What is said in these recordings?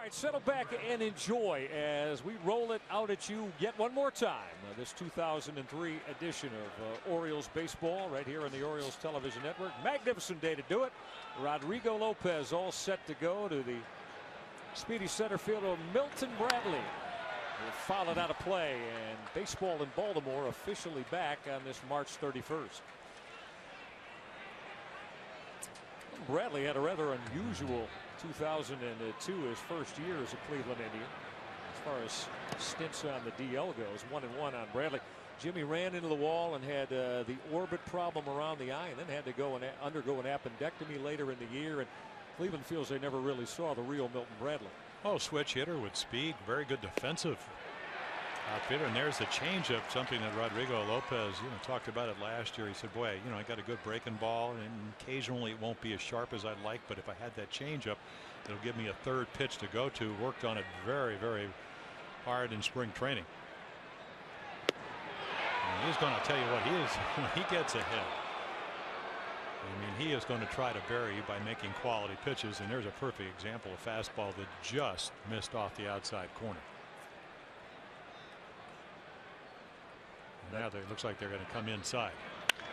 right, settle back and enjoy as we roll it out at you yet one more time. This 2003 edition of Orioles baseball right here on the Orioles television network. Magnificent day to do it. Rodrigo Lopez all set to go to the speedy center fielder Milton Bradley. Fouled out of play, and baseball in Baltimore officially back on this March 31st. Bradley had a rather unusual 2002, his first year as a Cleveland Indian. As far as stints on the DL goes, 1-1 on Bradley. Jimmy ran into the wall and had the orbit problem around the eye, and then had to go and undergo an appendectomy later in the year. And Cleveland feels they never really saw the real Milton Bradley. Oh, switch hitter with speed, very good defensive outfitter, and there's the changeup, something that Rodrigo Lopez, talked about it last year. He said, "Boy, I got a good breaking ball, and occasionally it won't be as sharp as I'd like, but if I had that changeup, it'll give me a third pitch to go to." Worked on it very, very hard in spring training. And he's going to tell you what he is when he gets ahead. He is going to try to vary by making quality pitches, and there's a perfect example of fastball that just missed off the outside corner. Now it looks like they're going to come inside.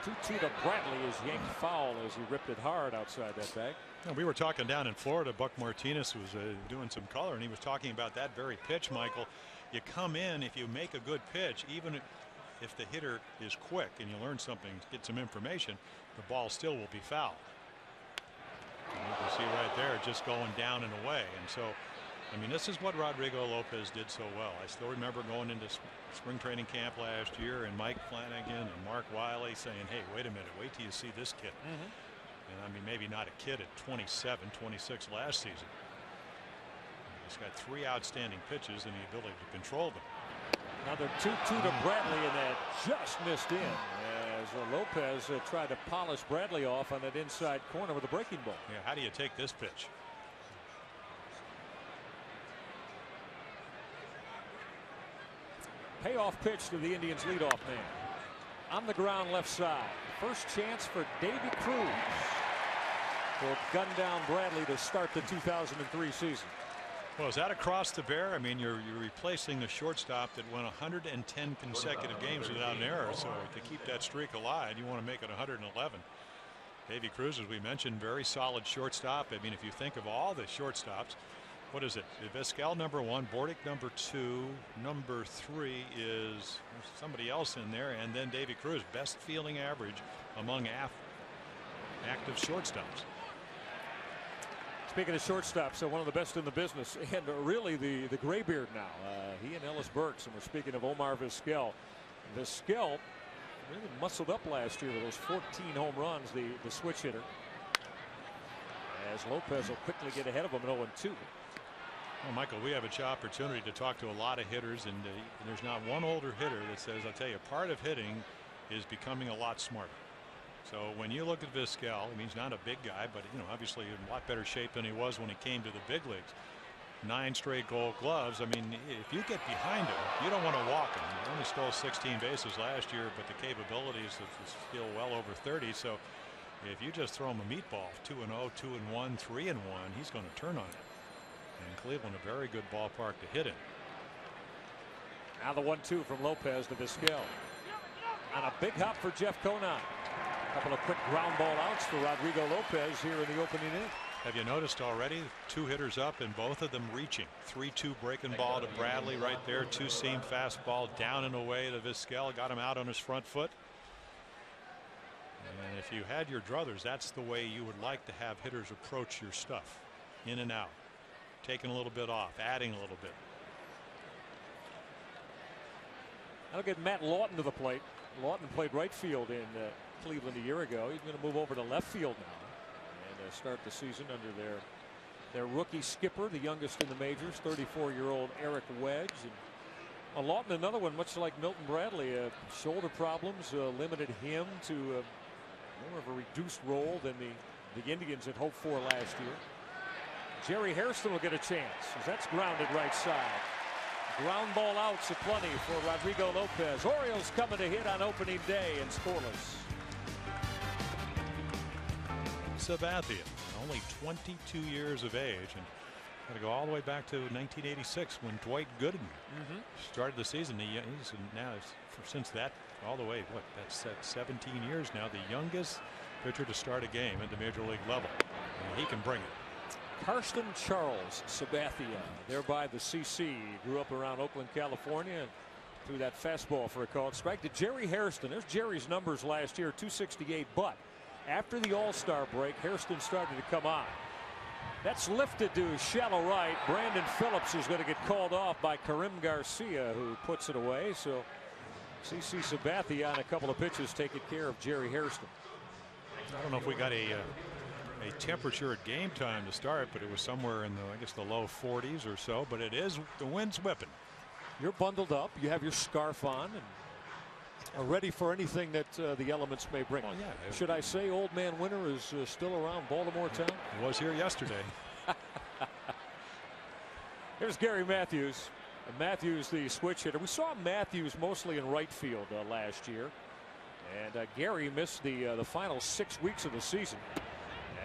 2-2 to Bradley is yanked foul as he ripped it hard outside that bag. We were talking down in Florida. Buck Martinez was doing some color, and he was talking about that very pitch, Michael. You come in, if you make a good pitch, even if the hitter is quick and you learn something, get some information, the ball still will be foul. And you can see right there just going down and away. And so, this is what Rodrigo Lopez did so well. I still remember going into spring training camp last year and Mike Flanagan and Mark Wiley saying, "Hey, wait a minute, wait till you see this kid." And maybe not a kid at 27, 26 last season. He's got 3 outstanding pitches and the ability to control them. Another 2-2 to Bradley, and that just missed in as Lopez tried to polish Bradley off on that inside corner with a breaking ball. Yeah, how do you take this pitch? Payoff pitch to the Indians leadoff man. On the ground left side. First chance for Davy Cruz to gun down Bradley to start the 2003 season. Well, is that across the bear? You're replacing the shortstop that went 110 consecutive games without an error. So to keep that streak alive, you want to make it 111. Davy Cruz, as we mentioned, very solid shortstop. If you think of all the shortstops, what is it? Vizquel number 1, Bordick number 2, number 3 is somebody else in there, and then Davy Cruz, best fielding average among active shortstops. Speaking of shortstops, one of the best in the business, and really the graybeard now. He and Ellis Burks, and we're speaking of Omar Vizquel. Vizquel really muscled up last year with those 14 home runs, the switch hitter. As Lopez will quickly get ahead of him at 0-2. Well, Michael, we have an opportunity to talk to a lot of hitters, and there's not one older hitter that says, I'll tell you, part of hitting is becoming a lot smarter. So when you look at Vizquel, he's not a big guy, but obviously in a lot better shape than he was when he came to the big leagues. 9 straight Gold Gloves. If you get behind him, you don't want to walk him. He only stole 16 bases last year, but the capabilities of still well over 30. So if you just throw him a meatball, 2-0, 2-1, 3-1, he's going to turn on it. And Cleveland, a very good ballpark to hit in. Now the 1-2 from Lopez to Vizquel. On a big hop for Jeff Conine. A couple of quick ground ball outs for Rodrigo Lopez here in the opening inning. Have you noticed already 2 hitters up and both of them reaching? 3-2 breaking ball to Bradley right there. 2-seam fastball down and away to Vizquel. Got him out on his front foot. And if you had your druthers, that's the way you would like to have hitters approach your stuff. In and out. Taking a little bit off, adding a little bit. I'll get Matt Lawton to the plate. Lawton played right field in Cleveland a year ago. He's going to move over to left field now and start the season under their rookie skipper, the youngest in the majors, 34-year-old Eric Wedge. And Lawton, another one, much like Milton Bradley, shoulder problems limited him to more of a reduced role than the Indians had hoped for last year. Jerry Hairston will get a chance as that's grounded right side. Ground ball outs aplenty for Rodrigo Lopez. Orioles coming to hit on opening day and scoreless. Sabathia, only 22 years of age, and Got to go all the way back to 1986 when Dwight Gooden started the season. He's now since that all the way, what, that's 17 years now, the youngest pitcher to start a game at the major league level. And he can bring it. Karsten Charles Sabathia, there by the CC, grew up around Oakland, California, and threw that fastball for a called strike to Jerry Hairston. There's Jerry's numbers last year, 268, but after the All-Star break, Hairston started to come on. That's lifted to shallow right. Brandon Phillips is going to get called off by Karim Garcia, who puts it away. So CC Sabathia on a couple of pitches taking care of Jerry Hairston. I don't know if we got a temperature at game time to start, but it was somewhere in the, I guess, the low 40s or so. But it is, the wind's whipping. You're bundled up. You have your scarf on and are ready for anything that the elements may bring. Well, yeah. Should I say Old Man Winter is still around Baltimore town? He was here yesterday. Here's Gary Matthews. And Matthews, the switch hitter. We saw Matthews mostly in right field last year. And Gary missed the final 6 weeks of the season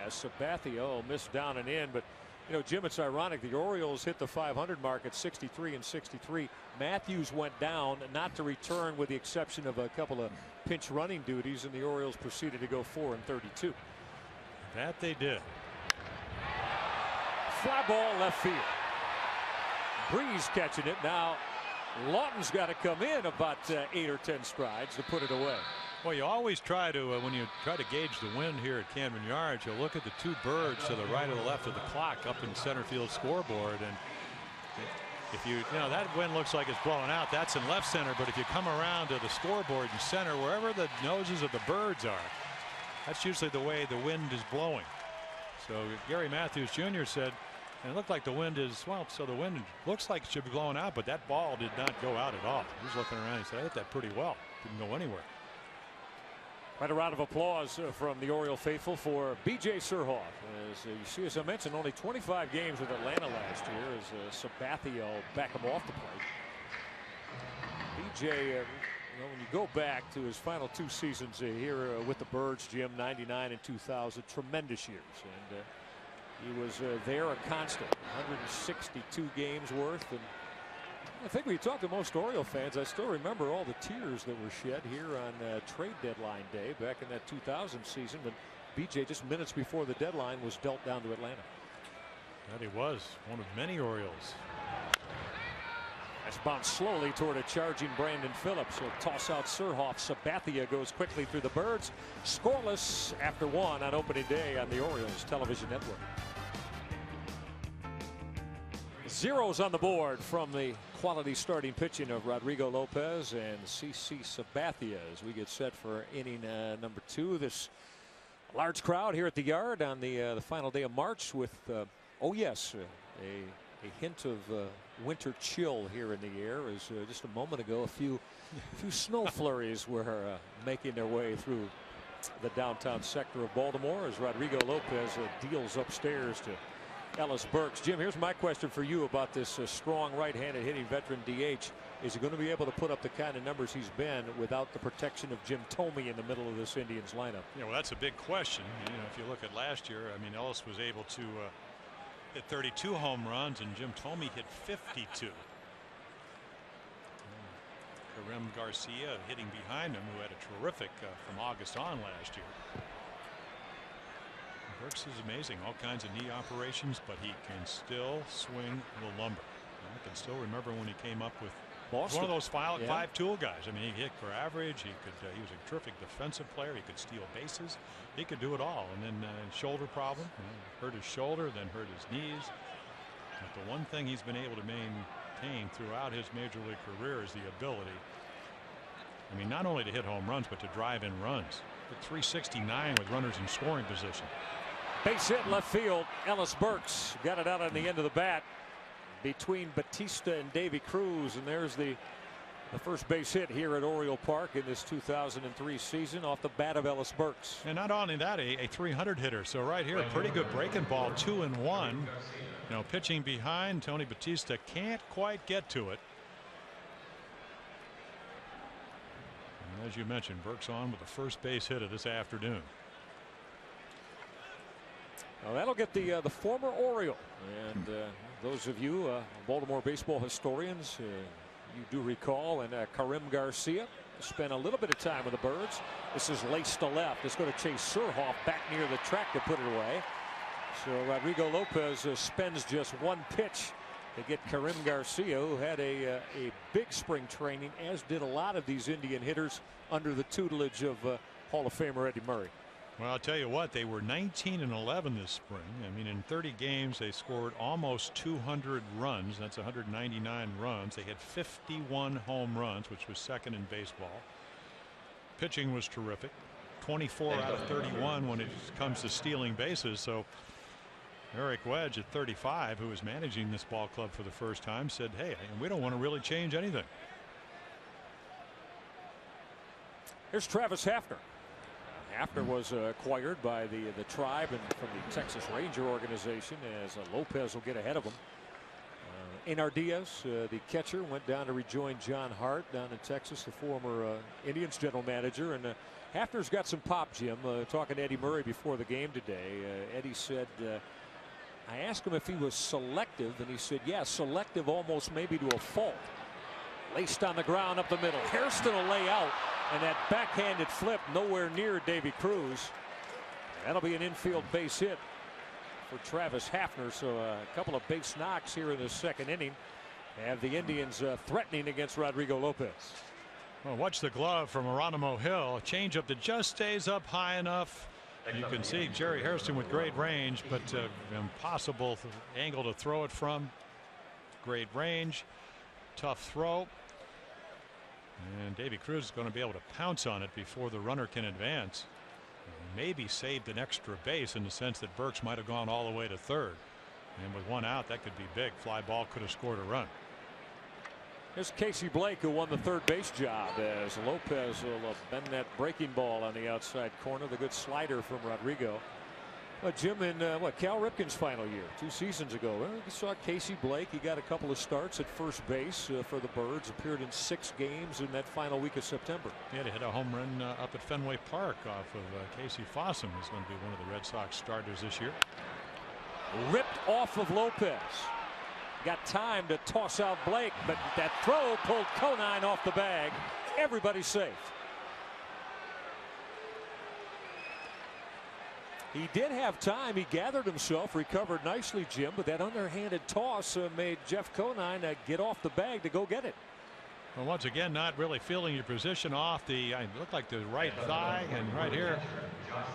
as Sabathia missed down and in. But you know, Jim, it's ironic. The Orioles hit the 500 mark at 63 and 63. Matthews went down, not to return with the exception of a couple of pinch running duties, and the Orioles proceeded to go 4 and 32. That they did. Fly ball left field. Breeze catching it. Now Lawton's got to come in about 8 or 10 strides to put it away. Well, you always try to, when you try to gauge the wind here at Camden Yards, you'll look at the two birds to the right or the left of the clock up in center field scoreboard. And if you know, that wind looks like it's blowing out, that's in left center. But if you come around to the scoreboard in center, wherever the noses of the birds are, that's usually the way the wind is blowing. So Gary Matthews Jr. said, and it looked like the wind is, well, so the wind looks like it should be blowing out, but that ball did not go out at all. He was looking around. He said, I hit that pretty well. Didn't go anywhere. Quite a round of applause from the Oriole faithful for B.J. Surhoff. As you see, as I mentioned, only 25 games with Atlanta last year as Sabathia back him off the plate. B.J., you know, when you go back to his final 2 seasons here with the Birds, Jim, 99 and 2000, tremendous years. And he was there a constant, 162 games worth. And I think when you talk to most Oriole fans, I still remember all the tears that were shed here on trade deadline day back in that 2000 season when B.J. just minutes before the deadline was dealt down to Atlanta. That he was one of many Orioles. That's bounced slowly toward a charging Brandon Phillips. He'll toss out Surhoff. Sabathia goes quickly through the Birds. Scoreless after 1 on opening day on the Orioles television network. Zeros on the board from the quality starting pitching of Rodrigo Lopez and CC Sabathia as we get set for inning number 2. This large crowd here at the Yard on the final day of March with, oh yes, a hint of winter chill here in the air as just a moment ago a few snow flurries were making their way through the downtown sector of Baltimore as Rodrigo Lopez deals upstairs to Ellis Burks. Jim, here's my question for you about this strong right-handed hitting veteran DH. Is he going to be able to put up the kind of numbers he's been without the protection of Jim Thome in the middle of this Indians lineup? Yeah, well, that's a big question. You know, if you look at last year, I mean, Ellis was able to hit 32 home runs and Jim Thome hit 52. Karim Garcia hitting behind him, who had a terrific from August on last year. Burks is amazing, all kinds of knee operations, but he can still swing the lumber. I can still remember when he came up with Boston. One of those five tool guys. I mean, he hit for average. He was a terrific defensive player. He could steal bases. He could do it all. And then shoulder problem, hurt his shoulder, then hurt his knees. But the one thing he's been able to maintain throughout his major league career is the ability, I mean, not only to hit home runs, but to drive in runs. Hit 369 with runners in scoring position. Base hit left field. Ellis Burks got it out on the end of the bat between Batista and Davy Cruz, and there's the first base hit here at Oriole Park in this 2003 season off the bat of Ellis Burks. And not only that, a 300 hitter. So right here, a pretty good breaking ball, 2-1. You know, pitching behind, Tony Batista can't quite get to it. And as you mentioned, Burks on with the first base hit of this afternoon. Well, that'll get the former Oriole and Those of you Baltimore baseball historians, you do recall, and Karim Garcia spent a little bit of time with the Birds. This is laced to left. It's going to chase Surhoff back near the track to put it away. So Rodrigo Lopez spends just one pitch to get Karim Garcia, who had a big spring training, as did a lot of these Indian hitters under the tutelage of Hall of Famer Eddie Murray. Well, I'll tell you what, they were 19-11 this spring. I mean, in 30 games, they scored almost 200 runs. That's 199 runs. They had 51 home runs, which was second in baseball. Pitching was terrific. 24 out of 31 when it comes to stealing bases. So Eric Wedge at 35, who was managing this ball club for the first time, said, hey, we don't want to really change anything. Here's Travis Hafner. Hafner was acquired by the Tribe and from the Texas Ranger organization, as Lopez will get ahead of him. Enar Diaz, the catcher, went down to rejoin John Hart down in Texas, the former Indians general manager. And Hafner's got some pop, Jim. Talking to Eddie Murray before the game today, Eddie said, I asked him if he was selective, and he said, yeah, selective almost maybe to a fault. Laced on the ground up the middle. Hairston will lay out, and that backhanded flip nowhere near Davy Cruz. That'll be an infield base hit for Travis Hafner. So a couple of base knocks here in the second inning have the Indians threatening against Rodrigo Lopez. Well, watch the glove from Geronimo Hill. Change up that just stays up high enough. You can see Jerry Hairston with great range, but impossible angle to throw it from. Great range, tough throw. And Davy Cruz is going to be able to pounce on it before the runner can advance. Maybe saved an extra base in the sense that Burks might have gone all the way to third. And with one out, that could be big. Fly ball could have scored a run. Here's Casey Blake, who won the third base job, as Lopez will bend that breaking ball on the outside corner. The good slider from Rodrigo. Jim, in Cal Ripken's final year, 2 seasons ago, you saw Casey Blake. He got a couple of starts at first base for the Birds. Appeared in 6 games in that final week of September. Yeah, they hit a home run up at Fenway Park off of Casey Fossum, who's going to be one of the Red Sox starters this year. Ripped off of Lopez. Got time to toss out Blake, but that throw pulled Conine off the bag. Everybody's safe. He did have time. He gathered himself, recovered nicely, Jim, but that underhanded toss made Jeff Conine get off the bag to go get it. Well, once again, not really feeling your position off the, looked like the right thigh, and right here,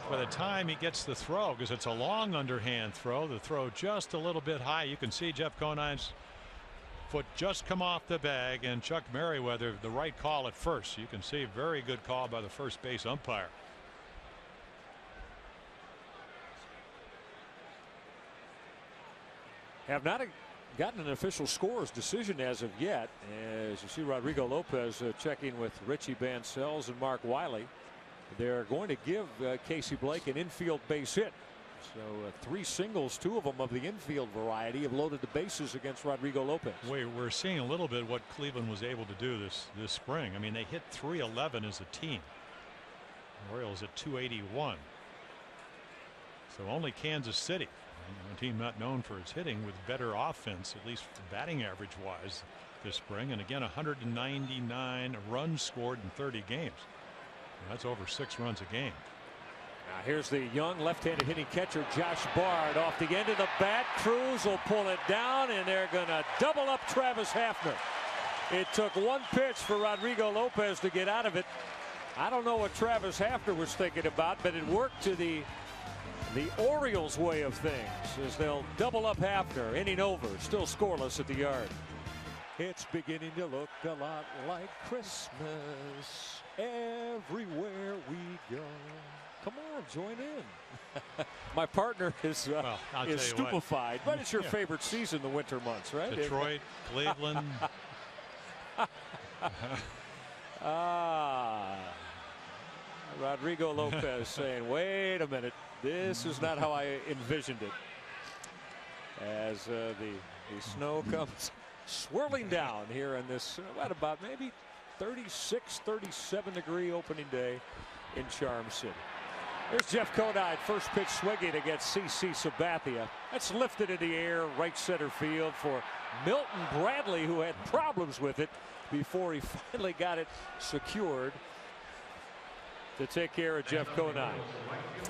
by the time he gets the throw, because it's a long underhand throw, the throw just a little bit high. You can see Jeff Conine's foot just come off the bag, and Chuck Merriweather, the right call at first. You can see very good call by the first base umpire. Have not gotten an official scores decision as of yet, as you see Rodrigo Lopez checking with Richie Bancells and Mark Wiley. They're going to give Casey Blake an infield base hit. So 3 singles, 2 of them of the infield variety, have loaded the bases against Rodrigo Lopez. We're seeing a little bit what Cleveland was able to do this spring. I mean, they hit .311 as a team. The Orioles at .281. So only Kansas City, a team not known for its hitting, with better offense, at least batting average wise, this spring. And again, 199 runs scored in 30 games. That's over 6 runs a game. Now here's the young left-handed hitting catcher Josh Bard off the end of the bat. Cruz will pull it down, and they're going to double up Travis Hafner. It took 1 pitch for Rodrigo Lopez to get out of it. I don't know what Travis Hafner was thinking about, but it worked to the Orioles' way of things, as they'll double up Hafner. Inning over, still scoreless at the yard. It's beginning to look a lot like Christmas everywhere we go. Come on, join in. My partner is stupefied, but it's your favorite season, the winter months, right? Detroit, Cleveland. Rodrigo Lopez saying, wait a minute, this is not how I envisioned it. As the snow comes swirling down here in this, about maybe 36, 37 degree opening day in Charm City. There's Jeff Conine, first pitch swinging against C.C. Sabathia. That's lifted in the air, right center field for Milton Bradley, who had problems with it before he finally got it secured to take care of Jeff Conine.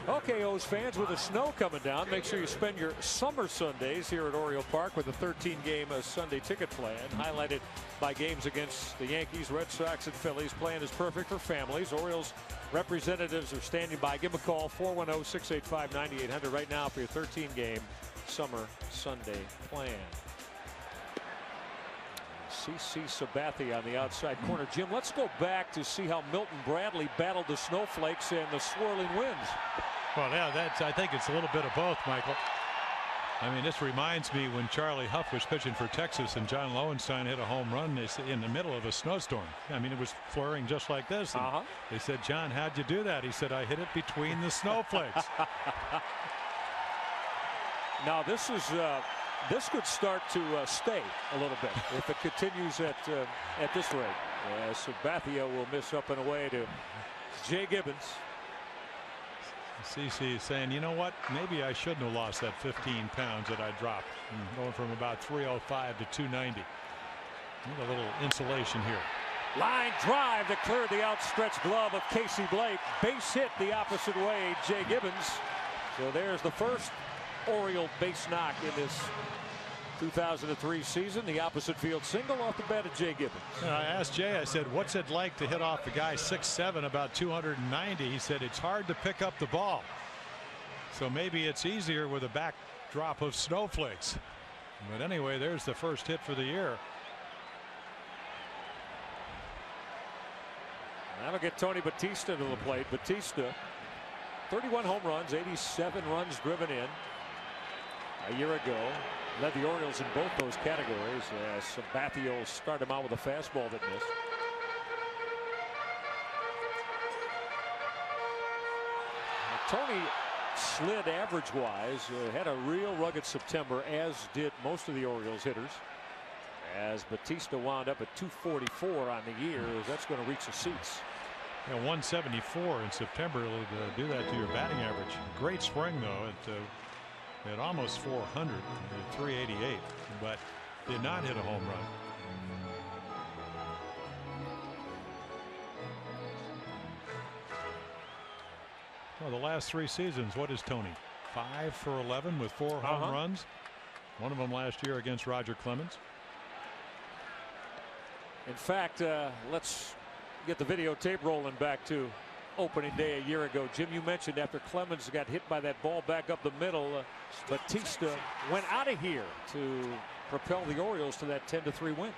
Okay, O's fans, with the snow coming down, make sure you spend your summer Sundays here at Oriole Park with a 13-game Sunday ticket plan, highlighted by games against the Yankees, Red Sox, and Phillies. Plan is perfect for families. Orioles representatives are standing by. Give them a call, 410-685-9800 right now for your 13-game summer Sunday plan. C.C. Sabathia on the outside corner. Jim, let's go back to see how Milton Bradley battled the snowflakes and the swirling winds. Well, yeah, I think it's a little bit of both, Michael. I mean, this reminds me when Charlie Huff was pitching for Texas and John Lowenstein hit a home run in the middle of a snowstorm. I mean, it was flurrying just like this. And they said, "John, how'd you do that?" He said, "I hit it between the snowflakes." Now this is this could start to stay a little bit if it continues at this rate. Sabathia will miss up and away to Jay Gibbons. CC is saying, you know what, maybe I shouldn't have lost that 15 pounds that I dropped, going from about 305 to 290. Need a little insulation here. Line drive to clear the outstretched glove of Casey Blake. Base hit the opposite way, Jay Gibbons. So there's the first Oriole base knock in this 2003 season. The opposite field single off the bat of Jay Gibbons. I asked Jay, I said, what's it like to hit off the guy 6'7", about 290? He said, it's hard to pick up the ball. So maybe it's easier with a backdrop of snowflakes. But anyway, there's the first hit for the year. That'll get Tony Batista to the plate. Batista, 31 home runs, 87 runs driven in a year ago. Led the Orioles in both those categories. Sabathia will start him out with a fastball that missed. Tony slid average-wise, had a real rugged September, as did most of the Orioles hitters. As Batista wound up at 244 on the year, that's going to reach the seats. 174 in September will do that to your batting average. Great spring, though. At almost 400, 388, but did not hit a home run. Well, the last 3 seasons, what is Tony? 5 for 11 with 4 home runs. One of them last year against Roger Clemens. In fact, let's get the videotape rolling back to opening day a year ago. Jim, you mentioned after Clemens got hit by that ball back up the middle, Batista went out of here to propel the Orioles to that 10-3 win.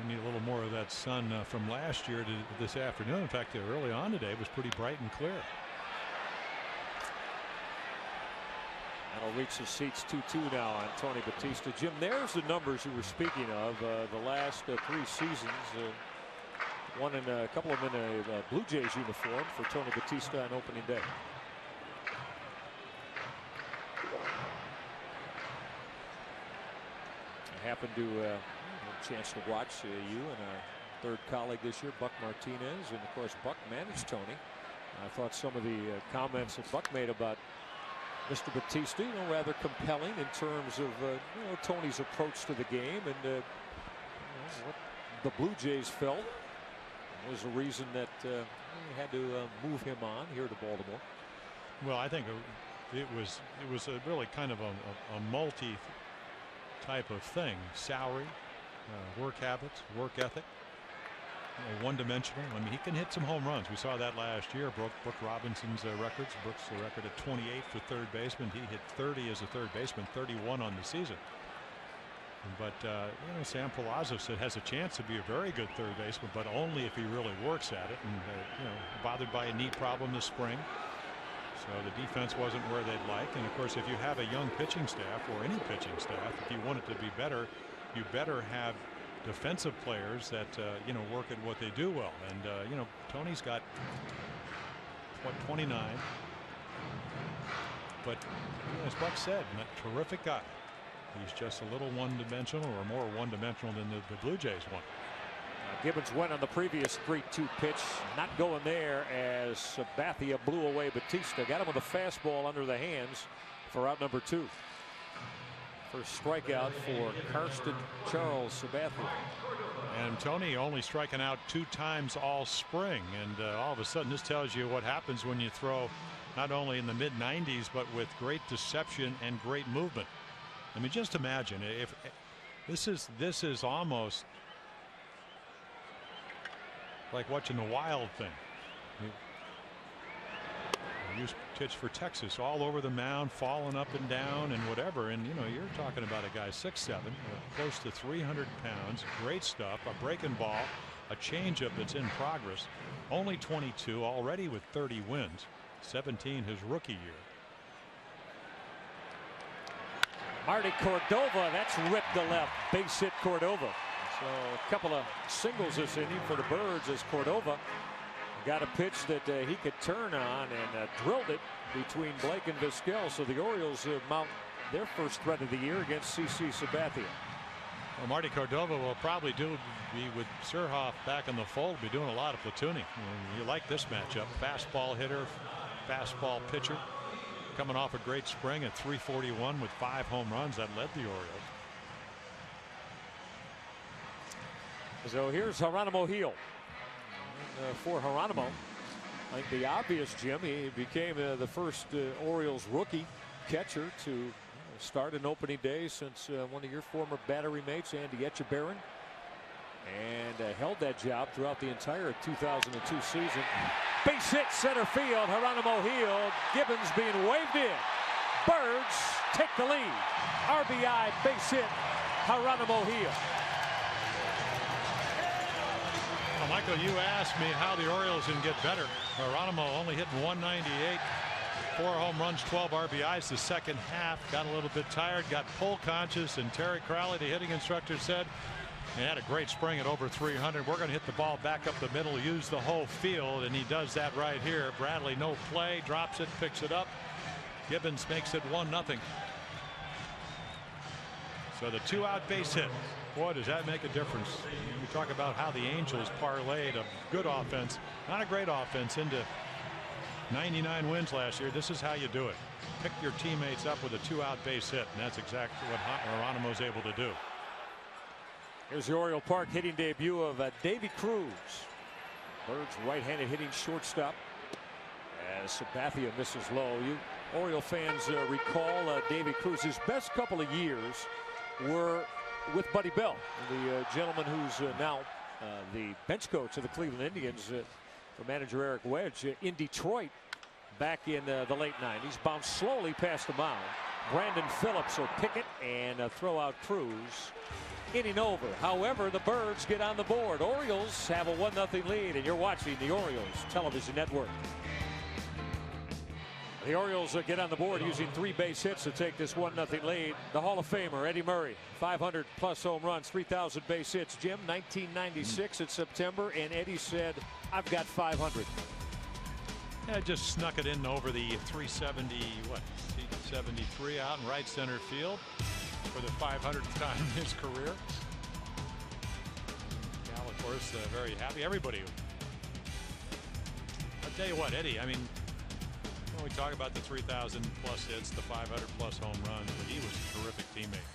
We need a little more of that sun from last year to this afternoon. In fact, early on today it was pretty bright and clear. That'll reach the seats 2-2 now on Tony Batista. Jim, there's the numbers you were speaking of. The last 3 seasons. One in a couple of them in a Blue Jays uniform for Tony Batista on opening day. I happened to have a chance to watch you and our third colleague this year, Buck Martinez, and of course Buck managed Tony. I thought some of the comments that Buck made about Mr. Batista, rather compelling in terms of Tony's approach to the game and what the Blue Jays felt was the reason that we had to move him on here to Baltimore. Well, I think it was a really kind of a multi type of thing. Salary, work habits, work ethic, one-dimensional. I mean, he can hit some home runs. We saw that last year. Broke Brooke Robinson's records. Brooks the record at 28 for third baseman. He hit 30 as a third baseman, 31 on the season. But Sam Palazzo said has a chance to be a very good third baseman, but only if he really works at it. And bothered by a knee problem this spring, so the defense wasn't where they'd like. And of course, if you have a young pitching staff or any pitching staff, if you want it to be better, you better have defensive players that work at what they do well. And Tony's got 29, but as Buck said, a terrific guy. He's just a little one-dimensional, or more one-dimensional than the Blue Jays want. Gibbons went on the previous 3-2 pitch, not going there as Sabathia blew away Batista. Got him with a fastball under the hands for out number 2. First strikeout for Karsten Charles Sabathia. And Tony only striking out 2 times all spring, and all of a sudden this tells you what happens when you throw not only in the mid-90s but with great deception and great movement. I mean, just imagine if this is almost like watching the Wild thing. Used pitch for Texas, all over the mound, falling up and down and whatever. And you know, you're talking about a guy 6'7", close to 300 pounds, great stuff, a breaking ball, a changeup that's in progress. Only 22, already with 30 wins, 17 his rookie year. Marty Cordova, that's ripped to left, base hit Cordova. So a couple of singles this inning for the Birds as Cordova got a pitch that he could turn on and drilled it between Blake and Vizquel. So the Orioles mount their first threat of the year against CC Sabathia. Well, Marty Cordova will probably be with Surhoff back in the fold, be doing a lot of platooning. You like this matchup. Fastball hitter, fastball pitcher, coming off a great spring at .341 with 5 home runs that led the Orioles. So here's Geronimo Gil. For Geronimo, I think the obvious, Jim, he became the first Orioles rookie catcher to start an opening day since one of your former battery mates, Andy Etchebarren, and held that job throughout the entire 2002 season. Base hit center field, Geronimo Gil. Gibbons being waved in. Birds take the lead. RBI base hit, Geronimo Gil. Well, Michael, you asked me how the Orioles can get better. Geronimo only hitting 198, 4 home runs, 12 RBIs the second half. Got a little bit tired, got pull conscious, and Terry Crowley, the hitting instructor, said he had a great spring at over 300. We're going to hit the ball back up the middle, use the whole field, and he does that right here. Bradley, no play, drops it, picks it up. Gibbons makes it 1-0. So the 2-out base hit. Boy, does that make a difference. We talk about how the Angels parlayed a good offense, not a great offense, into 99 wins last year. This is how you do it. Pick your teammates up with a 2-out base hit, and that's exactly what Geronimo's able to do. Here's the Oriole Park hitting debut of Davy Cruz. Birds right-handed hitting shortstop as Sabathia misses low. You Oriole fans recall Davy Cruz. His best couple of years were with Buddy Bell, the gentleman who's now the bench coach of the Cleveland Indians for manager Eric Wedge in Detroit back in the late 90s. Bounced slowly past the mound. Brandon Phillips will pick it and throw out Cruz. Inning over. However, the Birds get on the board. Orioles have a 1-0 lead, and you're watching the Orioles Television Network. The Orioles get on the board using 3 base hits to take this 1-0 lead. The Hall of Famer Eddie Murray, 500 plus home runs, 3,000 base hits. Jim, 1996 in September, and Eddie said, "I've got 500." Yeah, just snuck it in over the 373 out in right center field for the 500th time in his career. Cal, of course, very happy. Everybody. I'll tell you what, Eddie, I mean, we talk about the 3,000 plus hits, the 500 plus home runs, but he was a terrific teammate.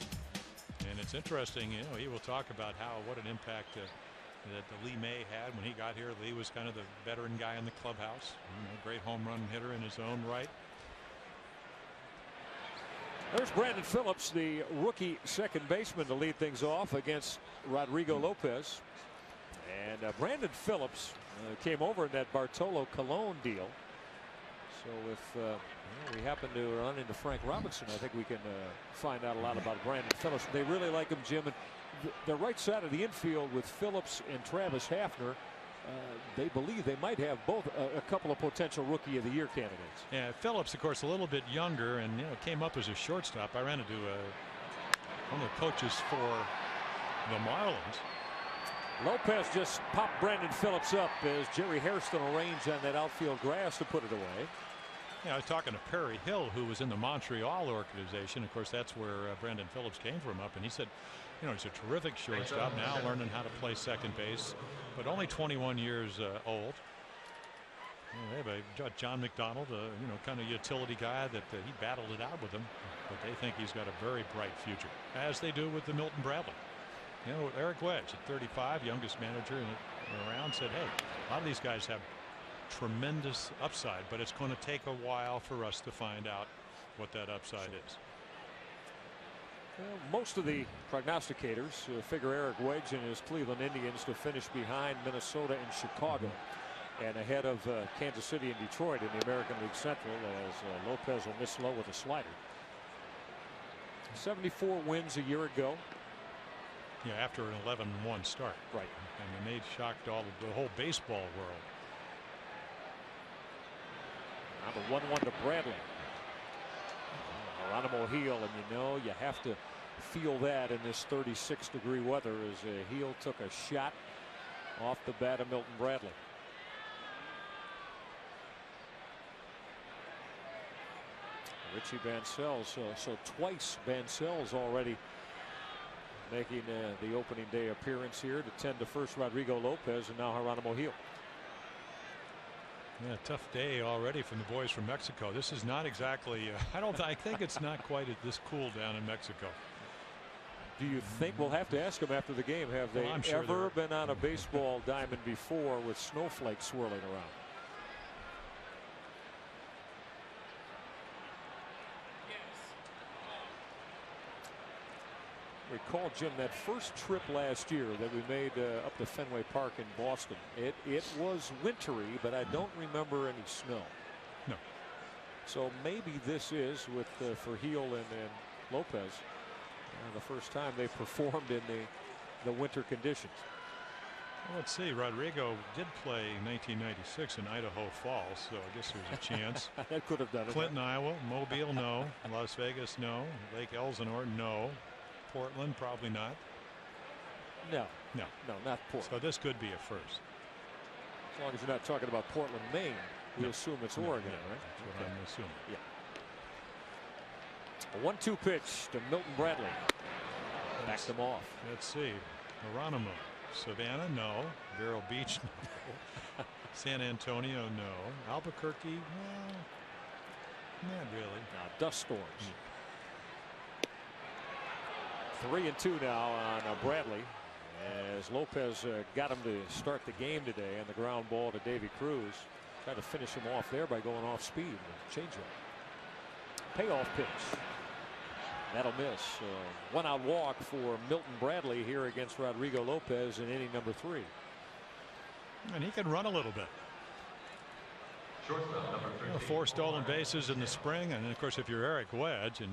And it's interesting, you know, he will talk about what an impact that Lee May had when he got here. Lee was kind of the veteran guy in the clubhouse, great home run hitter in his own right. There's Brandon Phillips, the rookie second baseman, to lead things off against Rodrigo Lopez. And Brandon Phillips came over in that Bartolo Colon deal. So if we happen to run into Frank Robinson, I think we can find out a lot about Brandon Phillips. They really like him, Jim. And the right side of the infield with Phillips and Travis Hafner, they believe they might have both a couple of potential Rookie of the Year candidates. Yeah, Phillips, of course, a little bit younger, and came up as a shortstop. I ran into one of the coaches for the Marlins. Lopez just popped Brandon Phillips up as Jerry Hairston arranged on that outfield grass to put it away. Yeah, I was talking to Perry Hill, who was in the Montreal organization. Of course, that's where Brendan Phillips came from up. And he said, you know, he's a terrific shortstop now, learning how to play second base, but only 21 years old. Well, they have John McDonald, you know, kind of utility guy that he battled it out with him, but they think he's got a very bright future, as they do with the Milton Bradley. You know, Eric Wedge at 35, youngest manager around, said, hey, a lot of these guys have tremendous upside, but it's going to take a while for us to find out what that upside is. Well, most of the prognosticators figure Eric Wedge and his Cleveland Indians to finish behind Minnesota and Chicago and ahead of Kansas City and Detroit in the American League Central, as Lopez will miss low with a slider. 74 wins a year ago. Yeah, after an 11-1 start. Right. And they shocked the whole baseball world. Now the 1-1 to Bradley. Geronimo Heel, and you know you have to feel that in this 36-degree weather as Heel took a shot off the bat of Milton Bradley. Richie Bancel's, so twice Bancel's already making the opening day appearance here to tend to first Rodrigo Lopez and now Geronimo Heel. Yeah, tough day already from the boys from Mexico. This is not exactly, I think it's not quite this cool down in Mexico. Do you think, we'll have to ask them after the game, have they ever been on a baseball diamond before with snowflakes swirling around? Recall, Jim, that first trip last year that we made up to Fenway Park in Boston. It was wintry, but I don't remember any snow. No. So maybe this is with for Heel and Lopez the first time they performed in the winter conditions. Well, let's see. Rodrigo did play 1996 in Idaho Falls, so I guess there's a chance. That could have done it. Clinton, Iowa, Mobile, no. Las Vegas, no. Lake Elsinore, no. Portland, probably not. No, not Portland. So this could be a first. As long as you're not talking about Portland, Maine, we assume it's Oregon, right? That's what I'm assuming. Yeah. A 1-2 pitch to Milton Bradley. Backed them off. Let's see. Geronimo. Savannah, no. Vero Beach, no. San Antonio, no. Albuquerque, well, not really. Now dust storms. 3-2 now on Bradley, as Lopez got him to start the game today on the ground ball to Davy Cruz. Tried to finish him off there by going off speed with a changeup. Payoff pitch. That'll miss. One out walk for Milton Bradley here against Rodrigo Lopez in inning number 3. And he can run a little bit. 4 stolen bases in the spring, and of course if you're Eric Wedge and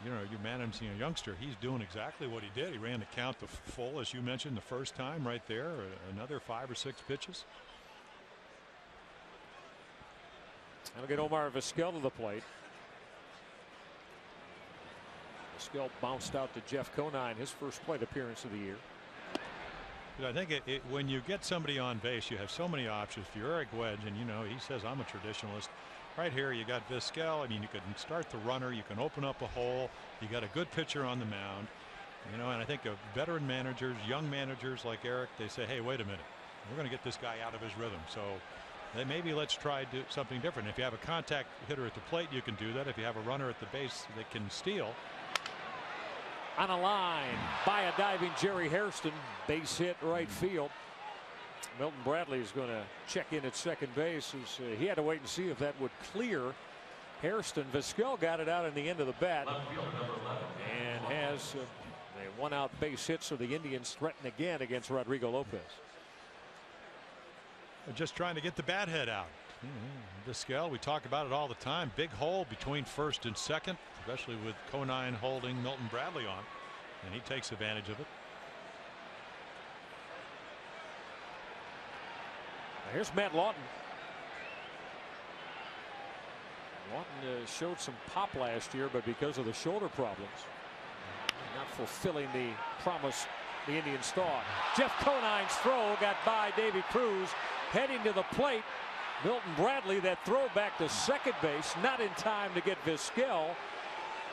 you're managing a youngster, he's doing exactly what he did. He ran the count to full, as you mentioned, the first time right there. Another 5 or 6 pitches. That'll get Omar Vizquel to the plate. Vizquel bounced out to Jeff Conine, his first plate appearance of the year. I think when you get somebody on base, you have so many options. If you're Eric Wedge, and he says I'm a traditionalist, right here you got Vizquel. I mean, you can start the runner, you can open up a hole, you got a good pitcher on the mound, and I think of veteran managers, young managers like Eric, they say, hey, wait a minute, we're going to get this guy out of his rhythm, so maybe let's try do something different. If you have a contact hitter at the plate, you can do that. If you have a runner at the base that can steal. On a line by a diving Jerry Hairston, base hit right field. Milton Bradley is going to check in at second base. He had to wait and see if that would clear Hairston. Vizquel got it out in the end of the bat and has a 1-out base hit, so the Indians threaten again against Rodrigo Lopez. Just trying to get the bat head out. Vizquel, we talk about it all the time. Big hole between first and second, especially with Conine holding Milton Bradley on, and he takes advantage of it. Now here's Matt Lawton. Lawton showed some pop last year, but because of the shoulder problems, not fulfilling the promise the Indians thought. Jeff Conine's throw got by Davy Cruz, heading to the plate. Milton Bradley, that throw back to second base, not in time to get Vizquel.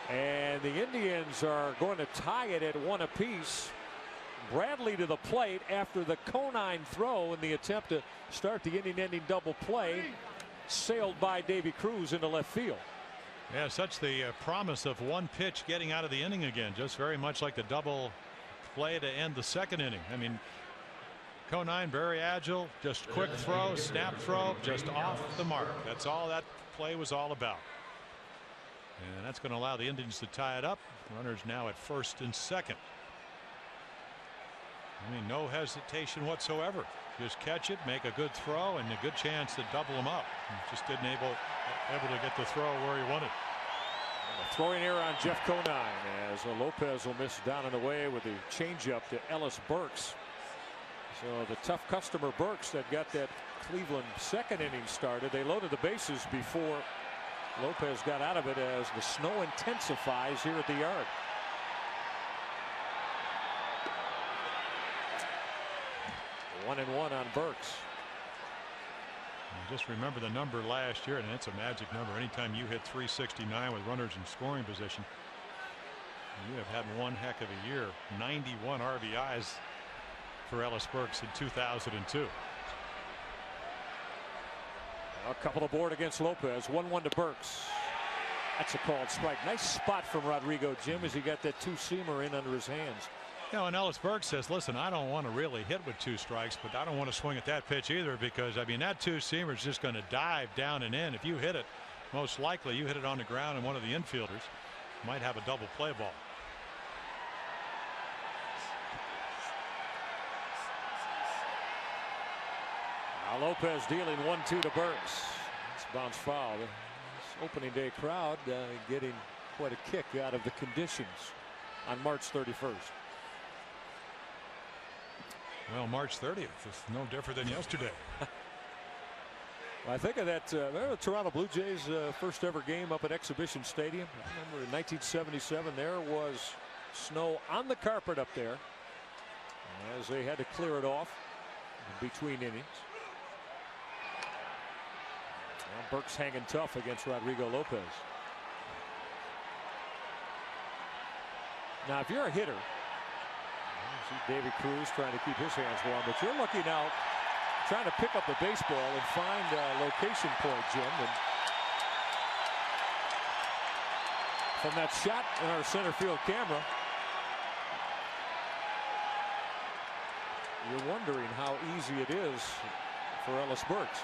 And the Indians are going to tie it at 1 apiece. Bradley to the plate after the Conine throw in the attempt to start the inning-ending double play, sailed by Davy Cruz into left field. Yeah, such the promise of one pitch getting out of the inning again, just very much like the double play to end the second inning. I mean, Conine very agile, just quick throw, snap throw, just off the mark. That's all that play was all about. And that's going to allow the Indians to tie it up. Runners now at first and second. I mean, no hesitation whatsoever. Just catch it, make a good throw, and a good chance to double them up. Just didn't able to get the throw where he wanted. A throwing error on Jeff Conine as Lopez will miss down and away with the changeup to Ellis Burks. So the tough customer Burks that got that Cleveland second inning started. They loaded the bases before Lopez got out of it as the snow intensifies here at the yard. One and one on Burks. Just remember the number last year, and it's a magic number. Anytime you hit 369 with runners in scoring position, you have had one heck of a year. 91 RBIs for Ellis Burks in 2002. A couple aboard against Lopez. 1-1 to Burks. That's a called strike. Nice spot from Rodrigo, Jim, as he got that two-seamer in under his hands. You know, and Ellis Burks says, listen, I don't want to really hit with 2 strikes, but I don't want to swing at that pitch either, because I mean that two-seamer is just going to dive down and in. If you hit it, most likely you hit it on the ground and one of the infielders might have a double play ball. Now Lopez dealing 1-2 to Burks. It's bounce foul. This opening day crowd getting quite a kick out of the conditions on March 31st. Well, March 30th is no different than yesterday. Well, I think of that. Remember the Toronto Blue Jays first ever game up at Exhibition Stadium? I remember in 1977 there was snow on the carpet up there as they had to clear it off in between innings. Well, Burks hanging tough against Rodrigo Lopez. Now, if you're a hitter, you see Davy Cruz trying to keep his hands warm, but you're looking out, trying to pick up the baseball and find a location point, Jim. And from that shot in our center field camera, you're wondering how easy it is for Ellis Burks.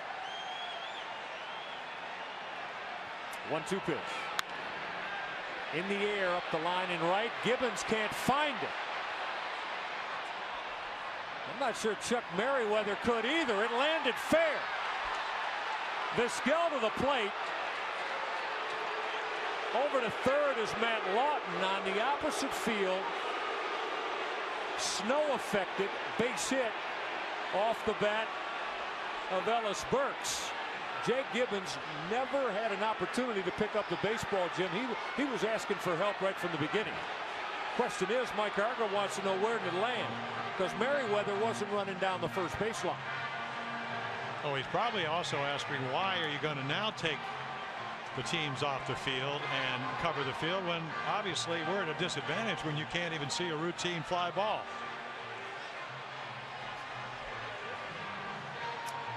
1-2 pitch. In the air, up the line and right. Gibbons can't find it. I'm not sure Chuck Merriweather could either. It landed fair. Vizquel to the plate. Over to third is Matt Lawton on the opposite field. Snow affected. Base hit off the bat of Ellis Burks. Jake Gibbons never had an opportunity to pick up the baseball, Jim. He was asking for help right from the beginning. Question is, Mike Argo wants to know where did it land, because Merriweather wasn't running down the first baseline. Oh, he's probably also asking, why are you going to now take the teams off the field and cover the field when obviously we're at a disadvantage when you can't even see a routine fly ball.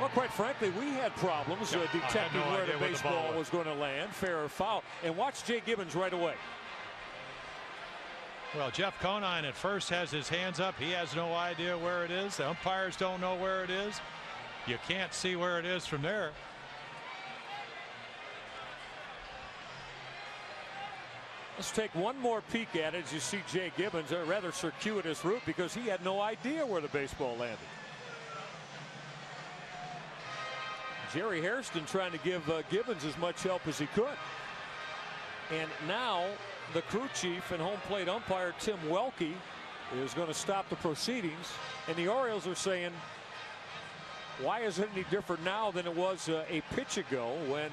Well, quite frankly, we had problems detecting where the baseball was going to land, fair or foul. And watch Jay Gibbons right away. Well, Jeff Conine at first has his hands up. He has no idea where it is. The umpires don't know where it is. You can't see where it is from there. Let's take one more peek at it as you see Jay Gibbons, a rather circuitous route, because he had no idea where the baseball landed. Jerry Hairston trying to give Gibbons as much help as he could. And now the crew chief and home plate umpire Tim Welke is going to stop the proceedings. And the Orioles are saying, why is it any different now than it was a pitch ago when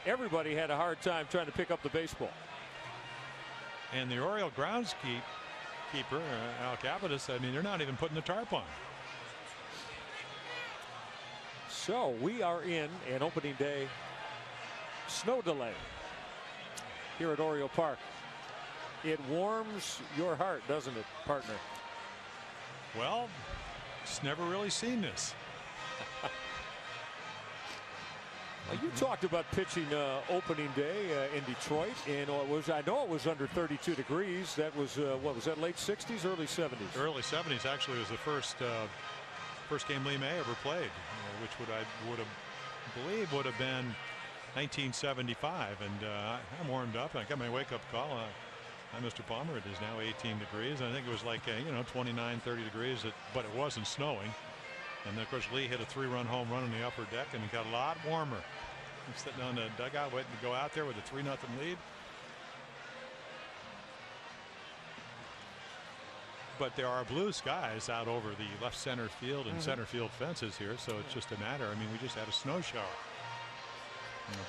everybody had a hard time trying to pick up the baseball? And the Oriole groundskeeper, Al Capitas, I mean, they're not even putting the tarp on. So we are in an opening day snow delay here at Oriole Park. It warms your heart, doesn't it, partner? Well, just never really seen this. You talked about pitching opening day in Detroit, and I know it was under 32 degrees. That was what was that, late 60s, early 70s? Early 70s actually was the first game Lee May ever played, which I believe would have been 1975. And I'm warmed up. I got my wake-up call. Hi, Mr. Palmer. It is now 18 degrees. I think it was like 29, 30 degrees, but it wasn't snowing. And then, of course, Lee hit a 3-run home run on the upper deck, and it got a lot warmer. I'm sitting on the dugout waiting to go out there with a 3-0 lead. But there are blue skies out over the left center field and center field fences here, so it's just a matter. I mean, we just had a snow shower.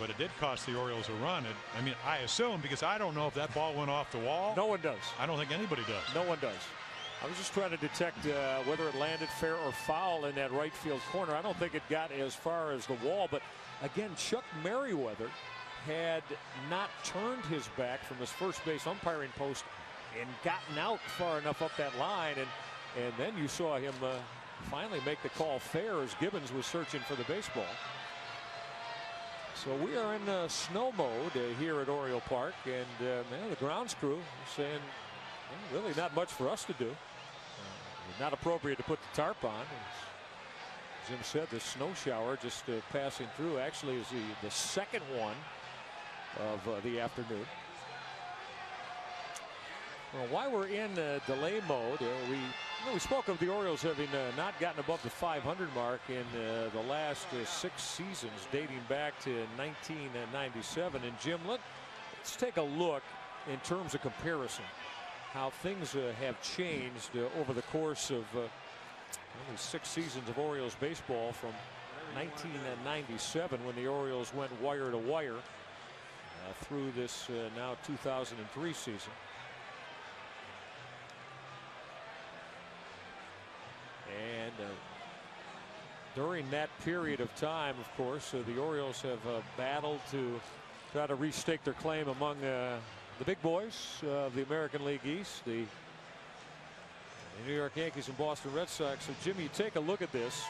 But it did cost the Orioles a run. I mean, I assume, because I don't know if that ball went off the wall. No one does. I don't think anybody does. No one does. I was just trying to detect whether it landed fair or foul in that right field corner. I don't think it got as far as the wall, but again, Chuck Merriweather had not turned his back from his first base umpiring post and gotten out far enough up that line, and then you saw him finally make the call fair as Gibbons was searching for the baseball. So we are in snow mode here at Oriole Park, and the grounds crew is saying, well, really not much for us to do. Not appropriate to put the tarp on. As Jim said, the snow shower just passing through actually is the second one of the afternoon. Well, while we're in delay mode, we spoke of the Orioles having not gotten above the 500 mark in the last 6 seasons dating back to 1997. And Jim, let's take a look in terms of comparison, how things have changed over the course of only 6 seasons of Orioles baseball from 1997, when the Orioles went wire to wire, through this now 2003 season. And during that period of time, of course, the Orioles have battled to try to restake their claim among the big boys of the American League East, the New York Yankees and Boston Red Sox. So, Jimmy, you take a look at this.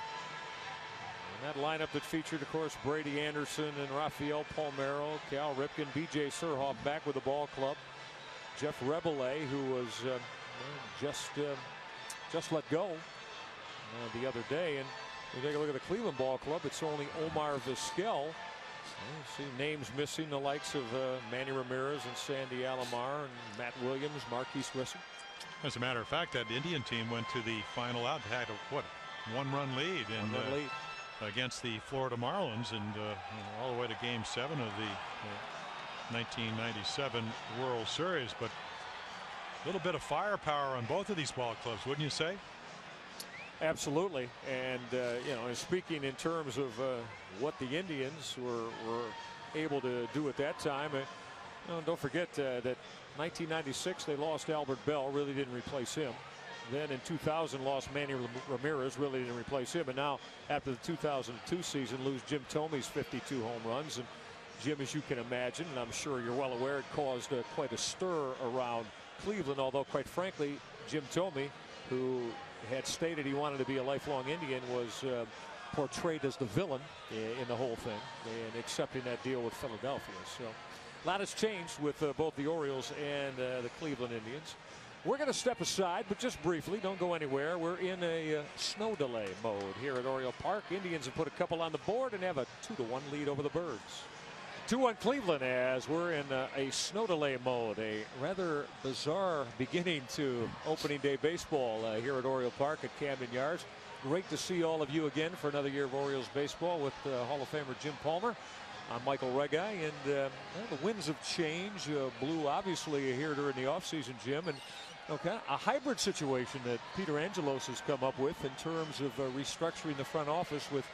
And that lineup that featured, of course, Brady Anderson and Rafael Palmeiro, Cal Ripken, B.J. Surhoff back with the ball club, Jeff Rebele, who was just let go the other day. And you take a look at the Cleveland ball club, it's only Omar Vizquel. You see names missing, the likes of Manny Ramirez and Sandy Alomar and Matt Williams, Marquise Grissom. As a matter of fact, that Indian team went to the final out, had a 1-run lead against the Florida Marlins, and all the way to Game 7 of the 1997 World Series. But a little bit of firepower on both of these ball clubs, wouldn't you say? Absolutely. And speaking in terms of what the Indians were able to do at that time, don't forget that 1996 they lost Albert Bell, really didn't replace him. Then in 2000 lost Manny Ramirez, really didn't replace him. And now after the 2002 season, lose Jim Thome's 52 home runs. And Jim, as you can imagine, and I'm sure you're well aware, it caused quite a stir around Cleveland, although quite frankly, Jim Thome, who had stated he wanted to be a lifelong Indian, was portrayed as the villain in the whole thing, and accepting that deal with Philadelphia. So a lot has changed with both the Orioles and the Cleveland Indians. We're going to step aside, but just briefly, don't go anywhere. We're in a snow delay mode here at Oriole Park. Indians have put a couple on the board and have a 2-1 lead over the Birds. 2-1 Cleveland, as we're in a snow delay mode. A rather bizarre beginning to opening day baseball here at Oriole Park at Camden Yards. Great to see all of you again for another year of Orioles baseball with Hall of Famer Jim Palmer. I'm Michael Regai, and the winds have changed. Blew obviously here during the offseason, Jim, and a hybrid situation that Peter Angelos has come up with in terms of restructuring the front office with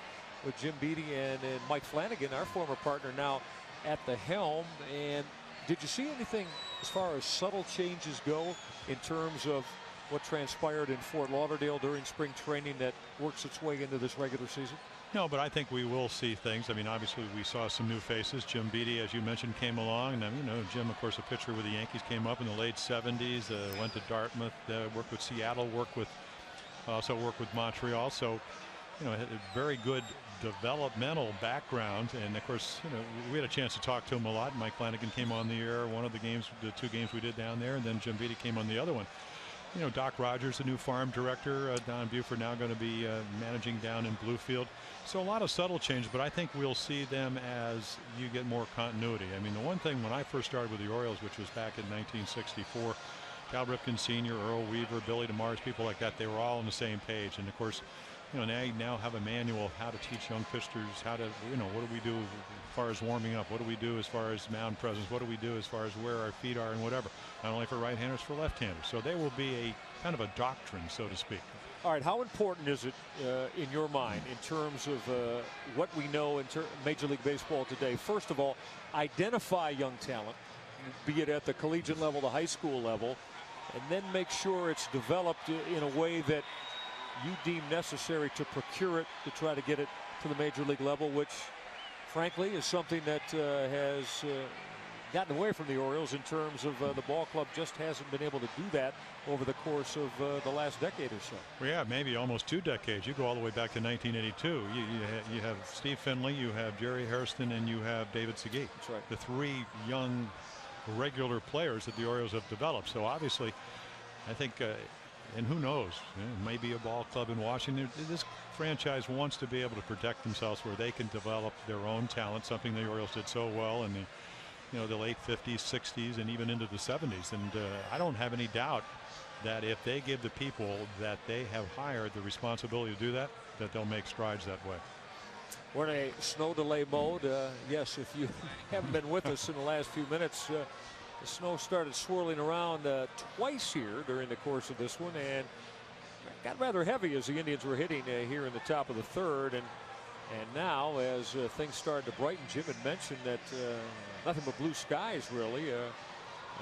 Jim Beattie and Mike Flanagan, our former partner, now at the helm. And did you see anything as far as subtle changes go in terms of what transpired in Fort Lauderdale during spring training that works its way into this regular season? No, but I think we will see things. I mean, obviously we saw some new faces. Jim Beattie, as you mentioned, came along. And, you know, Jim, of course, a pitcher with the Yankees, came up in the late 70s, went to Dartmouth, worked with Seattle, also worked with Montreal. So, you know, had a very good developmental background. And, of course, you know, we had a chance to talk to him a lot. Mike Flanagan came on the air one of the games, the 2 games we did down there, and then Jim Beattie came on the other one. You know, Doc Rogers, the new farm director, Don Buford now going to be managing down in Bluefield. So a lot of subtle change, but I think we'll see them as you get more continuity. I mean, the one thing when I first started with the Orioles, which was back in 1964, Cal Ripken Sr., Earl Weaver, Billy DeMars, people like that, they were all on the same page. And of course, you know, now have a manual how to teach young pitchers how to, you know, what do we do as far as warming up? What do we do as far as mound presence? What do we do as far as where our feet are and whatever? Not only for right-handers, for left-handers. So they will be a kind of a doctrine, so to speak. All right, how important is it in your mind in terms of what we know in Major League Baseball today? First of all, identify young talent, be it at the collegiate level, the high school level, and then make sure it's developed in a way that you deem necessary to procure it to try to get it to the Major League level, which frankly is something that has gotten away from the Orioles in terms of the ball club just hasn't been able to do that over the course of the last decade or so. Well, yeah, maybe almost 2 decades. You go all the way back to 1982. You have Steve Finley, you have Jerry Hairston, and you have David Segui. That's right. The 3 young regular players that the Orioles have developed. So obviously, I think, and who knows, it may be a ball club in Washington. This franchise wants to be able to protect themselves where they can develop their own talent, something the Orioles did so well in the late 50s, 60s, and even into the 70s. And I don't have any doubt that if they give the people that they have hired the responsibility to do that, that they'll make strides that way. We're in a snow delay mode. Yes, if you haven't been with us in the last few minutes, the snow started swirling around twice here during the course of this one, and got rather heavy as the Indians were hitting here in the top of the 3rd. And now, as things started to brighten, Jim had mentioned that nothing but blue skies really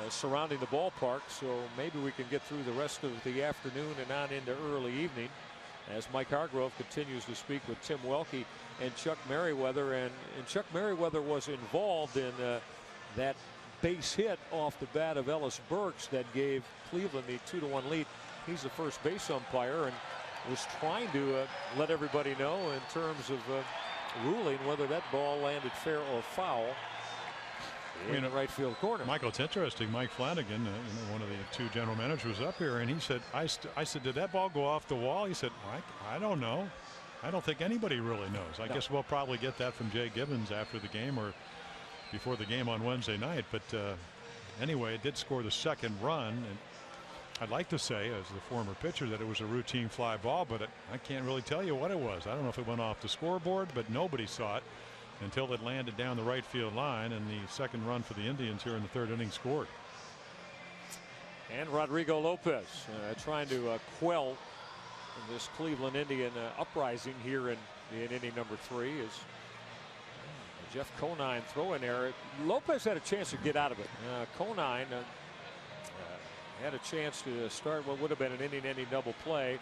surrounding the ballpark. So maybe we can get through the rest of the afternoon and on into early evening as Mike Hargrove continues to speak with Tim Welke and Chuck Merriweather. And Chuck Merriweather was involved in that base hit off the bat of Ellis Burks that gave Cleveland the 2-1 lead. He's the first base umpire and was trying to let everybody know in terms of ruling whether that ball landed fair or foul in the right field corner. Michael, it's interesting. Mike Flanagan, one of the 2 general managers, was up here, and he said, I said, did that ball go off the wall? He said, I don't know. I don't think anybody really knows. I guess we'll probably get that from Jay Gibbons after the game or before the game on Wednesday night. But anyway, it did score the 2nd run. And I'd like to say, as the former pitcher, that it was a routine fly ball, but I can't really tell you what it was. I don't know if it went off the scoreboard, but nobody saw it until it landed down the right field line, and the 2nd run for the Indians here in the 3rd inning scored. And Rodrigo Lopez trying to quell this Cleveland Indian uprising here in inning number 3 is Jeff Conine throwing error. Lopez had a chance to get out of it. Conine had a chance to start what would have been an inning-ending double play.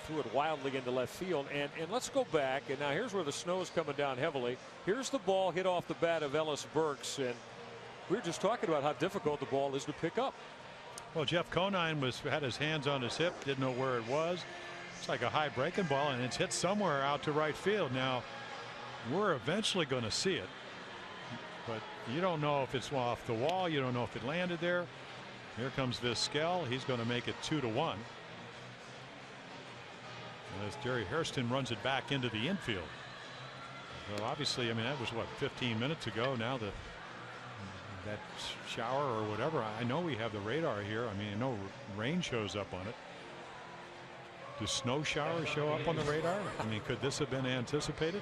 Threw it wildly into left field. And let's go back. And now here's where the snow is coming down heavily. Here's the ball hit off the bat of Ellis Burks. And we were just talking about how difficult the ball is to pick up. Well, Jeff Conine had his hands on his hip, didn't know where it was. It's like a high breaking ball, and it's hit somewhere out to right field. Now, we're eventually going to see it, but you don't know if it's off the wall. You don't know if it landed there. Here comes Vizquel. He's going to make it 2-1. As Jerry Hairston runs it back into the infield. So obviously, I mean, that was what, 15 minutes ago. Now that shower or whatever. I know we have the radar here. I mean, I know rain shows up on it. Do snow showers show up on the radar? I mean, could this have been anticipated?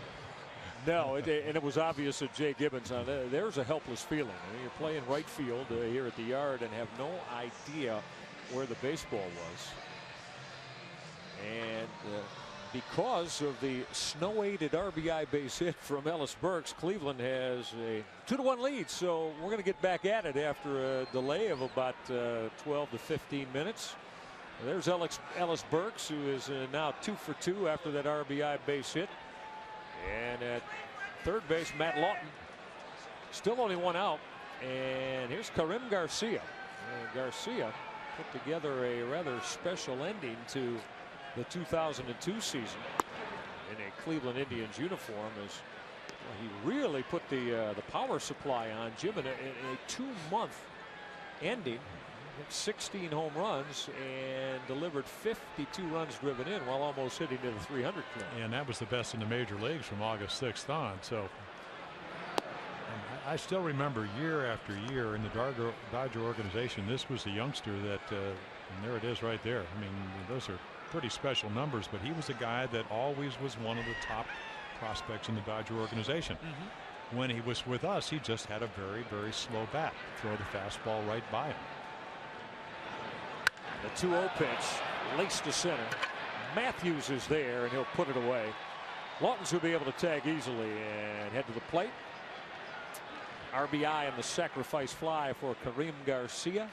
No, and it was obvious that Jay Gibbons. There's a helpless feeling. I mean, you're playing right field here at the yard and have no idea where the baseball was. And because of the snow-aided RBI base hit from Ellis Burks, Cleveland has a 2-1 lead. So we're going to get back at it after a delay of about 12 to 15 minutes. There's Ellis Burks, who is now 2 for 2 after that RBI base hit. And at third base, Matt Lawton. Still only one out. And here's Karim Garcia. Garcia put together a rather special ending to the 2002 season in a Cleveland Indians uniform, as well, he really put the power supply on Jim in a 2-month ending. 16 home runs and delivered 52 runs driven in while almost hitting to the 300 club. And that was the best in the major leagues from August 6th on. So I still remember year after year in the Dodger organization, this was the youngster that, and there it is right there. I mean, those are pretty special numbers, but he was a guy that always was one of the top prospects in the Dodger organization. When he was with us, he just had a very, very slow bat. Throw the fastball right by him. The 2-0 pitch, laced to center. Matthews is there, and he'll put it away. Lawton's will be able to tag easily and head to the plate. RBI and the sacrifice fly for Karim Garcia.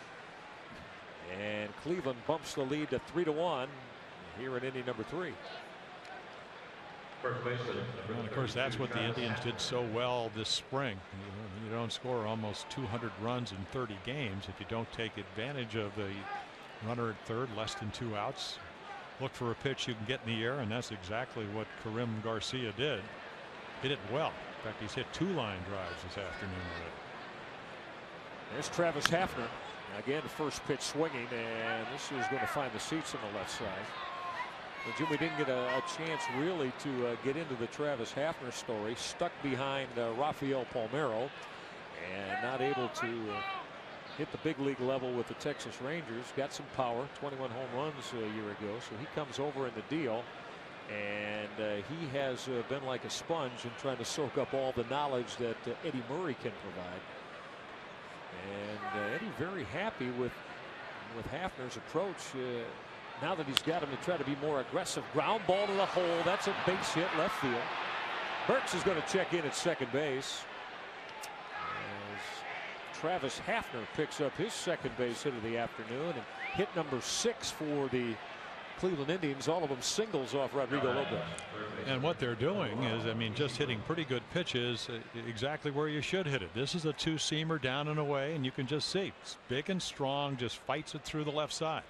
And Cleveland bumps the lead to 3-1 here in inning number 3. And of course, that's what the Indians did so well this spring. You don't score almost 200 runs in 30 games if you don't take advantage of the runner at third, less than 2 outs. Look for a pitch you can get in the air, and that's exactly what Karim Garcia did. Hit it well. In fact, he's hit 2 line drives this afternoon already. There's Travis Hafner. Again, the first pitch swinging, and this is going to find the seats on the left side. But Jim, we didn't get a chance really to get into the Travis Hafner story. Stuck behind Rafael Palmeiro and not able to hit the big league level with the Texas Rangers. Got some power, 21 home runs a year ago. So he comes over in the deal, and he has been like a sponge in trying to soak up all the knowledge that Eddie Murray can provide. And Eddie very happy with Hafner's approach. Now that he's got him to try to be more aggressive. Ground ball to the hole. That's a base hit left field. Burks is going to check in at second base as Travis Hafner picks up his second base hit of the afternoon, and hit number 6 for the Cleveland Indians. All of them singles off Rodrigo Lopez. And what they're doing is, I mean, just hitting pretty good pitches exactly where you should hit it. This is a 2-seamer down and away, and you can just see it's big and strong, just fights it through the left side.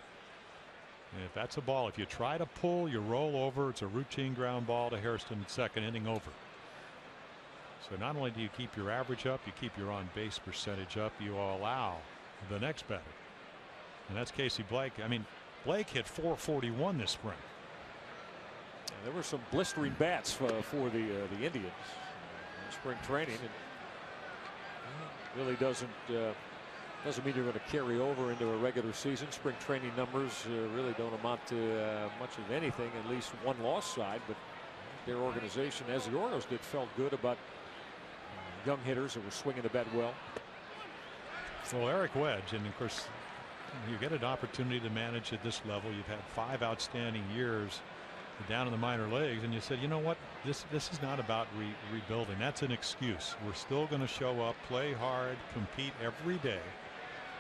And if that's a ball, if you try to pull, you roll over. It's a routine ground ball to Hairston at second, inning over. So not only do you keep your average up, you keep your on base percentage up, you allow the next batter. And that's Casey Blake. I mean, Blake hit .441 this spring. And there were some blistering bats for the Indians in spring training, and really doesn't mean you're going to carry over into a regular season. Spring training numbers really don't amount to much of anything, at least one loss side. But their organization, as the Orioles did, felt good about young hitters that were swinging the bat well. Well, Eric Wedge, and of course, you get an opportunity to manage at this level. You've had 5 outstanding years down in the minor leagues, and you said, you know what, this is not about rebuilding. That's an excuse. We're still going to show up, play hard, compete every day.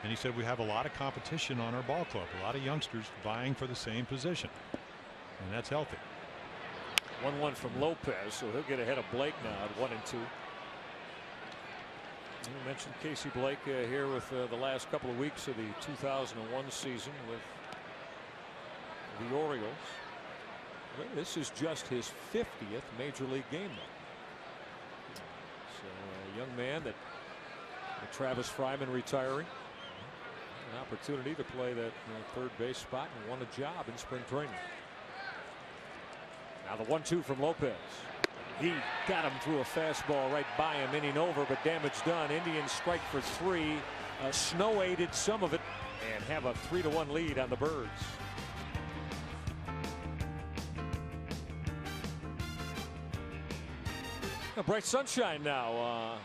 And he said we have a lot of competition on our ball club, a lot of youngsters vying for the same position, and that's healthy. 1-1 from Lopez, so he'll get ahead of Blake now at 1-2. You mentioned Casey Blake here with the last couple of weeks of the 2001 season with the Orioles. Well, this is just his 50th major league game now. So a young man that Travis Fryman retiring, an opportunity to play that third base spot and won a job in spring training. Now the 1-2 from Lopez. He got him through a fastball right by him, inning over, but damage done. Indians strike for 3. Snow aided some of it and have a 3-1 lead on the Birds. A bright sunshine now on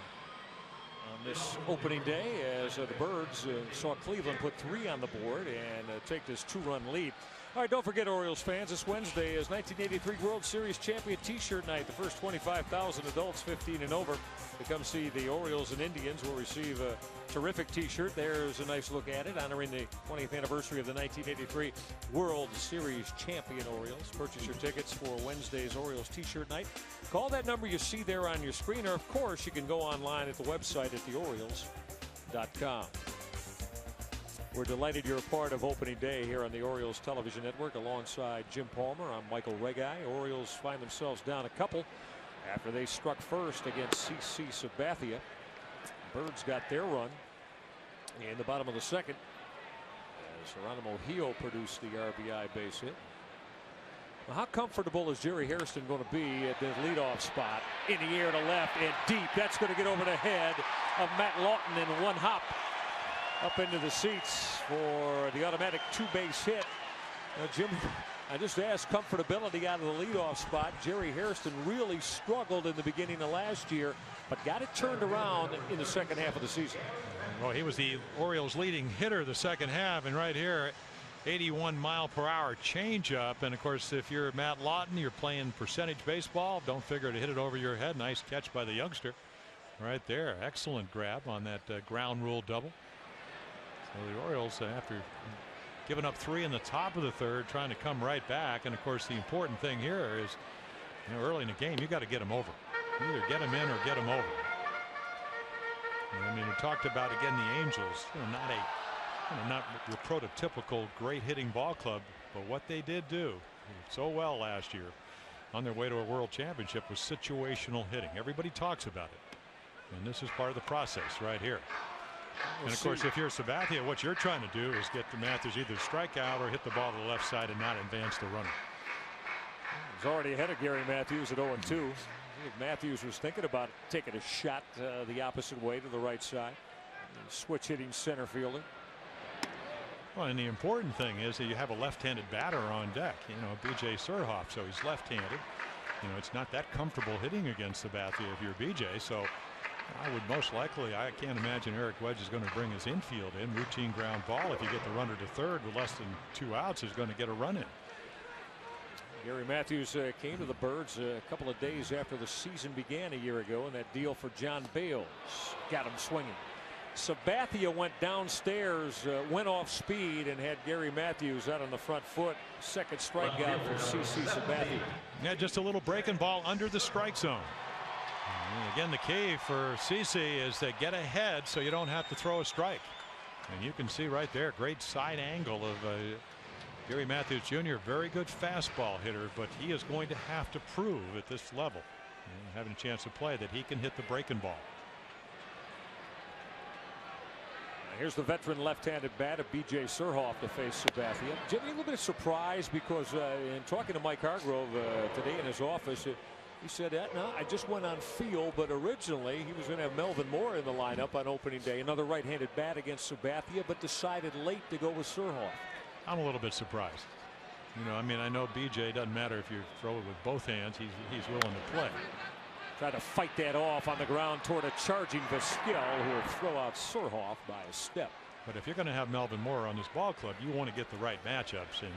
this opening day as the Birds saw Cleveland put 3 on the board and take this 2-run lead. All right, don't forget, Orioles fans, this Wednesday is 1983 World Series Champion T-shirt night. The first 25,000 adults 15 and over to come see the Orioles and Indians will receive a terrific T-shirt. There's a nice look at it, honoring the 20th anniversary of the 1983 World Series Champion Orioles. Purchase your tickets for Wednesday's Orioles T-shirt night. Call that number you see there on your screen, or of course you can go online at the website at theorioles.com. We're delighted you're a part of opening day here on the Orioles television network. Alongside Jim Palmer, I'm Michael Regai. Orioles find themselves down a couple after they struck first against CC Sabathia. Birds got their run in the bottom of the second as Geronimo Gil produced the RBI base hit. Well, how comfortable is Jerry Hairston going to be at the leadoff spot? In the air to left and deep. That's going to get over the head of Matt Lawton in one hop up into the seats for the automatic two-base hit. Now, Jim, I just asked comfortability out of the leadoff spot. Jerry Hairston really struggled in the beginning of last year, but got it turned around in the second half of the season. Well, he was the Orioles leading hitter the second half, and right here, 81-mile-per-hour changeup. And of course, if you're Matt Lawton, you're playing percentage baseball. Don't figure to hit it over your head. Nice catch by the youngster right there. Excellent grab on that ground rule double. So the Orioles, after giving up 3 in the top of the third, trying to come right back. And of course, the important thing here is, early in the game, you got to get them over. You either get them in or get them over. And, I mean, we talked about again the Angels, not your prototypical great hitting ball club, but what they did do so well last year on their way to a world championship was situational hitting. Everybody talks about it, and this is part of the process right here. And of course, if you're Sabathia, what you're trying to do is get the Matthews either strike out or hit the ball to the left side and not advance the runner. He's already ahead of Gary Matthews at 0-2. I think Matthews was thinking about taking a shot the opposite way to the right side. Switch hitting center fielder. Well, and the important thing is that you have a left-handed batter on deck. B.J. Surhoff, so he's left-handed. It's not that comfortable hitting against Sabathia if you're B.J. So I would most likely, I can't imagine Eric Wedge is going to bring his infield in. Routine ground ball. If you get the runner to third with less than 2 outs, is going to get a run in. Gary Matthews came to the Birds a couple of days after the season began a year ago, and that deal for John Bales got him swinging. Sabathia went downstairs, went off speed, and had Gary Matthews out on the front foot. Second strikeout for CC Sabathia. Yeah, just a little breaking ball under the strike zone. And again, the key for CC is to get ahead so you don't have to throw a strike. And you can see right there, great side angle of Gary Matthews Jr. Very good fastball hitter, but he is going to have to prove at this level, having a chance to play, that he can hit the breaking ball. Here's the veteran left-handed bat of B.J. Surhoff to face Sabathia. Jimmy, a little bit of surprise because in talking to Mike Hargrove today in his office, he said, no, I just went on feel, but originally he was going to have Melvin Moore in the lineup on opening day. Another right-handed bat against Sabathia, but decided late to go with Surhoff. I'm a little bit surprised. I mean, I know B.J. doesn't matter if you throw it with both hands. He's willing to play. Try to fight that off on the ground toward a charging Vizquel, who will throw out Surhoff by a step. But if you're going to have Melvin Moore on this ball club, you want to get the right matchups. And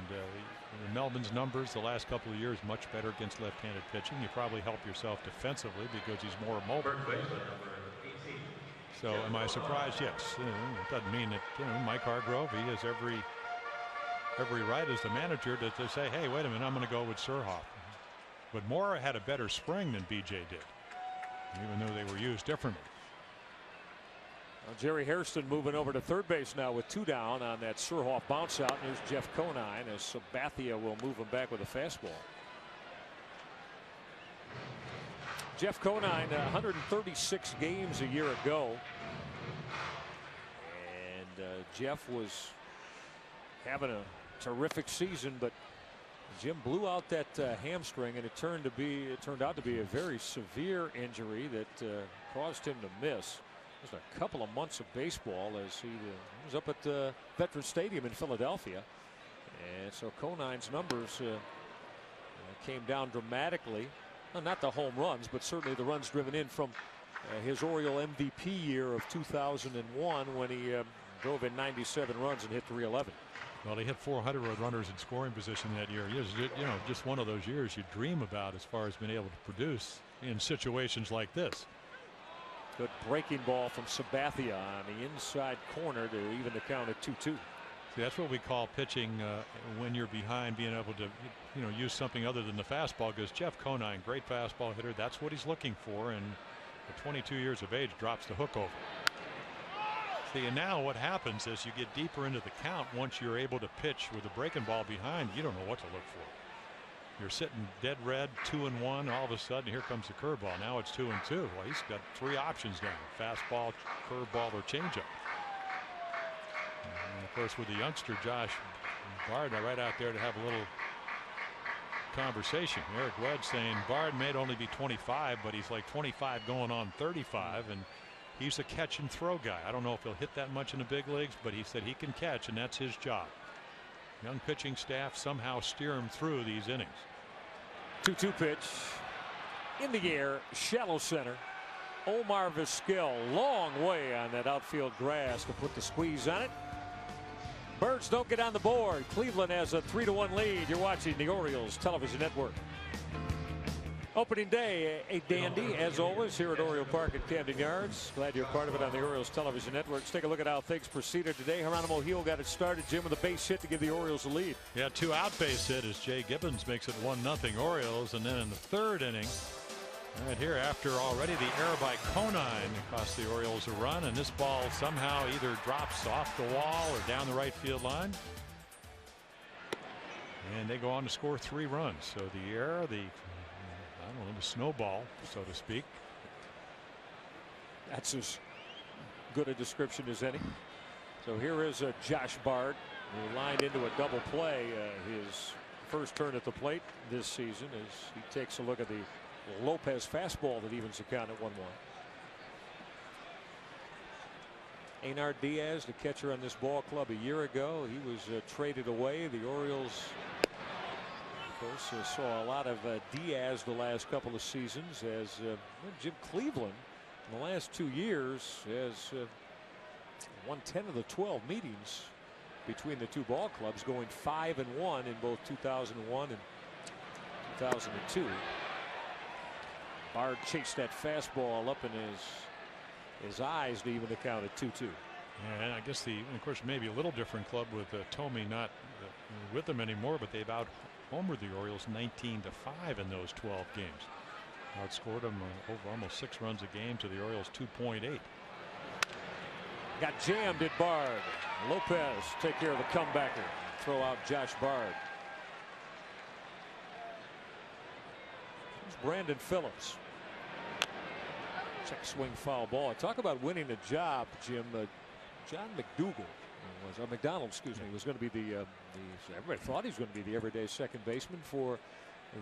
Melvin's numbers the last couple of years much better against left-handed pitching. You probably help yourself defensively because he's more mobile. So am I surprised? Yes. It doesn't mean that Mike Hargrove, he has every right as the manager to say, hey, wait a minute, I'm going to go with Surhoff. But Moore had a better spring than B.J. did, even though they were used differently. Well, Jerry Hairston moving over to third base now with 2 down on that Surhoff bounce out. And here's Jeff Conine as Sabathia will move him back with a fastball. Jeff Conine, 136 games a year ago. And Jeff was having a terrific season, but Jim blew out that hamstring, and it turned out to be a very severe injury that caused him to miss just a couple of months of baseball as he was up at the Veterans Stadium in Philadelphia. And so Conine's numbers came down dramatically. Well, not the home runs, but certainly the runs driven in from his Oriole MVP year of 2001 when he drove in 97 runs and hit 311. Well, he hit 400 runners in scoring position that year. Just one of those years you dream about as far as being able to produce in situations like this. Good breaking ball from Sabathia on the inside corner to even the count at 2-2. See, that's what we call pitching when you're behind, being able to use something other than the fastball, because Jeff Conine, great fastball hitter, that's what he's looking for, and at 22 years of age drops the hook over. See, and now what happens is you get deeper into the count. Once you're able to pitch with a breaking ball behind, you don't know what to look for. You're sitting dead red, 2-1. All of a sudden, here comes the curveball. Now it's 2-2. Well, he's got 3 options now: fastball, curveball, or changeup. And of course, with the youngster Josh Bard right out there to have a little conversation. Eric Wedge saying Bard may only be 25, but he's like 25 going on 35, and he's a catch and throw guy. I don't know if he'll hit that much in the big leagues, but he said he can catch, and that's his job. Young pitching staff somehow steer him through these innings. 2-2 pitch in the air, shallow center. Omar Vizquel, long way on that outfield grass to put the squeeze on it. Birds don't get on the board. Cleveland has a 3-1 lead. You're watching the Orioles Television Network. Opening day, a dandy as always here at Oriole Park at Camden Yards. Glad you're part of it on the Orioles Television Network. Let's take a look at how things proceeded today. Geronimo Gil got it started, Jim, with a base hit to give the Orioles a lead. Yeah, 2 out base hit as Jay Gibbons makes it 1-0 Orioles, and then in the 3rd inning, right here, after already the error by Conine, it cost the Orioles a run, and this ball somehow either drops off the wall or down the right field line. And they go on to score 3 runs. So the error, the snowball, so to speak. That's as good a description as any. So here is Josh Bard, who lined into a double play, his first turn at the plate this season, as he takes a look at the Lopez fastball that evens the count at 1-1. Einar Diaz, the catcher on this ball club a year ago, he was traded away. The Orioles, of course, saw a lot of Diaz the last couple of seasons, as Jim Cleveland in the last 2 years has won 10 of the 12 meetings between the two ball clubs, going 5-1 in both 2001 and 2002. Bard chased that fastball up in his eyes to even the count at 2-2. Yeah, and I guess of course, maybe a little different club with Tomey not with them anymore, but they've out-homered the Orioles 19-5 in those 12 games. Outscored them over almost 6 runs a game to the Orioles 2.8. Got jammed at Bard. Lopez take care of the comebacker. Throw out Josh Bard. Here's Brandon Phillips. Check swing foul ball. Talk about winning a job, Jim. John McDonald, excuse me, was going to be everybody thought he was going to be the everyday second baseman for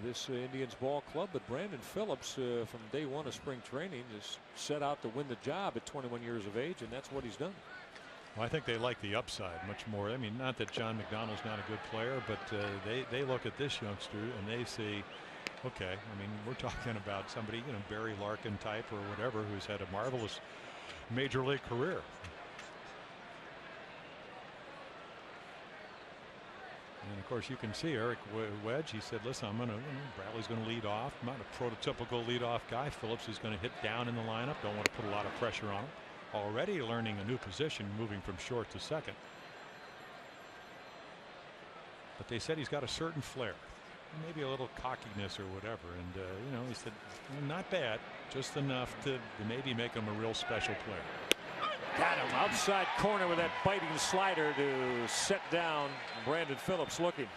this Indians ball club, but Brandon Phillips from day one of spring training is set out to win the job at 21 years of age, and that's what he's done. Well, I think they like the upside much more. I mean, not that John McDonald's not a good player, but they look at this youngster and they see, okay, I mean, we're talking about somebody, Barry Larkin type or whatever, who's had a marvelous major league career. And of course, you can see Eric Wedge. He said, listen, Bradley's going to lead off. I'm not a prototypical leadoff guy. Phillips is going to hit down in the lineup. Don't want to put a lot of pressure on him. Already learning a new position, moving from short to second. But they said he's got a certain flair, maybe a little cockiness or whatever. And, he said, not bad, just enough to maybe make him a real special player. Got him outside corner with that biting slider to set down Brandon Phillips looking.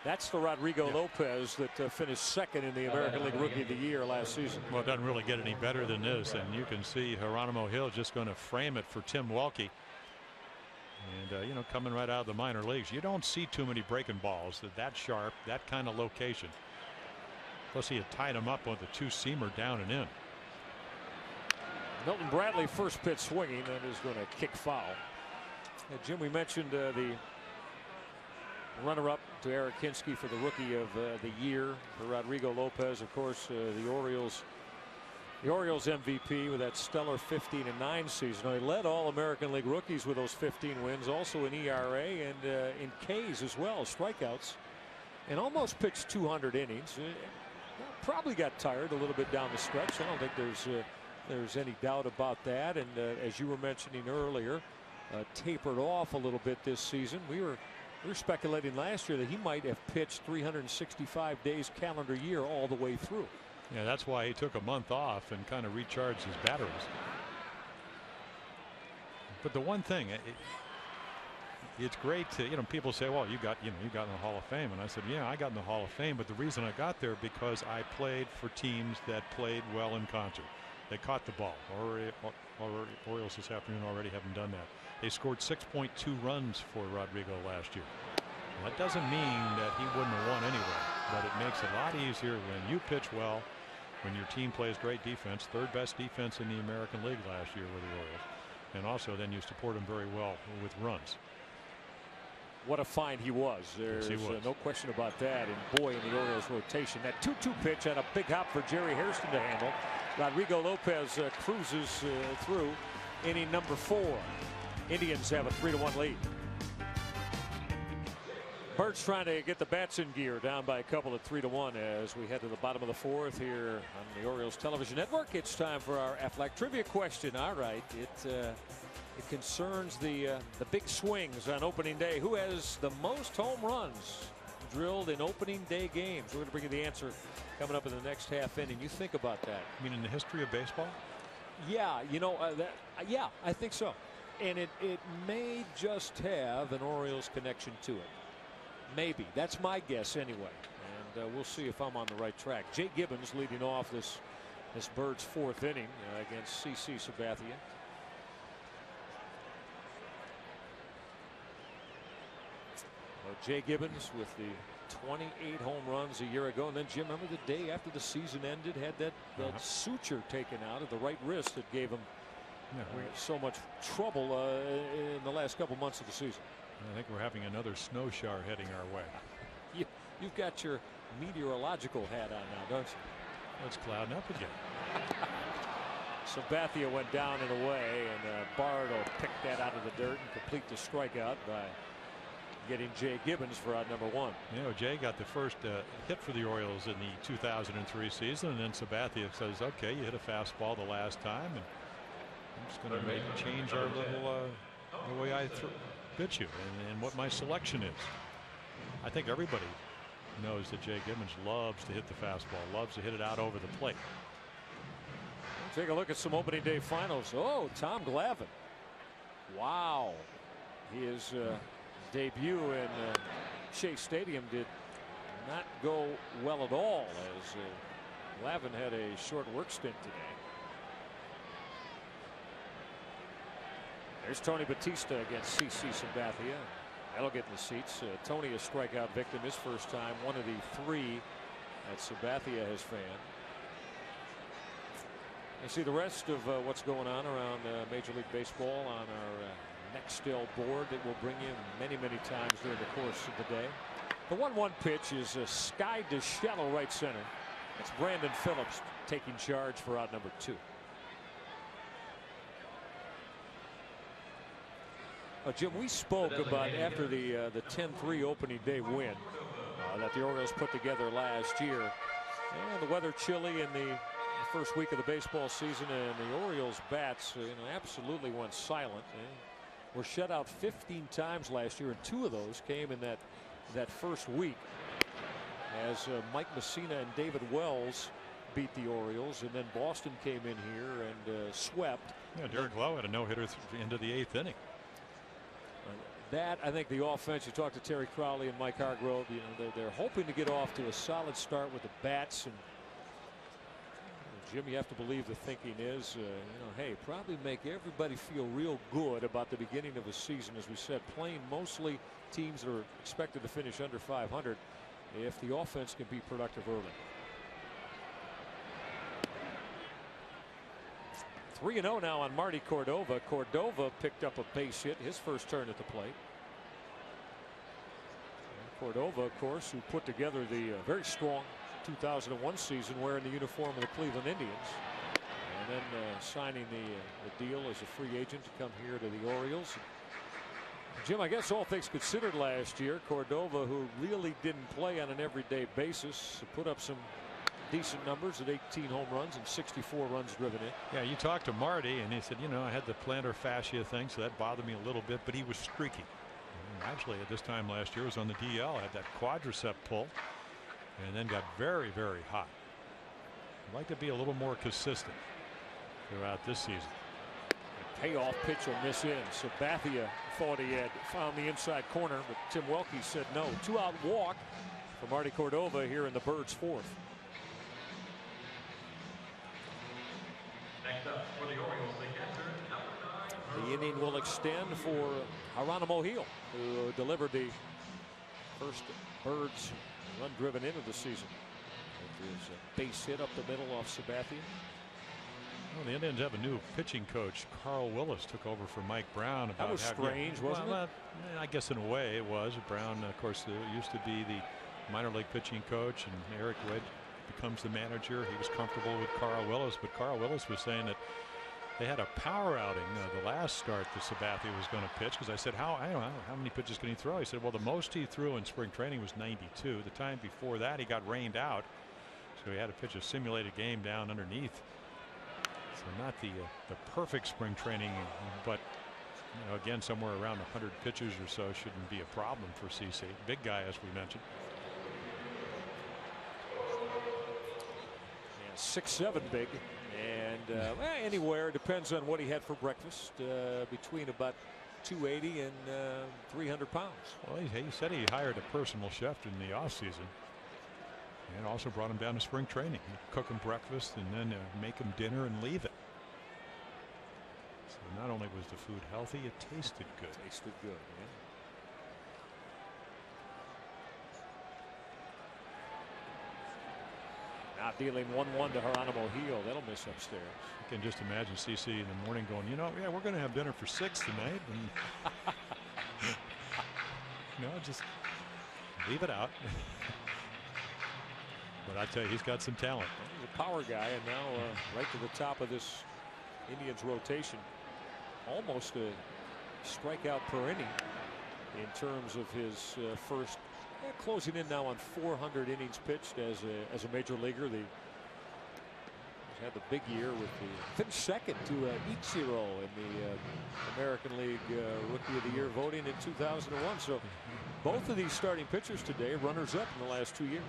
That's the Rodrigo Lopez that finished second in the American League Rookie of the Year last season. Well, it doesn't really get any better than this, and you can see Geronimo Gil just going to frame it for Tim Welke. And coming right out of the minor leagues, you don't see too many breaking balls that sharp, that kind of location. Plus, he had tied him up with a 2-seamer down and in. Milton Bradley first pitch swinging and is going to kick foul. Jim, we mentioned the runner-up to Eric Hinsky for the Rookie of the Year for Rodrigo Lopez. Of course, the Orioles The Orioles MVP with that stellar 15-9 season. He led all American League rookies with those 15 wins, also in ERA and in Ks as well, strikeouts, and almost pitched 200 innings. Probably got tired a little bit down the stretch. I don't think there's any doubt about that. And as you were mentioning earlier, tapered off a little bit this season. We were speculating last year that he might have pitched 365 days calendar year all the way through. Yeah, that's why he took a month off and kind of recharged his batteries. But the one thing, it's great to, people say, well, you got in the Hall of Fame, and I said, yeah, I got in the Hall of Fame, but the reason I got there because I played for teams that played well in concert. They caught the ball. Orioles this afternoon already haven't done that. They scored 6.2 runs for Rodrigo last year. That doesn't mean that he wouldn't have won anyway, but it makes it a lot easier when you pitch well, when your team plays great defense, third best defense in the American League last year with the Orioles, and also then you support him very well with runs. What a find he was. There's no question about that. And boy, in the Orioles rotation, that 2-2 pitch on a big hop for Jerry Hairston to handle. Rodrigo Lopez cruises through inning number 4. Indians have a 3-1 lead. Birds trying to get the bats in gear, down by a couple at 3-1 as we head to the bottom of the 4th here on the Orioles television network. It's time for our Aflac trivia question. All right, it concerns the big swings on opening day. Who has the most home runs drilled in opening day games? We're going to bring you the answer coming up in the next half inning. You think about that. You mean in the history of baseball? Yeah, yeah, I think so. And it may just have an Orioles connection to it. Maybe. That's my guess anyway. And we'll see if I'm on the right track. Jay Gibbons leading off this Birds 4th inning against CC Sabathia. Jay Gibbons with the 28 home runs a year ago. And then, Jim, remember the day after the season ended, had that suture taken out of the right wrist that gave him so much trouble in the last couple months of the season. I think we're having another snow shower heading our way. You've got your meteorological hat on now, don't you? Well, it's clouding up again. Sabathia went down and away, and Bard will pick that out of the dirt and complete the strikeout by getting Jay Gibbons for out number 1. Jay got the first hit for the Orioles in the 2003 season, and then Sabathia says, okay, you hit a fastball the last time, and I'm just going to change our little the way I pitch you and what my selection is. I think everybody knows that Jay Gibbons loves to hit the fastball, loves to hit it out over the plate. Take a look at some opening day finals. Oh, Tom Glavine. Wow. His debut in Shea Stadium did not go well at all, as Glavine had a short work stint today. There's Tony Batista against CC Sabathia. That'll get in the seats. Tony, a strikeout victim his first time, one of the 3 that Sabathia has fanned. You see the rest of what's going on around Major League Baseball on our Nextel board that we'll bring you many times during the course of the day. The 1-1 pitch is skied to shallow right center. It's Brandon Phillips taking charge for out number 2. Jim, we spoke about after the 10-3 opening day win that the Orioles put together last year. And the weather chilly in the first week of the baseball season, and the Orioles bats absolutely went silent. Were shut out 15 times last year, and 2 of those came in that first week as Mike Messina and David Wells beat the Orioles, and then Boston came in here and swept. Yeah, Derek Lowe had a no-hitter into the 8th inning. That, I think, the offense, you talk to Terry Crowley and Mike Hargrove, they're hoping to get off to a solid start with the bats. And Jim, you have to believe the thinking is, hey, probably make everybody feel real good about the beginning of a season, as we said, playing mostly teams that are expected to finish under 500 if the offense can be productive early. 3-0 now on Marty Cordova. Cordova picked up a base hit his first turn at the plate. And Cordova, of course, who put together the very strong 2001 season wearing the uniform of the Cleveland Indians. and then signing the deal as a free agent to come here to the Orioles. Jim, I guess all things considered last year, Cordova, who really didn't play on an everyday basis, put up some decent numbers at 18 home runs and 64 runs driven in. Yeah, you talked to Marty and he said, you know, I had the plantar fascia thing, so that bothered me a little bit, but he was streaky. And actually, at this time last year, was on the DL, had that quadricep pull, and then got very, very hot. I'd like to be a little more consistent throughout this season. A payoff pitch will miss in. Sabathia thought he had found the inside corner, but Tim Welke said no. 2-out walk for Marty Cordova here in the Birds' fourth. Next up for the Orioles, the catcher, number 9. The inning will extend for Geronimo Gil, who delivered the first Birds run driven into the season. With his base hit up the middle off Sabathia. Well, the Indians have a new pitching coach. Carl Willis took over for Mike Brown. That was strange, wasn't it? I guess in a way it was. Brown, of course, used to be the minor league pitching coach, and Eric Wedge becomes the manager. He was comfortable with Carl Willis, but Carl Willis was saying that they had a power outing the last start that Sabathia was going to pitch, because I said, how many pitches can he throw? He said, well, the most he threw in spring training was 92. The time before that he got rained out, so he had to pitch a simulated game down underneath. So not the perfect spring training, but you know, again, somewhere around 100 pitches or so shouldn't be a problem for CC. Big guy, as we mentioned. Yeah, 6'7" big, and anywhere, depends on what he had for breakfast, between about 280 and 300 pounds. Well, he said he hired a personal chef in the offseason. And also brought him down to spring training. He'd cook him breakfast and then make him dinner and leave it. So not only was the food healthy, it tasted good. Tasted good, yeah. Now dealing 1-1 to Geronimo Gil. That'll miss upstairs. You can just imagine CC in the morning going, you know, yeah, we're going to have dinner for 6 tonight. And you know, just leave it out. But I tell you, he's got some talent. He's a power guy, and now right to the top of this Indians rotation. Almost a strikeout per inning in terms of his first, closing in now on 400 innings pitched as a major leaguer. He's had the big year with the finished second to Ichiro in the American League Rookie of the Year voting in 2001. So both of these starting pitchers today runners up in the last 2 years.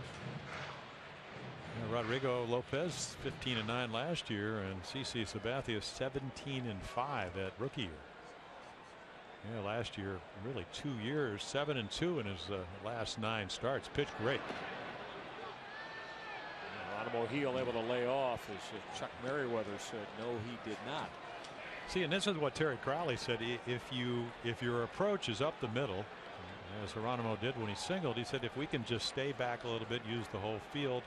Rodrigo Lopez 15-9 last year, and CC Sabathia 17-5 at rookie year. Yeah, last year, really 2 years, 7-2 in his last 9 starts. Pitched great. Geronimo Gil able to lay off, as Chuck Merriweather said. No, he did not. See, and this is what Terry Crowley said. If your approach is up the middle, as Geronimo did when he singled, he said if we can just stay back a little bit, use the whole field,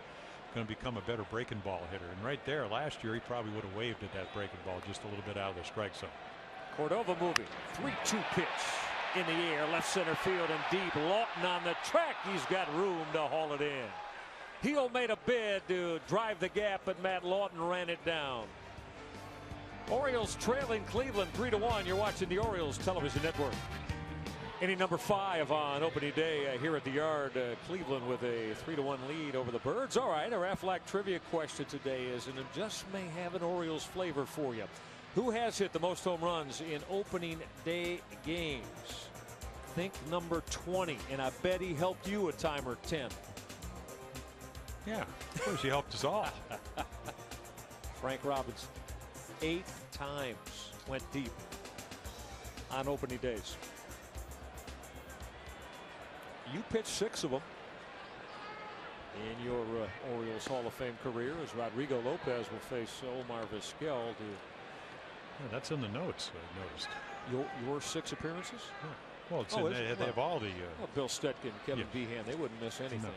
going to become a better breaking ball hitter. And right there last year he probably would have waved at that breaking ball just a little bit out of the strike zone. Cordova moving. 3-2 pitch in the air, left center field and deep. Lawton on the track. He's got room to haul it in. Gil made a bid to drive the gap, but Matt Lawton ran it down. Orioles trailing Cleveland 3-1. You're watching the Orioles Television Network. Inning number 5 on opening day here at the Yard. Cleveland with a 3-1 lead over the Birds. All right, our Aflac trivia question today is, and it just may have an Orioles flavor for you. Who has hit the most home runs in opening day games? Think number 20, and I bet he helped you a time or 10. Yeah, of course he helped us all. Frank Robinson, 8 times went deep on opening days. You pitched 6 of them in your Orioles Hall of Fame career, as Rodrigo Lopez will face Omar Vizquel. Yeah, that's in the notes, I noticed. Your 6 appearances? Yeah. Well, they have all the. Bill Stetkin, Kevin Behan, they wouldn't miss anything. No.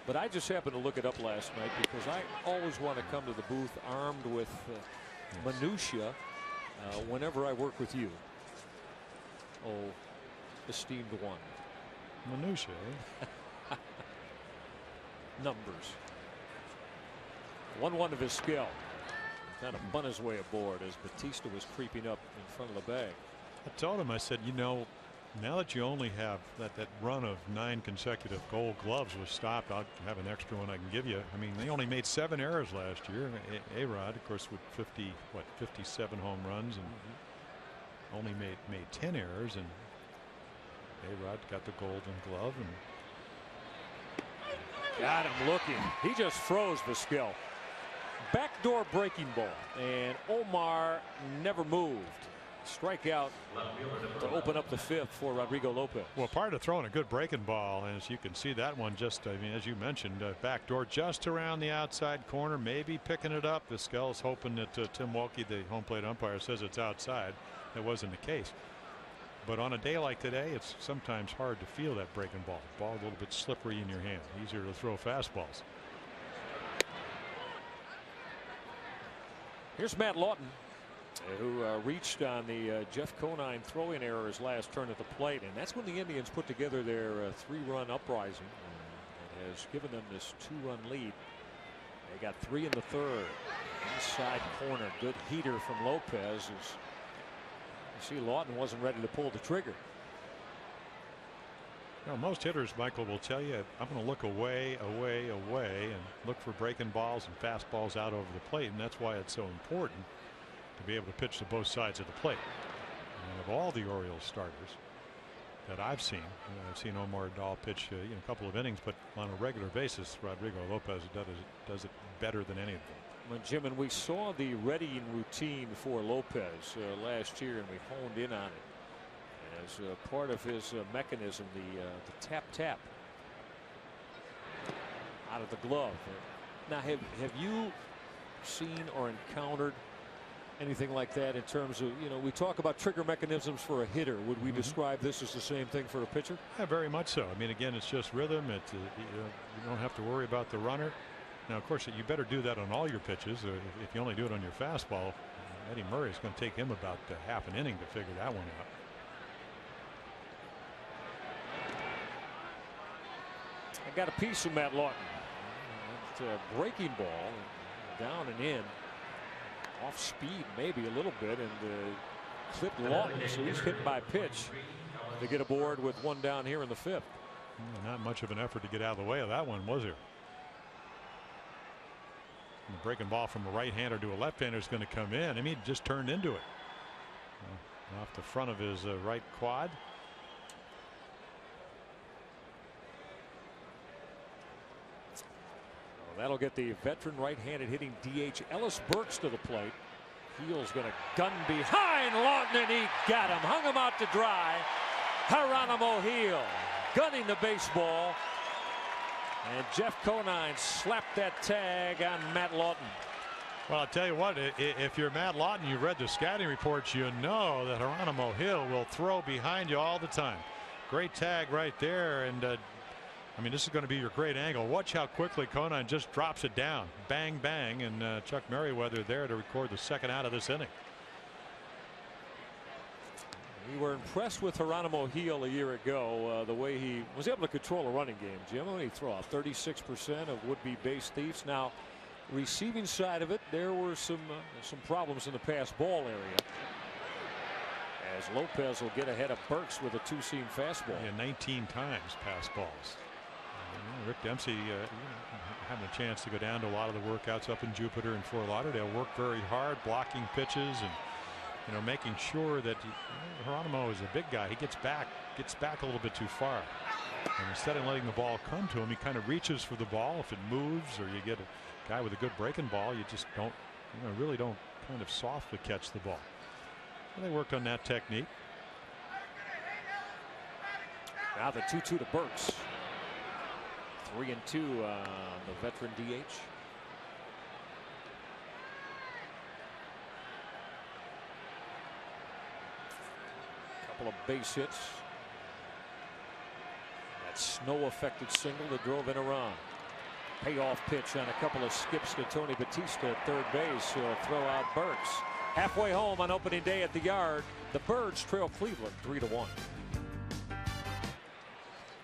But I just happened to look it up last night because I always want to come to the booth armed with minutia whenever I work with you. Oh, esteemed one. Minutia, eh? Numbers. 1-1 to Vizquel. kind of spun his way aboard as Batista was creeping up in front of the bag. I told him, I said, you know, now that you only have that run of 9 consecutive Gold Gloves was stopped, I'll have an extra one I can give you. I mean, they only made 7 errors last year. A-Rod, of course, with 57 home runs, and only made 10 errors, and A-Rod got the Golden Glove and got him looking. He just froze Vizquel. Backdoor breaking ball, and Omar never moved. Strikeout to open up the 5th for Rodrigo Lopez. Well, part of throwing a good breaking ball, as you can see that one just, I mean, as you mentioned, backdoor just around the outside corner, maybe picking it up. Vizquel's hoping that Tim Wilkie, the home plate umpire, says it's outside. That wasn't the case. But on a day like today, it's sometimes hard to feel that breaking ball. The ball a little bit slippery in your hand. Easier to throw fastballs. Here's Matt Lawton, who reached on the Jeff Conine throwing error his last turn at the plate, and that's when the Indians put together their 3-run uprising. It has given them this 2-run lead. They got 3 in the 3rd. Inside corner, good heater from Lopez. You see, Lawton wasn't ready to pull the trigger. Now, most hitters, Michael, will tell you, I'm going to look away, and look for breaking balls and fastballs out over the plate, and that's why it's so important to be able to pitch to both sides of the plate. And of all the Orioles starters that I've seen Omar Dahl pitch a couple of innings, but on a regular basis, Rodrigo Lopez does it better than any of them. Well, Jim, and we saw the readying routine for Lopez last year, and we honed in on it as part of his mechanism, the tap out of the glove. Now, have you seen or encountered anything like that in terms of, we talk about trigger mechanisms for a hitter? Would we describe this as the same thing for a pitcher? Yeah, very much so. I mean, again, it's just rhythm. It's you don't have to worry about the runner. Now, of course, you better do that on all your pitches. If you only do it on your fastball, Eddie Murray is going to take him about half an inning to figure that one out. I got a piece of Matt Lawton. Breaking ball down and in, off speed maybe a little bit, and clipped Lawton, so he's hit by pitch to get aboard with 1 down here in the 5th. Not much of an effort to get out of the way of that one, was there? And the breaking ball from a right-hander to a left-hander is going to come in. I mean, he just turned into it. Off the front of his right quad. That'll get the veteran right-handed hitting DH Ellis Burks to the plate. Heel's going to gun behind Lawton, and he got him. Hung him out to dry. Geronimo Heel gunning the baseball. And Jeff Conine slapped that tag on Matt Lawton. Well, I'll tell you what, if you're Matt Lawton, you've read the scouting reports, you know that Geronimo Hill will throw behind you all the time. Great tag right there, and I mean, this is going to be your great angle. Watch how quickly Conine just drops it down. Bang, bang, and Chuck Merriweather there to record the 2nd out of this inning. We were impressed with Geronimo Heel a year ago, the way he was able to control a running game. Jim, when he threw out 36% of would-be base thieves. Now, receiving side of it, there were some problems in the pass ball area, as Lopez will get ahead of Burks with a 2-seam fastball. Yeah, 19 times pass balls. Rick Dempsey having a chance to go down to a lot of the workouts up in Jupiter and Fort Lauderdale. Worked very hard blocking pitches and making sure that Geronimo is a big guy. He gets back a little bit too far, and instead of letting the ball come to him, he kind of reaches for the ball. If it moves or you get a guy with a good breaking ball, you just don't really don't kind of softly catch the ball. Well, they worked on that technique. Now the 2-2 to Burks. 3-2 the veteran DH. Couple of base hits. That snow-affected single that drove in a run. Payoff pitch on a couple of skips to Tony Batista at third base. He'll throw out Burks. Halfway home on opening day at the Yard. The Birds trail Cleveland 3-1.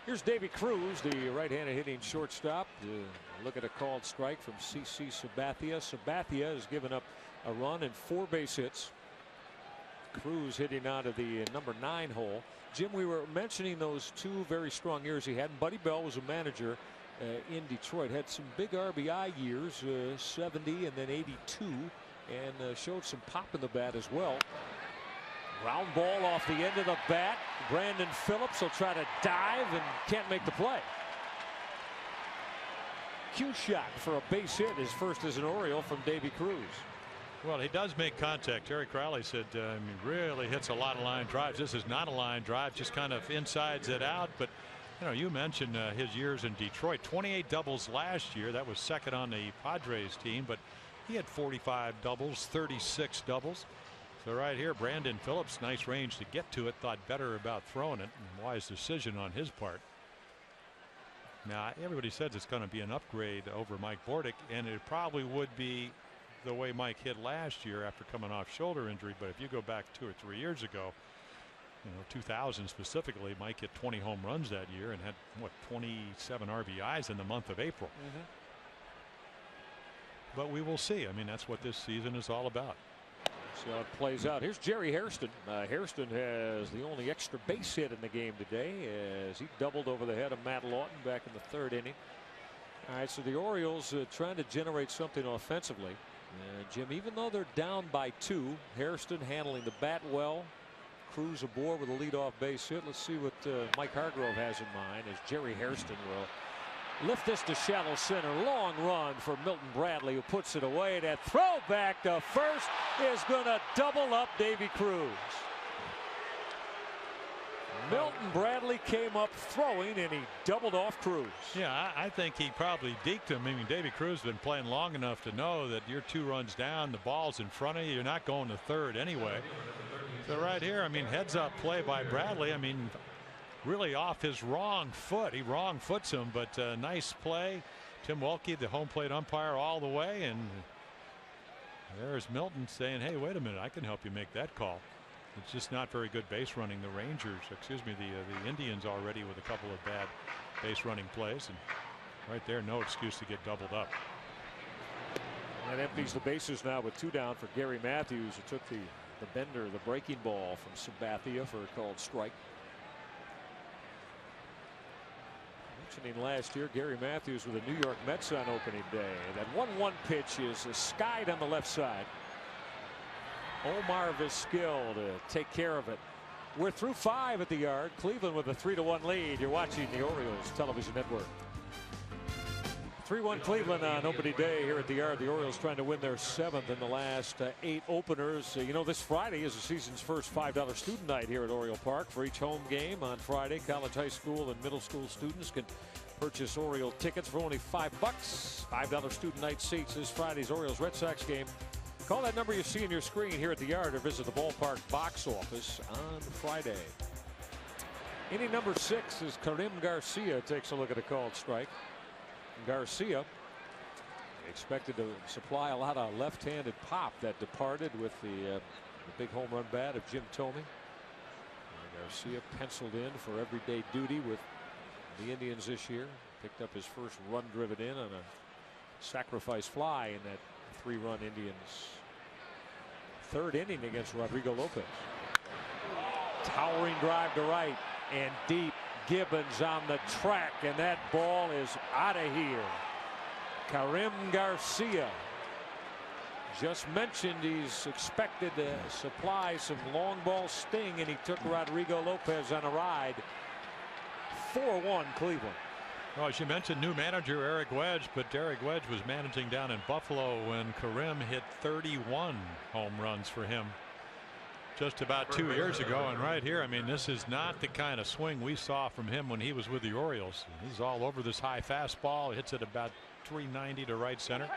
Here's Davy Cruz, the right-handed hitting shortstop. Look at a called strike from CC Sabathia. Sabathia has given up a run and 4 base hits. Cruz hitting out of the number 9 hole. Jim, we were mentioning those 2 very strong years he had. And Buddy Bell was a manager in Detroit. Had some big RBI years, 70 and then 82, and showed some pop in the bat as well. Ground ball off the end of the bat. Brandon Phillips will try to dive and can't make the play. Cue shot for a base hit, his first as an Oriole from Davy Cruz. Well, he does make contact. Terry Crowley said he really hits a lot of line drives. This is not a line drive, just kind of insides it out. But you know, you mentioned his years in Detroit. 28 doubles last year. That was second on the Padres team, but he had 45 doubles, 36 doubles. So right here, Brandon Phillips, nice range to get to it. Thought better about throwing it. And wise decision on his part. Now everybody says it's going to be an upgrade over Mike Bordick, and it probably would be the way Mike hit last year after coming off shoulder injury. But if you go back 2 or 3 years ago, you know, 2000 specifically, Mike hit 20 home runs that year and had what, 27 RBIs in the month of April. But we will see. I mean, that's what this season is all about. See how it plays out. Here's Jerry Hairston. Hairston has the only extra base hit in the game today as he doubled over the head of Matt Lawton back in the 3rd inning. All right, so the Orioles trying to generate something offensively. Jim, even though they're down by 2, Hairston handling the bat well. Cruz aboard with a leadoff base hit. Let's see what Mike Hargrove has in mind as Jerry Hairston will lift this to shallow center. Long run for Milton Bradley, who puts it away. That throw back to first is going to double up Davy Cruz. Milton Bradley came up throwing and he doubled off Cruz. Yeah, I think he probably deked him. I mean, Davy Cruz has been playing long enough to know that you're 2 runs down, the ball's in front of you, you're not going to third anyway. So right here, I mean, heads up play by Bradley. I mean, really off his wrong foot. He wrong foots him, but nice play. Tim Welke, the home plate umpire, all the way, and there's Milton saying, hey, wait a minute, I can help you make that call. It's just not very good base running. The Rangers, excuse me, the Indians already with a couple of bad base running plays, and right there, no excuse to get doubled up. That empties the bases now with 2 down for Gary Matthews, who took the bender, the breaking ball from Sabathia for a called strike. Mentioning last year, Gary Matthews with the New York Mets on opening day. That 1-1 pitch is skied on the left side. Omar Vizquel to take care of it. We're through 5 at the Yard. Cleveland with a 3-1 lead. You're watching the Orioles Television Network. 3-1 Cleveland on opening day here at the Yard. The Orioles trying to win their 7th in the last 8 openers. You know, this Friday is the season's first $5 student night here at Oriole Park. For each home game on Friday, college, high school, and middle school students can purchase Oriole tickets for only $5. $5 student night seats this Friday's Orioles Red Sox game. Call that number you see on your screen here at the Yard or visit the ballpark box office on Friday. Inning number 6 is Karim Garcia takes a look at a called strike. Garcia expected to supply a lot of left-handed pop that departed with the big home run bat of Jim Thome. Garcia penciled in for everyday duty with the Indians this year. Picked up his first run driven in on a sacrifice fly in that 3-run Indians 3rd inning against Rodrigo Lopez. Towering drive to right and deep. Gibbons on the track, and that ball is out of here. Karim Garcia, just mentioned he's expected to supply some long ball sting, and he took Rodrigo Lopez on a ride. 4-1 Cleveland. Well, as you mentioned, new manager Eric Wedge, but Eric Wedge was managing down in Buffalo when Karim hit 31 home runs for him just about 2 years ago. And right here, I mean, this is not the kind of swing we saw from him when he was with the Orioles. He's all over this high fastball, hits it about 390 to right center,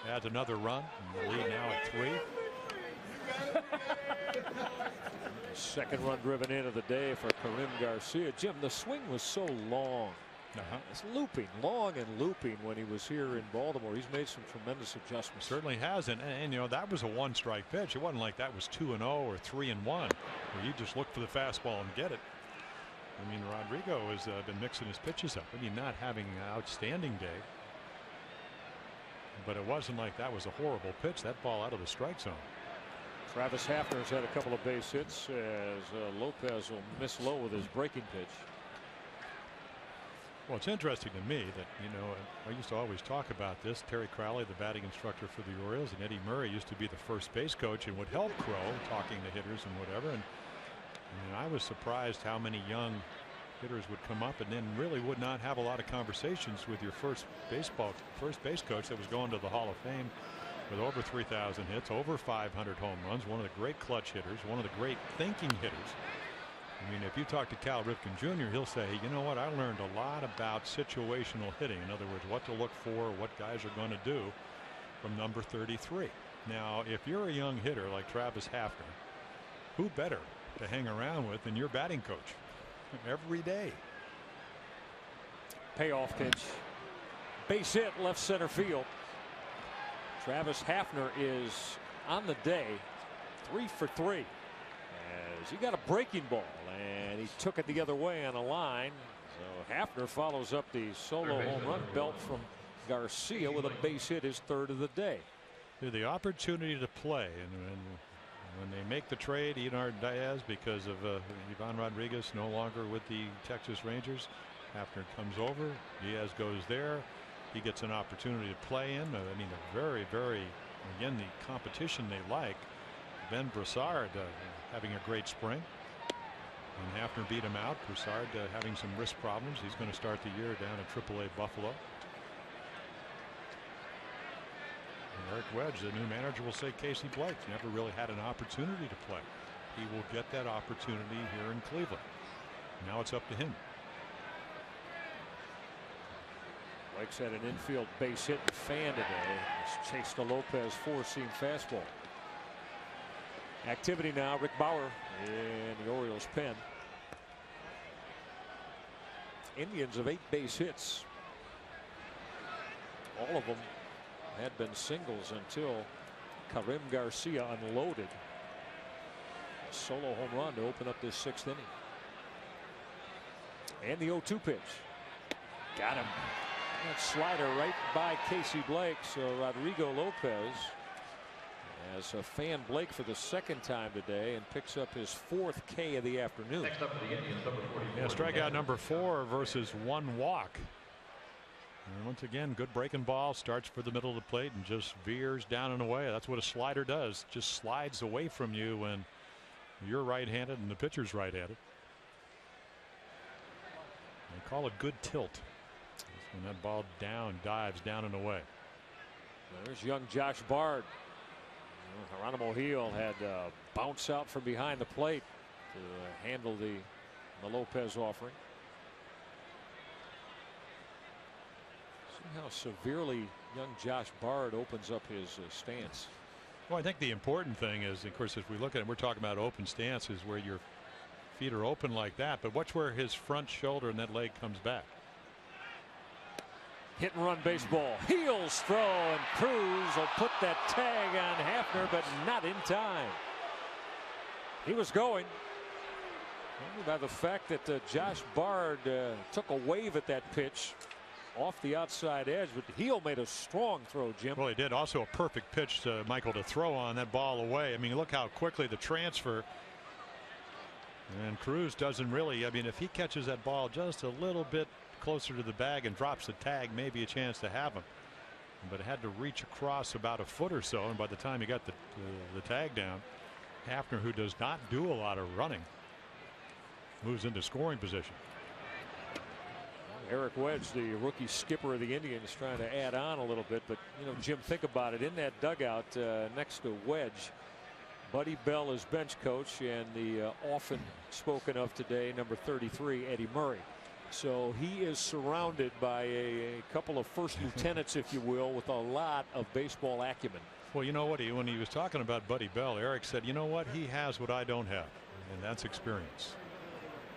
adds another run, and the lead now at 3. Second run driven in of the day for Karim Garcia. Jim, the swing was so long. It's looping, long and looping when he was here in Baltimore. He's made some tremendous adjustments. Certainly has. And you know, that was a 1-strike pitch. It wasn't like that was 2-0 or 3-1 where you just look for the fastball and get it. I mean, Rodrigo has been mixing his pitches up. I mean, not having an outstanding day. But it wasn't like that was a horrible pitch. That ball out of the strike zone. Travis Hafner's had a couple of base hits as Lopez will miss low with his breaking pitch. Well, it's interesting to me that, you know, I used to always talk about this. Terry Crowley, the batting instructor for the Orioles, and Eddie Murray used to be the first base coach and would help Crow talking to hitters and whatever. And I was surprised how many young hitters would come up and then really would not have a lot of conversations with your first base coach that was going to the Hall of Fame with over 3,000 hits, over 500 home runs, one of the great clutch hitters, one of the great thinking hitters. I mean, if you talk to Cal Ripken Jr., he'll say, you know what, I learned a lot about situational hitting. In other words, what to look for, what guys are going to do from number 33. Now, if you're a young hitter like Travis Hafner, who better to hang around with than your batting coach every day? Payoff pitch. Base hit left center field. Travis Hafner is on the day 3 for 3. As he got a breaking ball and he took it the other way on a line. So Hafner follows up the solo home run belt from Garcia with a base hit, his 3rd of the day. The opportunity to play, and when they make the trade, Enar Diaz, because of Ivan Rodriguez no longer with the Texas Rangers, Hafner comes over, Diaz goes there, he gets an opportunity to play in. I mean, a very, very, again, the competition they like. Ben Broussard having a great spring, and Hafner beat him out. Broussard having some wrist problems. He's going to start the year down at AAA Buffalo. And Eric Wedge, the new manager, will say Casey Blake never really had an opportunity to play. He will get that opportunity here in Cleveland. Now it's up to him. Blake's had an infield base hit and fan today. He's chased a Lopez 4-seam fastball. Activity now. Rick Bauer in the Orioles pen. Indians have 8 base hits. All of them had been singles until Karim Garcia unloaded. A solo home run to open up this 6th inning. And the 0-2 pitch. Got him. That slider right by Casey Blake. So Rodrigo Lopez has fanned Blake for the 2nd time today and picks up his 4th K of the afternoon. Next up for the Indians, number 44. Yeah, strikeout number 4 versus 1 walk. And once again, good breaking ball, starts for the middle of the plate and just veers down and away. That's what a slider does. Just slides away from you when you're right-handed and the pitcher's right-handed. They call it good tilt. When that ball dives down and away. There's young Josh Bard. Geronimo Gil had bounce out from behind the plate to handle the Lopez offering. See how severely young Josh Bard opens up his stance. Well, I think the important thing is, of course, if we look at it, we're talking about open stances where your feet are open like that. But watch where his front shoulder and that leg comes back. Hit and run baseball. Gil's throw, and Cruz will put that tag on Hafner, but not in time. He was going. Only by the fact that Josh Bard took a wave at that pitch off the outside edge, but Gil made a strong throw, Jim. Well, he did. Also a perfect pitch to Michael to throw on that ball away. I mean, look how quickly the transfer. And Cruz doesn't really, I mean, if he catches that ball just a little bit closer to the bag and drops the tag, maybe a chance to have him, but it had to reach across about a foot or so, and by the time he got the tag down, Hafner, who does not do a lot of running, moves into scoring position. Eric Wedge, the rookie skipper of the Indians, trying to add on a little bit, but you know, Jim, think about it. In that dugout next to Wedge, Buddy Bell is bench coach, and the often spoken of today number 33, Eddie Murray. So he is surrounded by a couple of first lieutenants, if you will, with a lot of baseball acumen. Well, you know what, when he was talking about Buddy Bell, Eric said, you know what, he has what I don't have, and that's experience.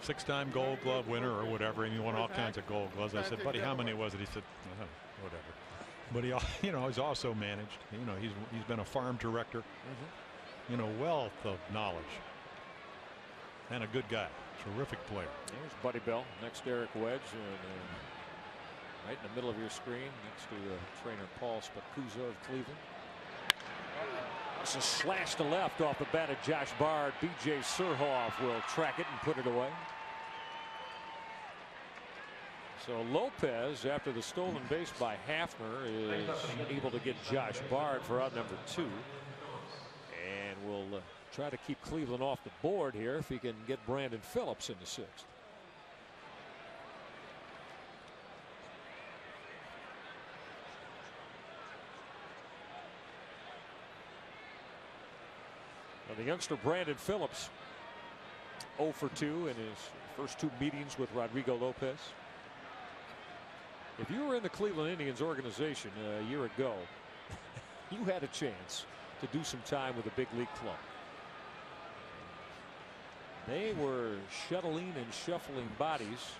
6-time Gold Glove winner or whatever, and he won all kinds of Gold Gloves. I said, Buddy, how many was it? He said, whatever. But he, you know, he's also managed. You know, he's been a farm director. You know, wealth of knowledge, and a good guy. Terrific player. There's Buddy Bell next to Eric Wedge, and right in the middle of your screen next to trainer Paul Spacuzzo of Cleveland. It's a slash to left off the bat of Josh Bard. B.J. Surhoff will track it and put it away. So Lopez, after the stolen base by Hafner, is able to get Josh Bard for out number 2. And will try to keep Cleveland off the board here if he can get Brandon Phillips in the 6th. Now the youngster Brandon Phillips 0 for 2 in his first 2 meetings with Rodrigo Lopez. If you were in the Cleveland Indians organization a year ago, you had a chance to do some time with a big league club. They were shuttling and shuffling bodies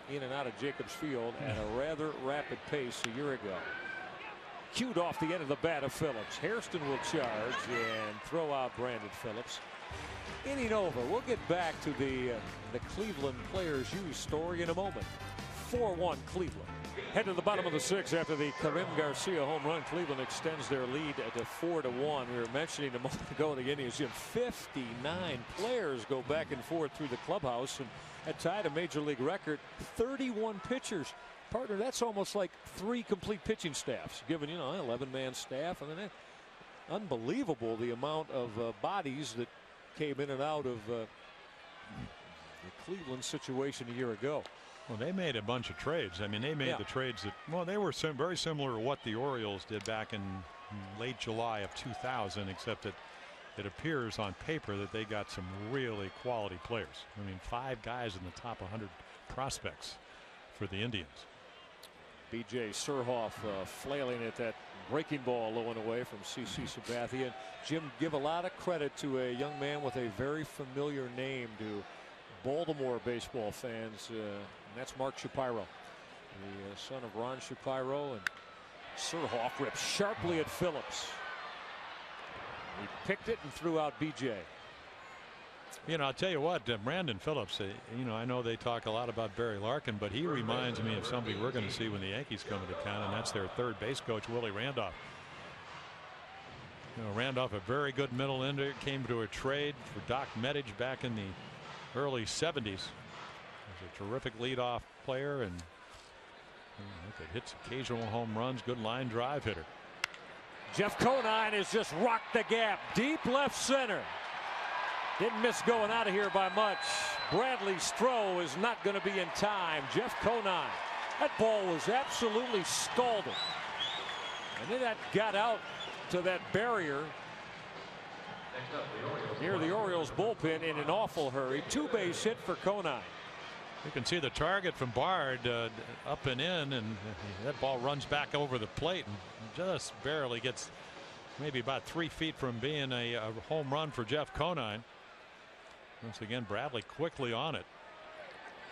in and out of Jacobs Field at a rather rapid pace a year ago. Cued off the end of the bat of Phillips. Hairston will charge and throw out Brandon Phillips. Inning over. We'll get back to the Cleveland Players Use story in a moment. 4-1 Cleveland. Head to the bottom of the 6th after the Karim Garcia home run. Cleveland extends their lead to 4-1. We were mentioning a moment ago the Indians. 59 players go back and forth through the clubhouse and had tied a major league record. 31 pitchers. Partner, that's almost like 3 complete pitching staffs, given, you know, 11-man staff. I mean, unbelievable the amount of bodies that came in and out of the Cleveland situation a year ago. Well, they made a bunch of trades. I mean, they made the trades that, well, they were very similar to what the Orioles did back in late July of 2000, except that it appears on paper that they got some really quality players. I mean, 5 guys in the top 100 prospects for the Indians. B.J. Surhoff flailing at that breaking ball low and away from C.C. Sabathia. Jim, give a lot of credit to a young man with a very familiar name to Baltimore baseball fans. And that's Mark Shapiro, the son of Ron Shapiro. And Surhoff ripped sharply at Phillips. He picked it and threw out B.J. You know, I'll tell you what, Brandon Phillips, you know, I know they talk a lot about Barry Larkin, but he reminds me of somebody we're going to see when the Yankees come into town, and that's their third base coach, Willie Randolph. You know, Randolph, a very good middle ender, came to a trade for Doc Medage back in the early 70s. He was a terrific leadoff player, and hits occasional home runs, good line drive hitter. Jeff Conine has just rocked the gap deep left center. Didn't miss going out of here by much. Bradley Stroh is not going to be in time. Jeff Conine. That ball was absolutely scalded. And then that got out to that barrier near the Orioles bullpen in an awful hurry. 2-base hit for Conine. You can see the target from Bard up and in, and that ball runs back over the plate and just barely gets maybe about 3 feet from being a home run for Jeff Conine. Once again, Bradley quickly on it.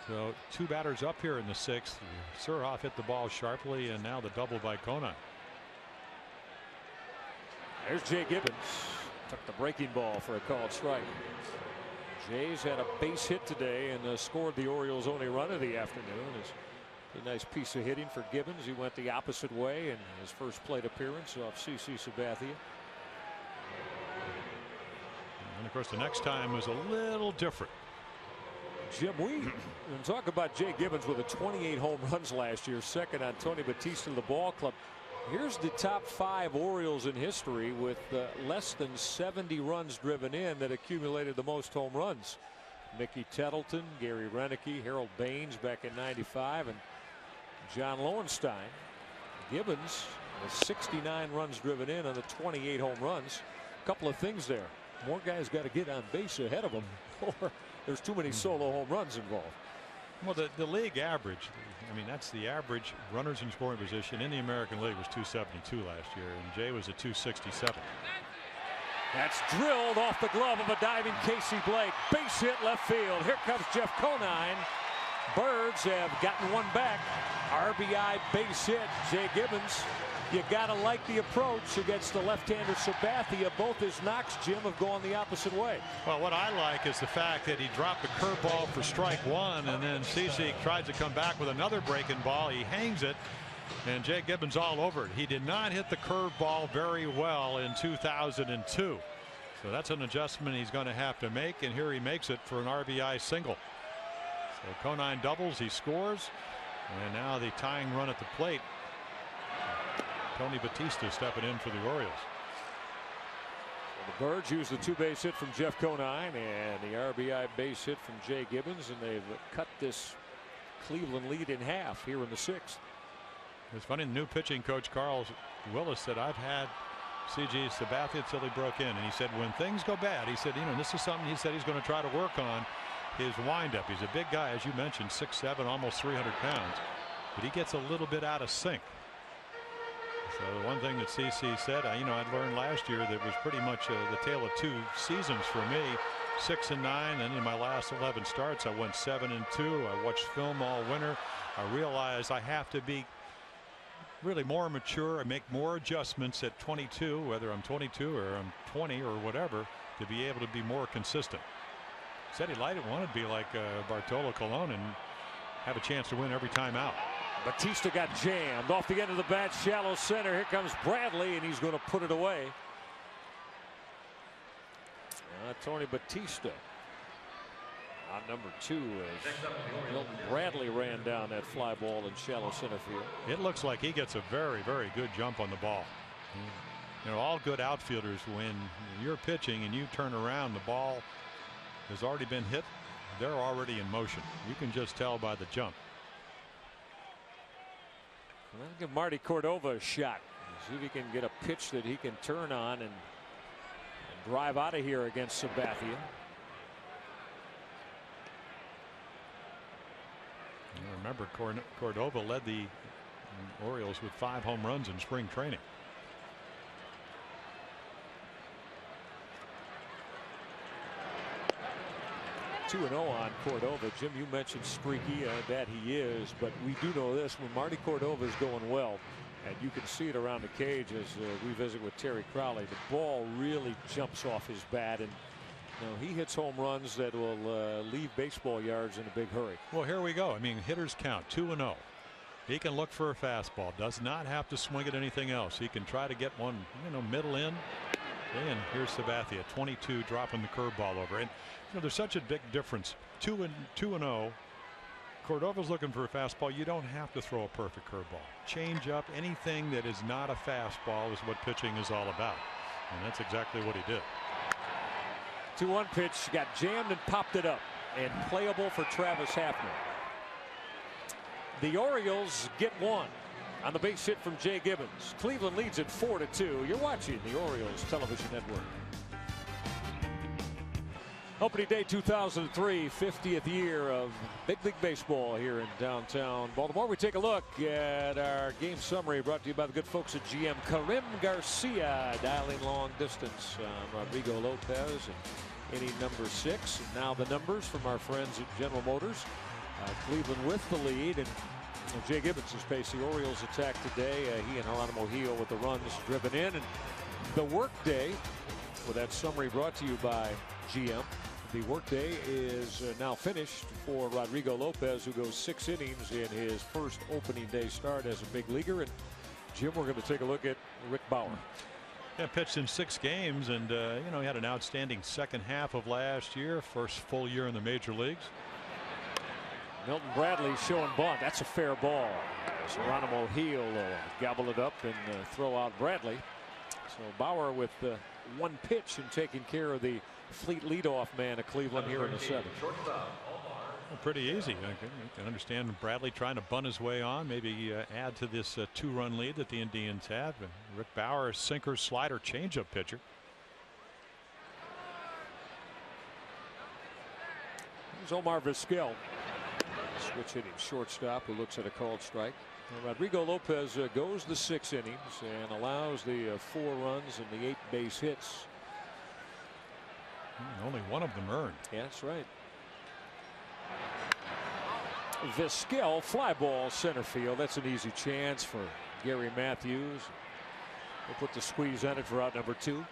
So 2 batters up here in the 6th. Surhoff hit the ball sharply, and now the double by Conine. There's Jay Gibbons. Took the breaking ball for a called strike. Jay's had a base hit today and scored the Orioles' only run of the afternoon. It's a nice piece of hitting for Gibbons. He went the opposite way in his first plate appearance off C.C. Sabathia. And of course, the next time was a little different. Jim, we talk about Jay Gibbons with 28 home runs last year, second on Tony Batista of the ball club. Here's the top 5 Orioles in history with less than 70 runs driven in that accumulated the most home runs. Mickey Tettleton, Gary Renicky, Harold Baines back in '95, and John Lowenstein. Gibbons with 69 runs driven in on the 28 home runs. A couple of things there. More guys got to get on base ahead of him, or there's too many solo home runs involved. Well, the league average, I mean, that's the average runners in scoring position in the American League was 272 last year, and Jay was at 267. That's drilled off the glove of a diving Casey Blake. Base hit left field. Here comes Jeff Conine. Birds have gotten one back. RBI base hit. Jay Gibbons You got to like the approach against the left-hander Sabathia. Both his knocks, Jim, have gone the opposite way. Well, what I like is the fact that he dropped a curveball for strike one, and then CC tries to come back with another breaking ball. He hangs it, and Jay Gibbons all over it. He did not hit the curveball very well in 2002. So that's an adjustment he's going to have to make, and here he makes it for an RBI single. So Conine doubles, he scores, and now the tying run at the plate. Tony Batista stepping in for the Orioles. The Birds used the two-base hit from Jeff Conine and the RBI base hit from Jay Gibbons, and they've cut this Cleveland lead in half here in the sixth. It's funny, the new pitching coach Carl Willis said, I've had CG Sabathia till he broke in, and he said when things go bad, he said, you know, this is something he said he's going to try to work on, his windup. He's a big guy, as you mentioned, 6'7", almost 300 pounds, but he gets a little bit out of sync. So the one thing that CC said, you know, I learned last year that it was pretty much the tale of two seasons for me, 6 and 9, and in my last 11 starts I went 7 and 2. I watched film all winter. I realized I have to be really more mature. I make more adjustments at 22, whether I'm 22 or I'm 20 or whatever, to be able to be more consistent. Said he wanted to be like Bartolo Colon and have a chance to win every time out. Batista got jammed off the end of the bat, shallow center. Here comes Bradley, and he's going to put it away. Tony Batista on number 2 as Milton Bradley ran down that fly ball in shallow center field. It looks like he gets a very, very good jump on the ball. You know, all good outfielders, when you're pitching and you turn around, the ball has already been hit. They're already in motion. You can just tell by the jump. Well, give Marty Cordova a shot. See if he can get a pitch that he can turn on and drive out of here against Sabathia. Remember, Cordova led the Orioles with 5 home runs in spring training. Two 2-0 on Cordova. Jim, you mentioned streaky, that he is, but we do know this: when Marty Cordova is going well, and you can see it around the cage as we visit with Terry Crowley, the ball really jumps off his bat, and you know, he hits home runs that will leave baseball yards in a big hurry. Well, here we go. I mean, hitters count 2-0. He can look for a fastball, does not have to swing at anything else. He can try to get one, you know, middle in. And here's Sabathia, 22, dropping the curveball over. And you know, there's such a big difference. 2-0. Cordova's looking for a fastball. You don't have to throw a perfect curveball. Change up, anything that is not a fastball is what pitching is all about. And that's exactly what he did. 2-1 pitch, got jammed and popped it up, and playable for Travis Hafner. The Orioles get one on the base hit from Jay Gibbons. Cleveland leads it 4-2. You're watching the Orioles Television Network. Opening day 2003, 50th year of Big League Baseball here in downtown Baltimore. We take a look at our game summary brought to you by the good folks at GM. Karim Garcia dialing long distance on Rodrigo Lopez and inning number 6. And now the numbers from our friends at General Motors. Cleveland with the lead, and Jay Gibbons has faced the Orioles attack today. He and Geronimo Gil with the runs driven in. And the workday, with that summary brought to you by GM. The workday is now finished for Rodrigo Lopez, who goes 6 innings in his first opening day start as a big leaguer. And Jim, we're going to take a look at Rick Bauer. Yeah, pitched in 6 games, and you know, he had an outstanding second half of last year, first full year in the major leagues. Milton Bradley showing bunt. That's a fair ball. Geronimo Gil will gobble it up and throw out Bradley. So Bauer with one pitch and taking care of the fleet leadoff man of Cleveland here in the 7th. Well, pretty easy. I can understand Bradley trying to bunt his way on, maybe add to this 2-run lead that the Indians have. Rick Bauer, sinker, slider, changeup pitcher. Here's Omar Vizquel. Switch hitting shortstop who looks at a called strike. Rodrigo Lopez goes the 6 innings and allows the 4 runs and the 8 base hits. Only one of them earned. Yeah, that's right. Vizquel, fly ball center field. That's an easy chance for Gary Matthews. We'll put the squeeze on it for out number 2.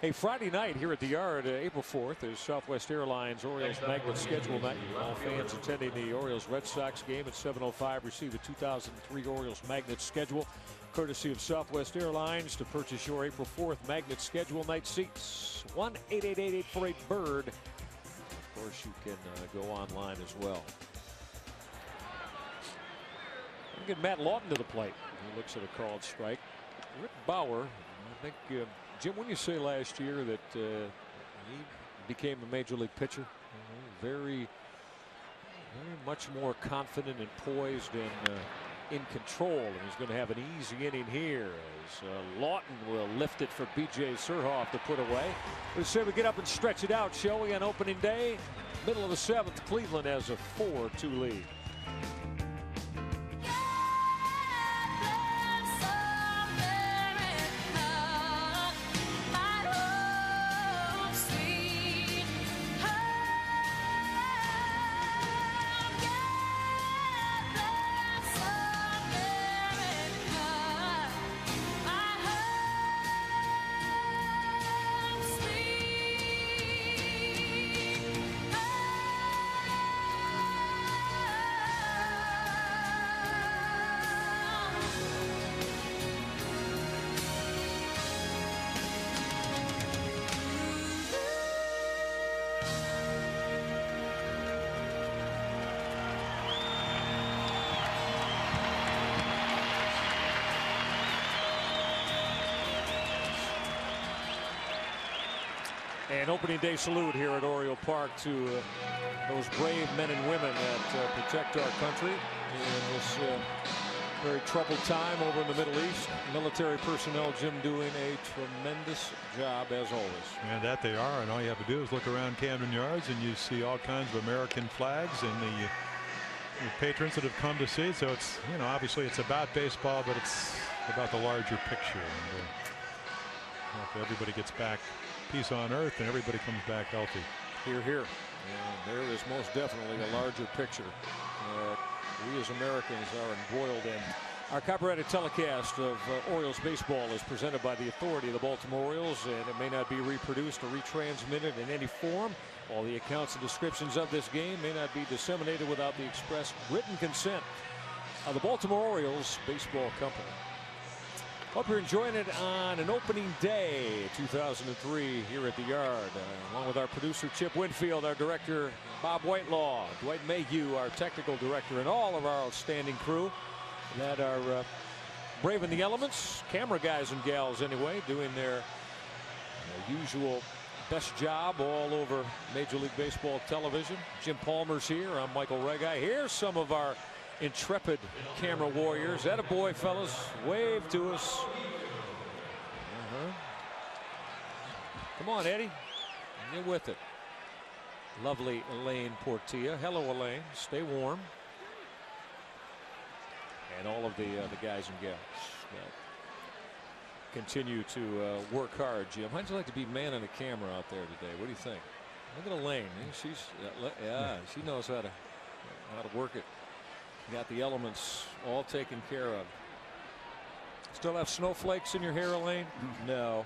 Hey, Friday night here at the Yard, April 4th, is Southwest Airlines Orioles Magnet Schedule night. All fans attending the Orioles Red Sox game at 7:05 receive a 2003 Orioles Magnet Schedule, courtesy of Southwest Airlines. To purchase your April 4th Magnet Schedule night seats, 1-888-848-BIRD. Of course, you can go online as well. We'll get Matt Lawton to the plate. He looks at a called strike. Rick Bauer, I think, Jim, when you say last year that he became a major league pitcher, very much more confident and poised and in control, and he's going to have an easy inning here as Lawton will lift it for B.J. Surhoff to put away. We say we get up and stretch it out, shall we, on opening day? Middle of the 7th, Cleveland has a 4-2 lead. An opening day salute here at Oriole Park to those brave men and women that protect our country in this very troubled time over in the Middle East. Military personnel, Jim, doing a tremendous job as always. And that they are, and all you have to do is look around Camden Yards and you see all kinds of American flags and the patrons that have come to see. So it's, you know, obviously it's about baseball, but it's about the larger picture. And if everybody gets back peace on earth and everybody comes back healthy. Here, here. And there is most definitely a larger picture that we as Americans are embroiled in. Our copyrighted telecast of Orioles baseball is presented by the authority of the Baltimore Orioles, and it may not be reproduced or retransmitted in any form. All the accounts and descriptions of this game may not be disseminated without the express written consent of the Baltimore Orioles Baseball Company. Hope you're enjoying it on an opening day 2003 here at the Yard, along with our producer Chip Winfield, our director Bob Whitelaw, Dwight Mayhew, our technical director, and all of our outstanding crew that are braving the elements, camera guys and gals anyway, doing their usual best job all over Major League Baseball television. Jim Palmer's here. I'm Michael Regai. Here's some of our intrepid camera warriors. Attaboy, fellas. Wave to us. Come on, Eddie. Get with it. Lovely Elaine Portilla. Hello, Elaine. Stay warm. And all of the guys and gals that continue to work hard. Jim, how'd you like to be man on the camera out there today? What do you think? Look at Elaine. She's she knows how to work it. Got the elements all taken care of. Still have snowflakes in your hair, Elaine? No.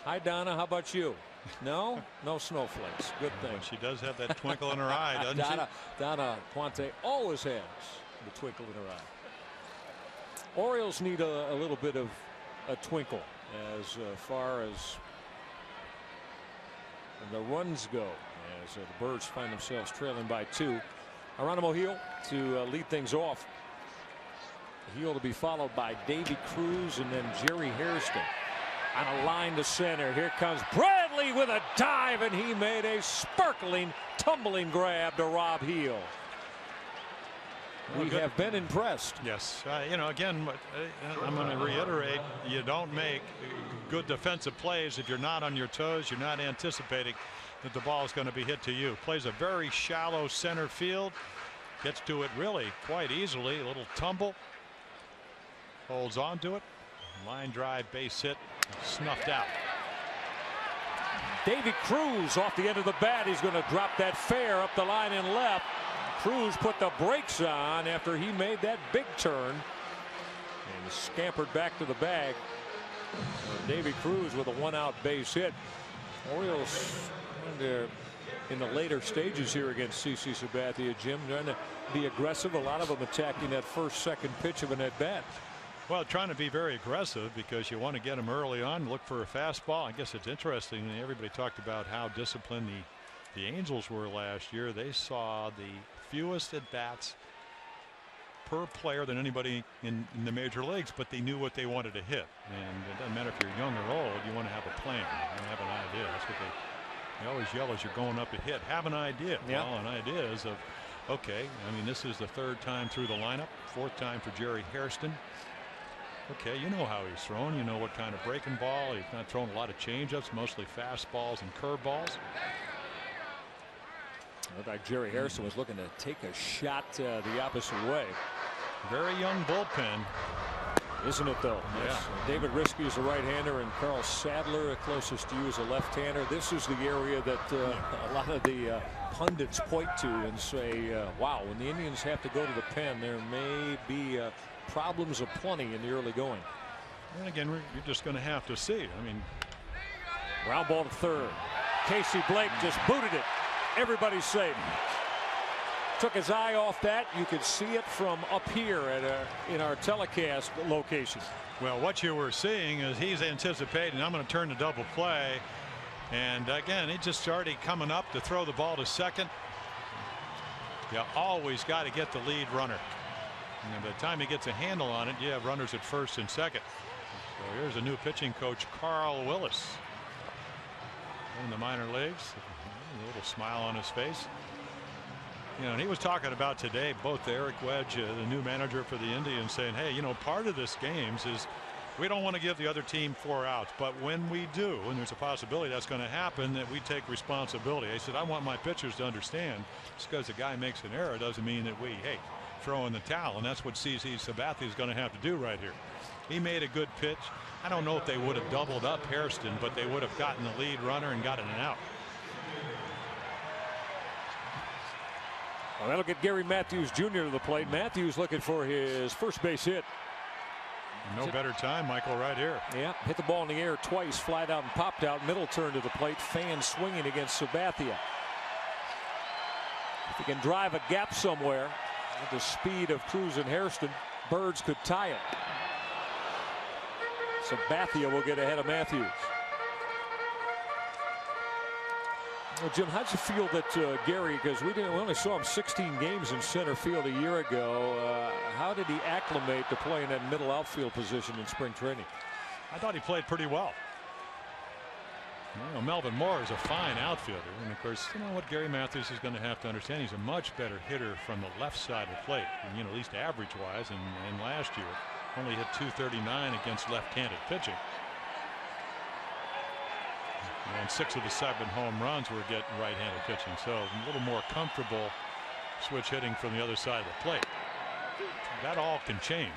Hi, Donna. How about you? No snowflakes. Good thing. She does have that twinkle in her eye, doesn't she? Donna Puente always has the twinkle in her eye. Orioles need a little bit of a twinkle as far as the runs go, as the Birds find themselves trailing by 2. Geronimo Gil to lead things off. Gil to be followed by Davy Cruz and then Jerry Hairston on a line to center. Here comes Bradley with a dive, and he made a sparkling tumbling grab to Rob Gil. We have been impressed. Yes, you know, again, I'm going to reiterate, you don't make good defensive plays if you're not on your toes, you're not anticipating that the ball is going to be hit to you. Plays a very shallow center field, gets to it really quite easily. A little tumble, holds on to it, line drive, base hit, snuffed out. Davy Cruz off the end of the bat. He's going to drop that fair up the line and left. Cruz put the brakes on after he made that big turn and scampered back to the bag. Davy Cruz with a 1-out base hit. Orioles in the later stages here against CC Sabathia, Jim, trying to be aggressive. A lot of them attacking that first, second pitch of an at bat. Well, trying to be very aggressive because you want to get them early on, look for a fastball. I guess it's interesting. Everybody talked about how disciplined the Angels were last year. They saw the fewest at bats per player than anybody in the major leagues, but they knew what they wanted to hit. And it doesn't matter if you're young or old, you want to have a plan. You want to have an idea. That's what they always yell as you're going up to hit. Have an idea. Yeah. Well, an idea is of, okay, I mean, this is the third time through the lineup, fourth time for Jerry Hairston. Okay, you know how he's thrown. You know what kind of breaking ball. He's not throwing a lot of changeups, mostly fastballs and curveballs. Looked like Jerry Hairston was looking to take a shot the opposite way. Very young bullpen. Isn't it, though? Yeah. Yes. David Risky is a right-hander, and Carl Sadler, closest to you, is a left-hander. This is the area that a lot of the pundits point to and say, wow, when the Indians have to go to the pen, there may be problems aplenty in the early going. And again, you're just going to have to see. I mean, ground ball to third. Casey Blake just booted it. Everybody's safe. Took his eye off that. You could see it from up here in our telecast location. Well, what you were seeing is he's anticipating, I'm going to turn the double play. And again, he just started coming up to throw the ball to second. You always got to get the lead runner. And by the time he gets a handle on it, you have runners at first and second. So here's a new pitching coach, Carl Willis, in the minor leagues. A little smile on his face. You know, and he was talking about today, both Eric Wedge, the new manager for the Indians, saying, hey, you know, part of this games is we don't want to give the other team 4 outs, but when we do, and there's a possibility that's going to happen, that we take responsibility. I said, I want my pitchers to understand just because a guy makes an error doesn't mean that we, hey, throw in the towel. And that's what CC Sabathia is going to have to do right here. He made a good pitch. I don't know if they would have doubled up Hairston, but they would have gotten the lead runner and gotten an out. Well, that'll get Gary Matthews Jr. to the plate. Matthews looking for his first base hit. No better time, Michael, right here. Yeah, hit the ball in the air twice, flied out and popped out. Middle turn to the plate. Fan swinging against Sabathia. If he can drive a gap somewhere with the speed of Cruz and Hairston, Birds could tie it. Sabathia will get ahead of Matthews. Well, Jim, how'd you feel that Gary, because we only saw him 16 games in center field a year ago. How did he acclimate to playing that middle outfield position in spring training? I thought he played pretty well. You know, Melvin Moore is a fine outfielder, and of course, you know what Gary Matthews is going to have to understand. He's a much better hitter from the left side of the plate, and, you know, at least average-wise. And last year, only hit .239 against left-handed pitching. And 6 of the 7 home runs were getting right-handed pitching, so a little more comfortable switch hitting from the other side of the plate. That all can change.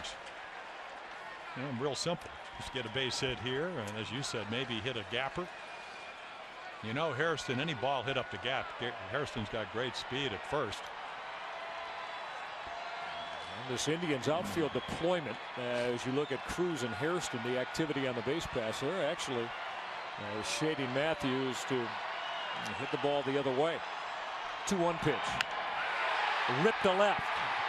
You know, real simple. Just get a base hit here, and as you said, maybe hit a gapper. You know, Hairston, any ball hit up the gap. Hairston's got great speed at first. And this Indians outfield deployment, as you look at Cruz and Hairston, the activity on the base pass, they're actually shading Matthews to hit the ball the other way. 2-1 pitch. Rip to left.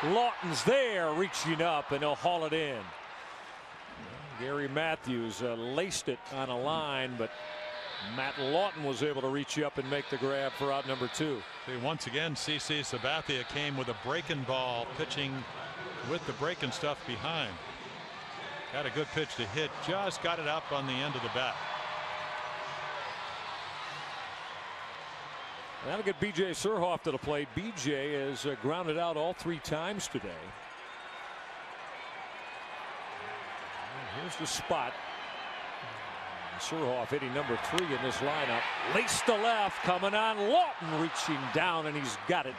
Lawton's there, reaching up, and he'll haul it in. Gary Matthews laced it on a line, but Matt Lawton was able to reach up and make the grab for out number 2. See, once again, CC Sabathia came with a breaking ball, pitching with the breaking stuff behind. Had a good pitch to hit, just got it up on the end of the bat. That'll get B.J. Surhoff to the plate. B.J. has grounded out all 3 times today. Here's the spot. Surhoff hitting number 3 in this lineup. Laced to left, coming on. Lawton reaching down, and he's got it.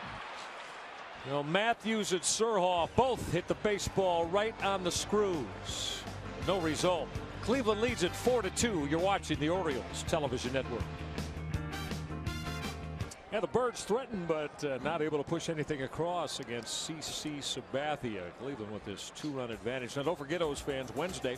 You know, Matthews and Surhoff both hit the baseball right on the screws. No result. Cleveland leads it 4-2. You're watching the Orioles Television Network. And the Birds threatened, but not able to push anything across against CC Sabathia. Cleveland with this 2-run advantage. Now don't forget, O's fans, Wednesday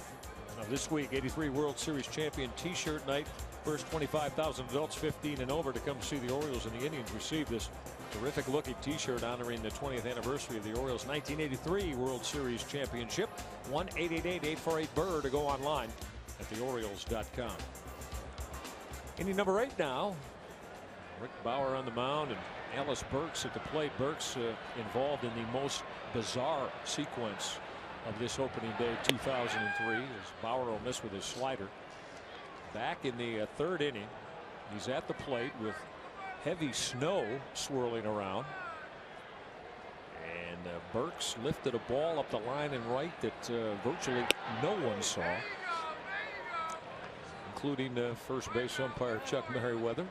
this week, 83 World Series champion T-shirt night. First 25,000 adults 15 and over to come see the Orioles and the Indians receive this terrific looking T-shirt honoring the 20th anniversary of the Orioles 1983 World Series championship. 1-888-848-BIRD to go online at theorioles.com. Inning number 8 now. Rick Bauer on the mound and Ellis Burks at the plate. Burks involved in the most bizarre sequence of this opening day 2003 as Bauer will miss with his slider. Back in the third inning, he's at the plate with heavy snow swirling around, and Burks lifted a ball up the line and right that virtually no one saw, including first base umpire Chuck Merriweather.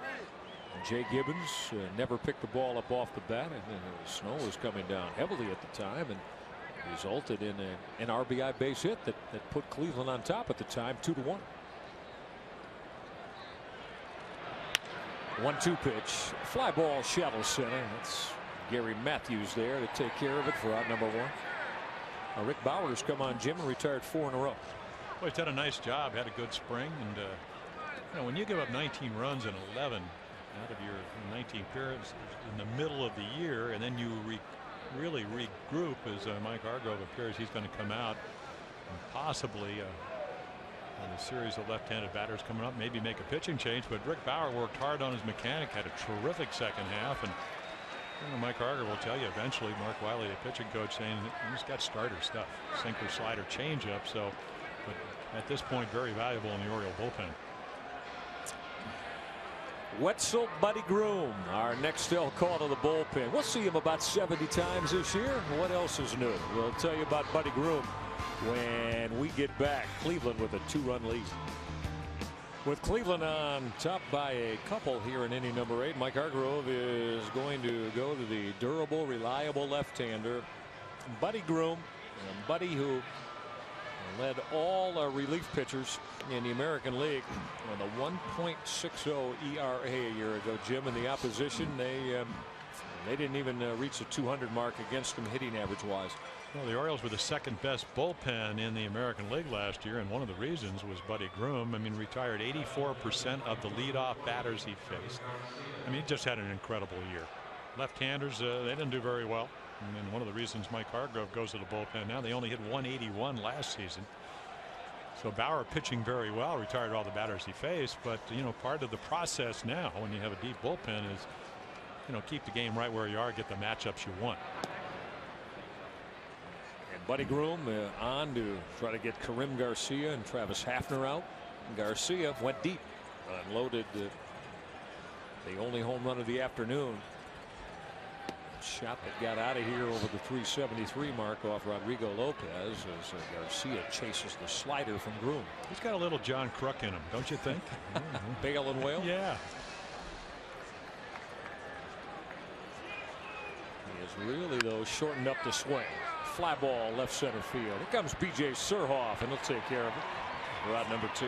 Jay Gibbons never picked the ball up off the bat, and the snow was coming down heavily at the time and resulted in an RBI base hit that put Cleveland on top at the time, 2-1. 1-2 pitch, fly ball, shallow center. That's Gary Matthews there to take care of it for out number 1. Rick Bauer's come on, Jim, and retired 4 in a row. Well, he's done a nice job, had a good spring, and you know, when you give up 19 runs in 11 out of your 19 appearances in the middle of the year, and then you really regroup as Mike Hargrove appears he's going to come out and possibly on a series of left-handed batters coming up, maybe make a pitching change. But Rick Bauer worked hard on his mechanic, had a terrific second half, and you know, Mike Hargrove will tell you eventually, Mark Wiley, the pitching coach, saying he's got starter stuff, sinker, slider, changeup. So, but at this point, very valuable in the Oriole bullpen. Wetzel Buddy Groom, our next call to the bullpen. We'll see him about 70 times this year. What else is new? We'll tell you about Buddy Groom when we get back. Cleveland with a 2-run lead. With Cleveland on top by a couple here in inning number 8, Mike Hargrove is going to go to the durable, reliable left-hander, Buddy Groom. Buddy, who led all relief pitchers in the American League on a 1.60 ERA a year ago, Jim, and the opposition, they didn't even reach the 200 mark against them hitting average wise. Well, the Orioles were the second best bullpen in the American League last year, and one of the reasons was Buddy Groom. I mean, retired 84% of the leadoff batters he faced. I mean, he just had an incredible year. Left-handers, they didn't do very well. And one of the reasons Mike Hargrove goes to the bullpen now, they only hit 181 last season. So Bauer pitching very well, retired all the batters he faced. But, you know, part of the process now when you have a deep bullpen is, you know, keep the game right where you are, get the matchups you want. And Buddy Groom on to try to get Karim Garcia and Travis Hafner out. Garcia went deep, unloaded the only home run of the afternoon. Shot that got out of here over the 373 mark off Rodrigo Lopez as Garcia chases the slider from Groom. He's got a little John Kruk in him, don't you think? Bale and Whale? Yeah. He has really, though, shortened up the swing. Fly ball left center field. Here comes B.J. Surhoff, and he'll take care of it. We're out number 2.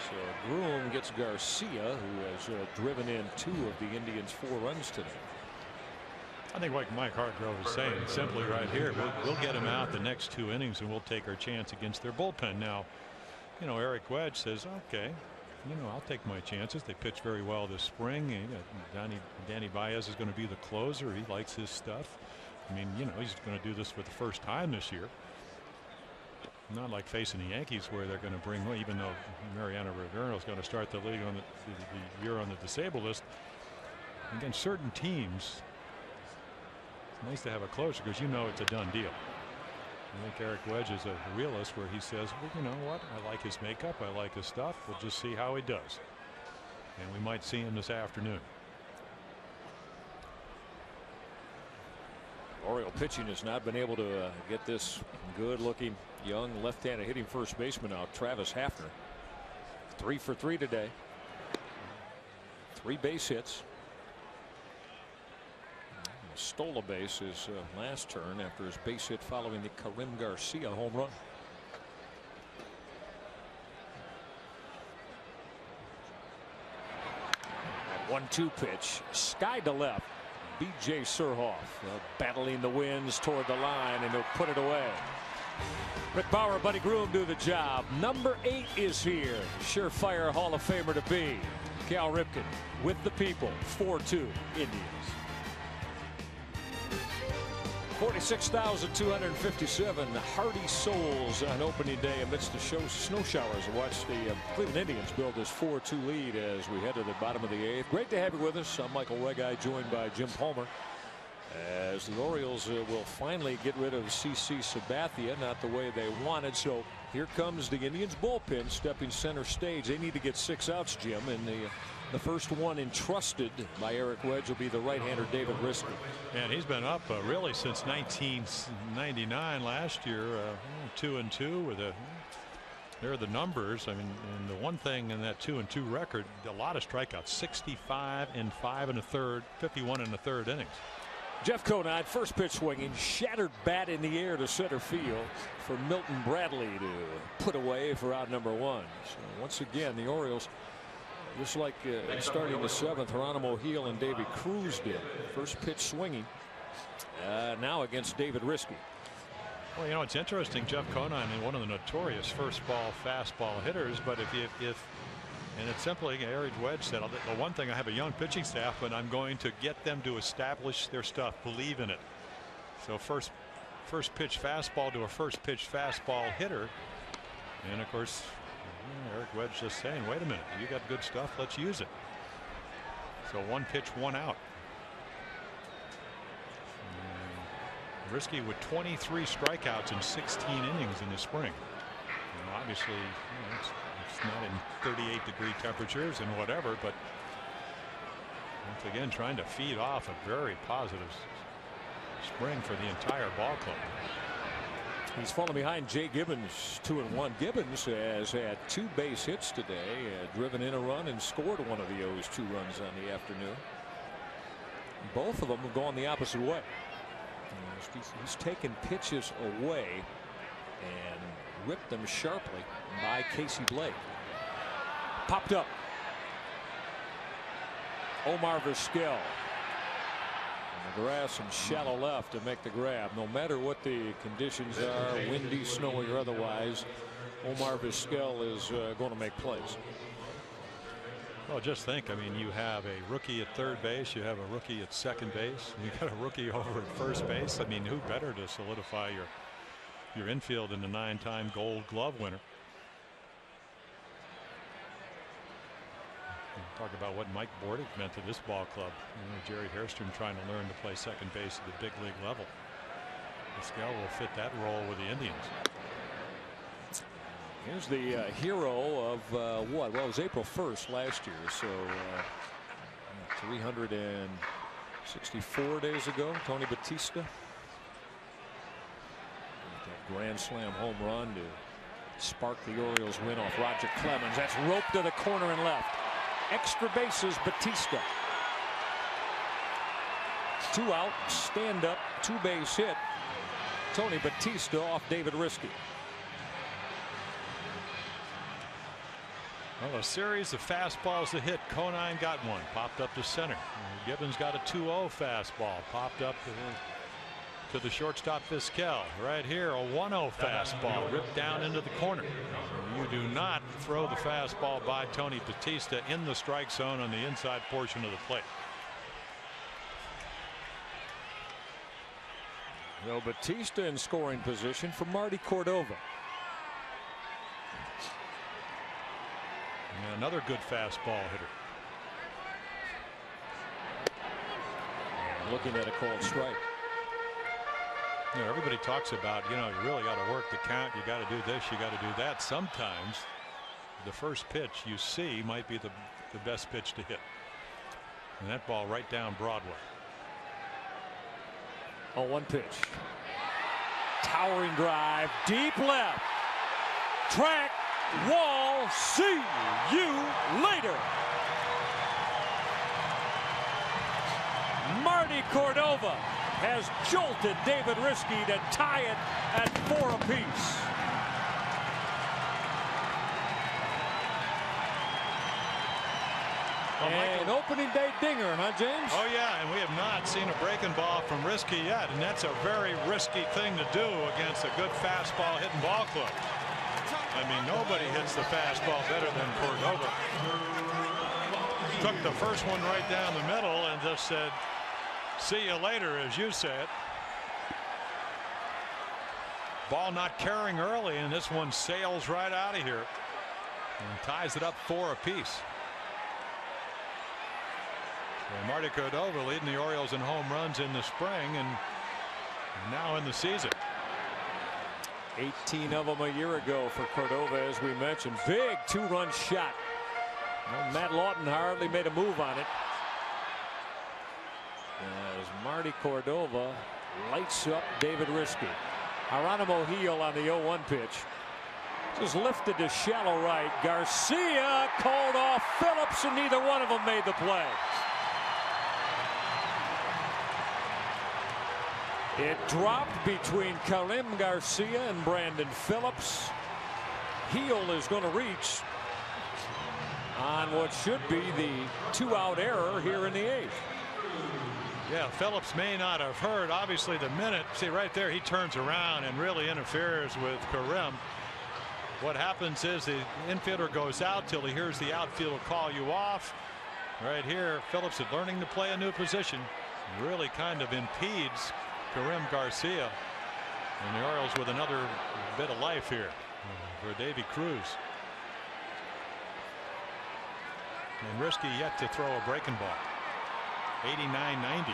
So Groom gets Garcia, who has driven in 2 of the Indians' 4 runs today. I think like Mike Hargrove is saying simply right here, we'll get him out the next 2 innings and we'll take our chance against their bullpen. Now, you know, Eric Wedge says, okay, you know, I'll take my chances. They pitched very well this spring. Danny Baez is going to be the closer. He likes his stuff. I mean, you know, he's going to do this for the first time this year. Not like facing the Yankees where they're going to bring, well, even though Mariano Rivera is going to start the league on the year on the disabled list. Against certain teams, it's nice to have a closer because you know it's a done deal. I think Eric Wedge is a realist where he says, well, you know what, I like his makeup, I like his stuff, we'll just see how he does. And we might see him this afternoon. Oriole pitching has not been able to get this good-looking young left-handed hitting first baseman out, Travis Hafner. 3 for 3 today. 3 base hits. Stole a base his last turn after his base hit following the Karim Garcia home run. 1-2 pitch. Sky to left. B.J. Surhoff battling the winds toward the line, and he'll put it away. Rick Bauer, Buddy Groom do the job. Number 8 is here. Surefire Hall of Famer to be. Cal Ripken with the people. 4-2 Indians. 46,257 hardy souls on opening day amidst the snow showers. Watch the Cleveland Indians build this 4-2 lead as we head to the bottom of the 8th. Great to have you with us. I'm Michael Regai, joined by Jim Palmer. As the Orioles will finally get rid of CC Sabathia, not the way they wanted. So here comes the Indians bullpen stepping center stage. They need to get 6 outs, Jim, and the first one entrusted by Eric Wedge will be the right-hander David Riske. And he's been up really since 1999. Last year, 2-2 with a. There are the numbers. I mean, and the one thing in that 2-2 record, a lot of strikeouts. 65 in 5 1/3, 51 1/3 innings. Jeff Conine, first pitch swinging, shattered bat in the air to center field for Milton Bradley to put away for out number 1. So once again, the Orioles, just like starting the 7th, Geronimo Gil and Davy Cruz did. First pitch swinging now against David Riske. Well, you know, it's interesting. Jeff Conine is one of the notorious first ball fastball hitters, but and it's simply, Eric Wedge said, the one thing, I have a young pitching staff, and I'm going to get them to establish their stuff, believe in it. So first pitch fastball to a first pitch fastball hitter, and of course Eric Wedge just saying, wait a minute, you got good stuff, let's use it. So 1 pitch, 1 out. Riske with 23 strikeouts in 16 innings in the spring. And obviously, it's not in 38-degree temperatures and whatever, but once again trying to feed off a very positive spring for the entire ball club. He's fallen behind Jay Gibbons 2-1. Gibbons has had 2 base hits today, driven in a run and scored one of the O's 2 runs on the afternoon. Both of them have gone the opposite way. He's taken pitches away and whipped them sharply by Casey Blake. Popped up. Omar Vizquel. The grass and shallow left to make the grab. No matter what the conditions are, windy, snowy, or otherwise, Omar Vizquel is going to make plays. Well, just think, I mean, you have a rookie at third base, you have a rookie at second base, you got a rookie over at first base. I mean, who better to solidify your infield in the 9-time Gold Glove winner? Talk about what Mike Bordick meant to this ball club. You know, Jerry Hairston trying to learn to play second base at the big league level. Vizquel will fit that role with the Indians. Here's the hero of what? Well, it was April 1st last year, so 364 days ago, Tony Batista. That grand slam home run to spark the Orioles win off Roger Clemens. That's roped to the corner and left. Extra bases, Batista. 2 out, stand up, 2-base hit. Tony Batista off David Riske. Well, a series of fastballs to hit. Conine got one, popped up to center. Gibbons got a 2-0 fastball, popped up to the shortstop Vizquel. Right here, a 1-0 fastball ripped down into the corner. You do not throw the fastball by Tony Batista in the strike zone on the inside portion of the plate. No, Batista in scoring position for Marty Cordova. And another good fastball hitter. Looking at a called strike. You know, everybody talks about, you know, you really got to work the count. You got to do this, you got to do that. Sometimes the first pitch you see might be the best pitch to hit. And that ball right down Broadway. Oh, 1 pitch. Towering drive, deep left. Track, wall, see you later. Marty Cordova has jolted David Riske to tie it at 4 apiece. And Michael, opening day dinger, huh, James? oh yeah, and we have not seen a breaking ball from Risky yet, and that's a very risky thing to do against a good fastball hitting ball club. I mean, nobody hits the fastball better than Cordova. Took the first one right down the middle and just said, see you later, as you said. Ball not carrying early, and this one sails right out of here and ties it up 4 apiece. So Marty Cordova leading the Orioles in home runs in the spring and now in the season. 18 of them a year ago for Cordova, as we mentioned. Big 2-run shot. Well, Matt Lawton hardly made a move on it, as Marty Cordova lights up David Risky. Geronimo Heel on the 0-1 pitch. Just lifted to shallow right. Garcia called off Phillips, and neither one of them made the play. It dropped between Karim Garcia and Brandon Phillips. Heel is going to reach on what should be the 2-out error here in the 8th. Yeah, Phillips may not have heard. Obviously, the minute, see right there, he turns around and really interferes with Karim. What happens is the infielder goes out till he hears the outfielder call you off. Right here, Phillips is learning to play a new position. Really kind of impedes Karim Garcia, and the Orioles with another bit of life here for Davy Cruz. And Risky yet to throw a breaking ball. 89-90.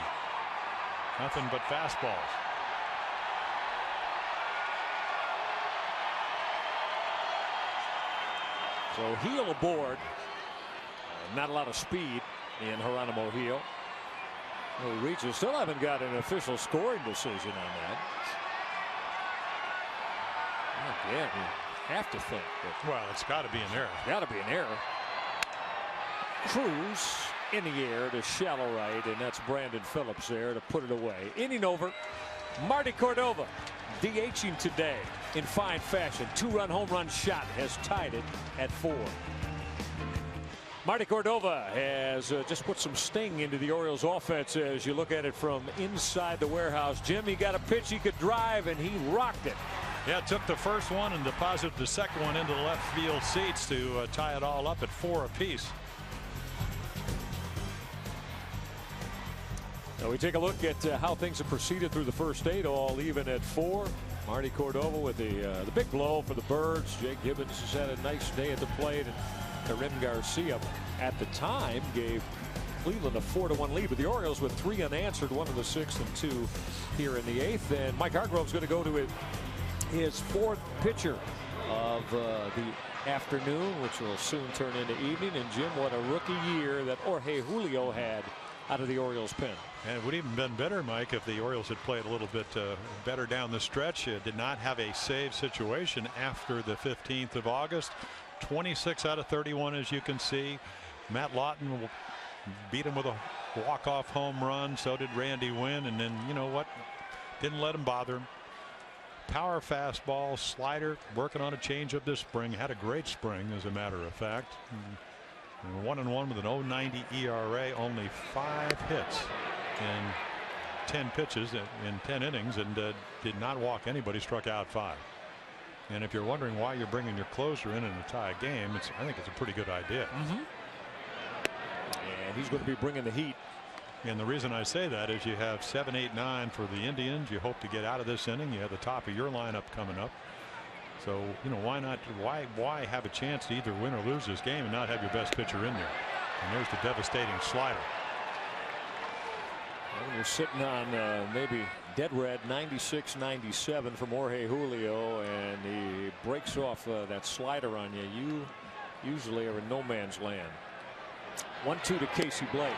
Nothing but fastballs. So Heel aboard. Not a lot of speed in Geronimo Heel. Well, he reaches. Still haven't got an official scoring decision on that. Again, you have to think that. Well, it's got to be an error. Got to be an error. Cruz in the air to shallow right, and that's Brandon Phillips there to put it away. Inning over. Marty Cordova DHing today in fine fashion. 2-run home run shot has tied it at 4. Marty Cordova has just put some sting into the Orioles offense as you look at it from inside the warehouse. Jim, he got a pitch he could drive, and he rocked it. Yeah, took the first one and deposited the second one into the left field seats to tie it all up at 4 apiece. Now we take a look at how things have proceeded through the first 8, all even at 4. Marty Cordova with the big blow for the Birds. Jake Gibbons has had a nice day at the plate, and Karim Garcia at the time gave Cleveland a 4-1 lead, but the Orioles with 3 unanswered, 1 in the 6th and 2 here in the 8th. And Mike Hargrove's going to go to his 4th pitcher of the afternoon, which will soon turn into evening. And Jim, what a rookie year that Jorge Julio had out of the Orioles pen. And it would even been better, Mike, if the Orioles had played a little bit better down the stretch. Did not have a save situation after the 15th of August. 26 out of 31, as you can see. Matt Lawton beat him with a walk-off home run. So did Randy Wynn. And then, you know what? Didn't let him bother him. Power fastball, slider, working on a changeup this spring. Had a great spring, as a matter of fact. 1-1 with an 0.90 ERA. Only 5 hits in 10 pitches in 10 innings, and did not walk anybody. Struck out 5. And if you're wondering why you're bringing your closer in a tie game, I think it's a pretty good idea. And he's going to be bringing the heat. And the reason I say that is you have 7, 8, 9 for the Indians. You hope to get out of this inning. You have the top of your lineup coming up. So, you know, why not? Why have a chance to either win or lose this game and not have your best pitcher in there? And there's the devastating slider. Well, you're sitting on maybe dead red 96-97 from Jorge Julio, and he breaks off that slider on you. You usually are in no man's land. 1-2 to Casey Blake.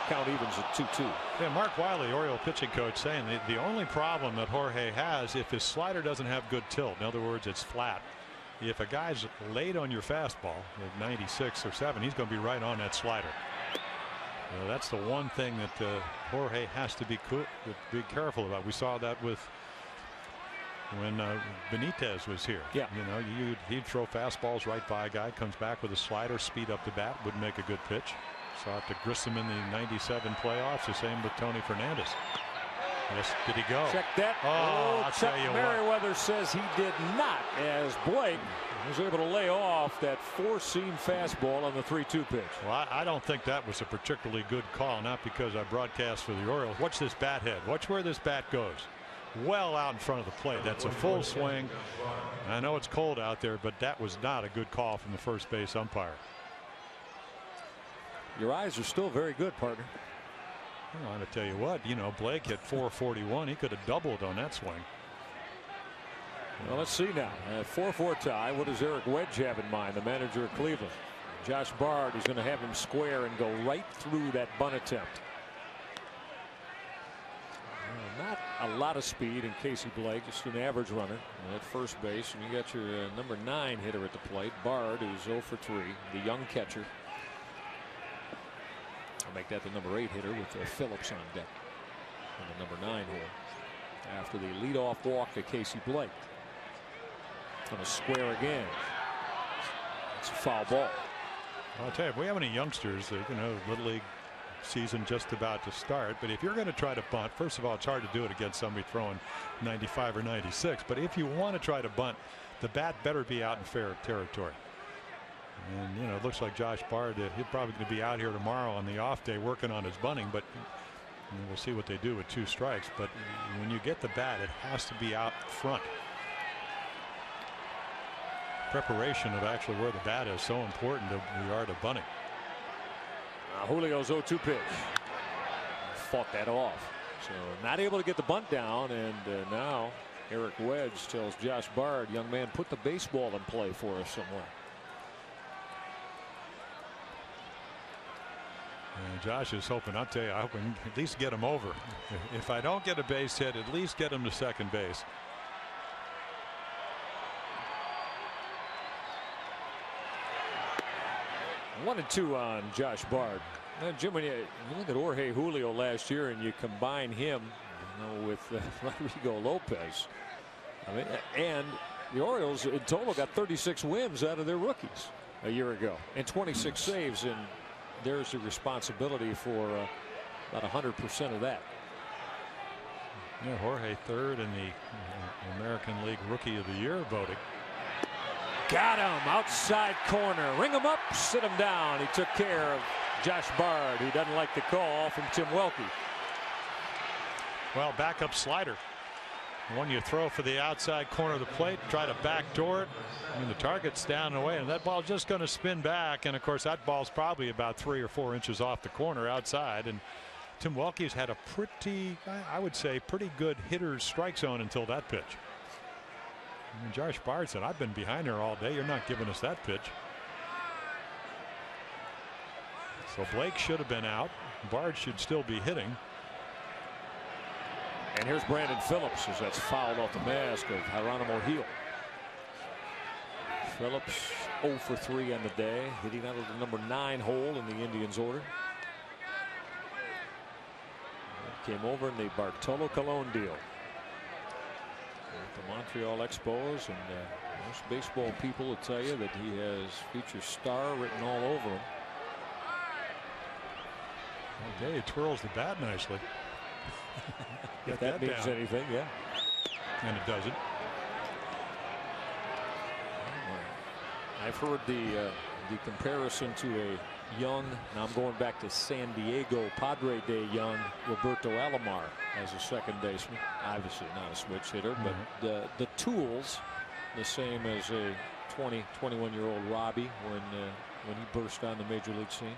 Count evens at 2-2. Yeah, Mark Wiley, Oriole pitching coach, saying the only problem that Jorge has, if his slider doesn't have good tilt, in other words, it's flat. If a guy's late on your fastball at 96 or 7, he's going to be right on that slider. That's the one thing that Jorge has to be careful about. We saw that with when Benitez was here. Yeah. You know, he'd throw fastballs right by a guy, comes back with a slider, speed up the bat, wouldn't make a good pitch. Saw it to Grissom in the '97 playoffs. The same with Tony Fernandez. Yes, did he go? Check that. Oh, I'll Chuck tell you Merriweather says he did not, as Blake was able to lay off that four-seam fastball on the 3-2 pitch. Well, I don't think that was a particularly good call, not because I broadcast for the Orioles. Watch this bat head. Watch where this bat goes. Well out in front of the plate. That's a full swing. I know it's cold out there, but that was not a good call from the first base umpire. Your eyes are still very good, partner. Well, I'm going to tell you what, Blake hit 441. He could have doubled on that swing. Well, let's see now. 4-4 tie. What does Eric Wedge have in mind, the manager of Cleveland? Josh Bard is going to have him square and go right through that bunt attempt. Not a lot of speed in Casey Blake, just an average runner at first base. And you got your number 9 hitter at the plate, Bard, who's 0 for 3, the young catcher. I'll make that the number 8 hitter with Phillips on deck in the number 9 hole. After the leadoff walk to Casey Blake. Going to square again. It's a foul ball. I'll tell you, if we have any youngsters, Little League season just about to start. But if you're going to try to bunt, first of all, it's hard to do it against somebody throwing 95 or 96. But if you want to try to bunt, the bat better be out in fair territory. And it looks like Josh Bard, he's probably going to be out here tomorrow on the off day working on his bunting. But we'll see what they do with 2 strikes. But when you get the bat, it has to be out front. Preparation of actually where the bat is so important to the art of bunting. Julio's 0-2 pitch. Fought that off. So not able to get the bunt down, and now Eric Wedge tells Josh Bard, young man, put the baseball in play for us somewhere. And Josh is hoping, I'll tell you, I hope we can at least get him over. If I don't get a base hit, at least get him to second base. 1-2 on Josh Bard. Now, Jim, when you look at Jorge Julio last year and you combine him with Rodrigo Lopez, and the Orioles in total got 36 wins out of their rookies a year ago and 26 saves, and there's the responsibility for about 100% of that. Yeah, Jorge third in the American League Rookie of the Year voting. Got him outside corner. Ring him up, sit him down. He took care of Josh Bard, who doesn't like the call from Tim Welke. Well, backup slider. One you throw for the outside corner of the plate, try to backdoor it. The target's down and away, and that ball's just going to spin back. And of course, that ball's probably about 3 or 4 inches off the corner outside. And Tim Welke's had a pretty, I would say, pretty good hitter's strike zone until that pitch. Josh Bard said, I've been behind there all day. You're not giving us that pitch. So Blake should have been out. Bard should still be hitting. And here's Brandon Phillips as that's fouled off the mask of Geronimo Gil. Phillips 0 for 3 on the day, hitting out of the number 9 hole in the Indians order. Came over in the Bartolo Colon deal. The Montreal Expos, and most baseball people will tell you that he has future star written all over him. Okay, he twirls the bat nicely. If that means down. anything, yeah. And it doesn't. I've heard the comparison to a young, now I'm going back to San Diego Padre Day young Roberto Alomar as a second baseman. Obviously not a switch hitter, but the tools the same as a 21-year-old Robbie when he burst on the major league scene.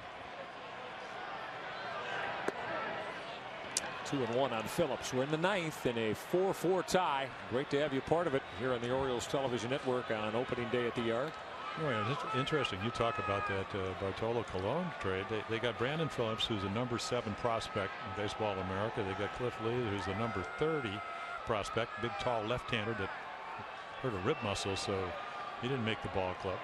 2-1 on Phillips. We're in the 9th in a 4-4 tie. Great to have you part of it here on the Orioles television network on opening day at the Yard. Oh, yeah, it's interesting. You talk about that Bartolo Colon trade. They got Brandon Phillips, who's a number 7 prospect in Baseball America. They got Cliff Lee, who's the number 30 prospect, big tall left-hander that hurt a rib muscle, so he didn't make the ball club.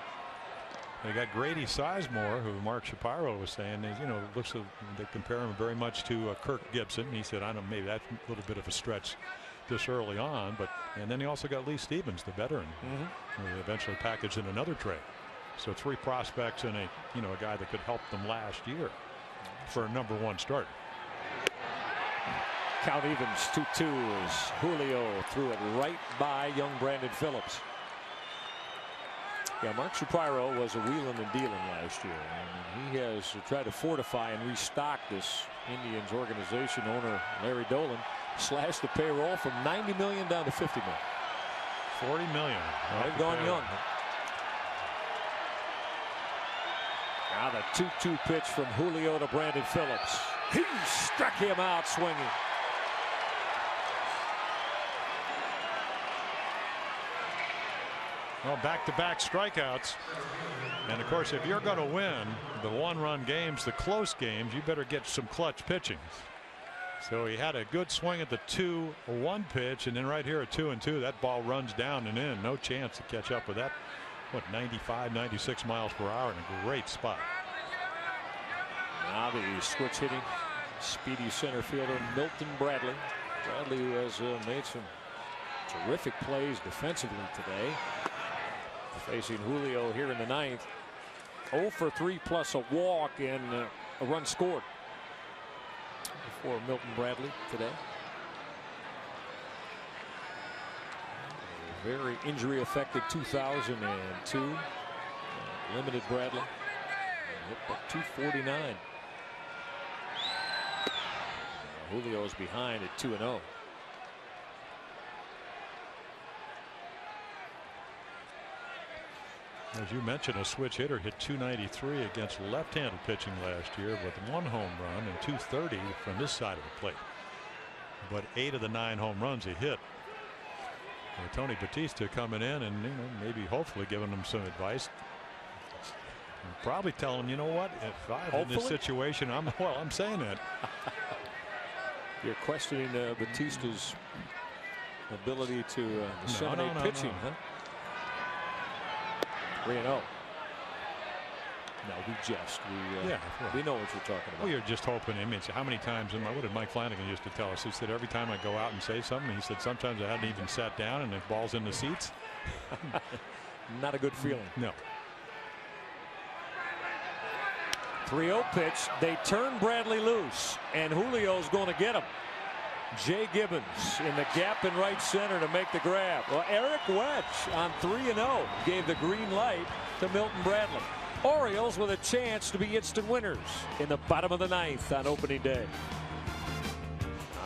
They got Grady Sizemore, who Mark Shapiro was saying is, looks like they compare him very much to Kirk Gibson. He said, I don't know, maybe that's a little bit of a stretch this early on, and then he also got Lee Stevens, the veteran, who they eventually packaged in another trade. So 3 prospects and a guy that could help them last year. for a #1 start. Count evens 2-2 as Julio threw it right by young Brandon Phillips. Yeah, Mark Shapiro was a wheeling and dealing last year, and he has tried to fortify and restock this Indians organization. Owner Larry Dolan slashed the payroll from $90 million down to $50 million. $40 million. They've gone young. Now the 2-2 pitch from Julio to Brandon Phillips. He struck him out swinging. Well, back-to-back strikeouts. And of course, if you're going to win the one-run games, the close games, you better get some clutch pitching. So he had a good swing at the 2-1 pitch, and then right here at 2-2, that ball runs down and in. No chance to catch up with that. What, 95, 96 miles per hour in a great spot. Now the switch hitting speedy center fielder Milton Bradley. Bradley who has made some terrific plays defensively today. Facing Julio here in the ninth. 0 for 3 plus a walk and a run scored for Milton Bradley today. A very injury affected 2002. Limited Bradley. Hit at 249. Julio's behind at 2-0. As you mentioned, a switch hitter hit 293 against left-handed pitching last year with 1 home run and 230 from this side of the plate. But 8 of the 9 home runs he hit. Tony Batista coming in and maybe hopefully giving him some advice. And probably telling him, you know what, if I'm in this situation, I'm saying that. You're questioning Batista's ability to disseminate pitching, huh? 3-0. No, we jest. We know what you're talking about. Well, you're just hoping. I mean, how many times? What did Mike Flanagan used to tell us? He said every time I go out and say something, he said sometimes I hadn't even sat down and the ball's in the seats. Not a good feeling. No. 3-0 pitch. They turn Bradley loose, and Julio's going to get him. Jay Gibbons in the gap in right center to make the grab. Well, Eric Wedge on 3-0 gave the green light to Milton Bradley. Orioles with a chance to be instant winners in the bottom of the ninth on opening day.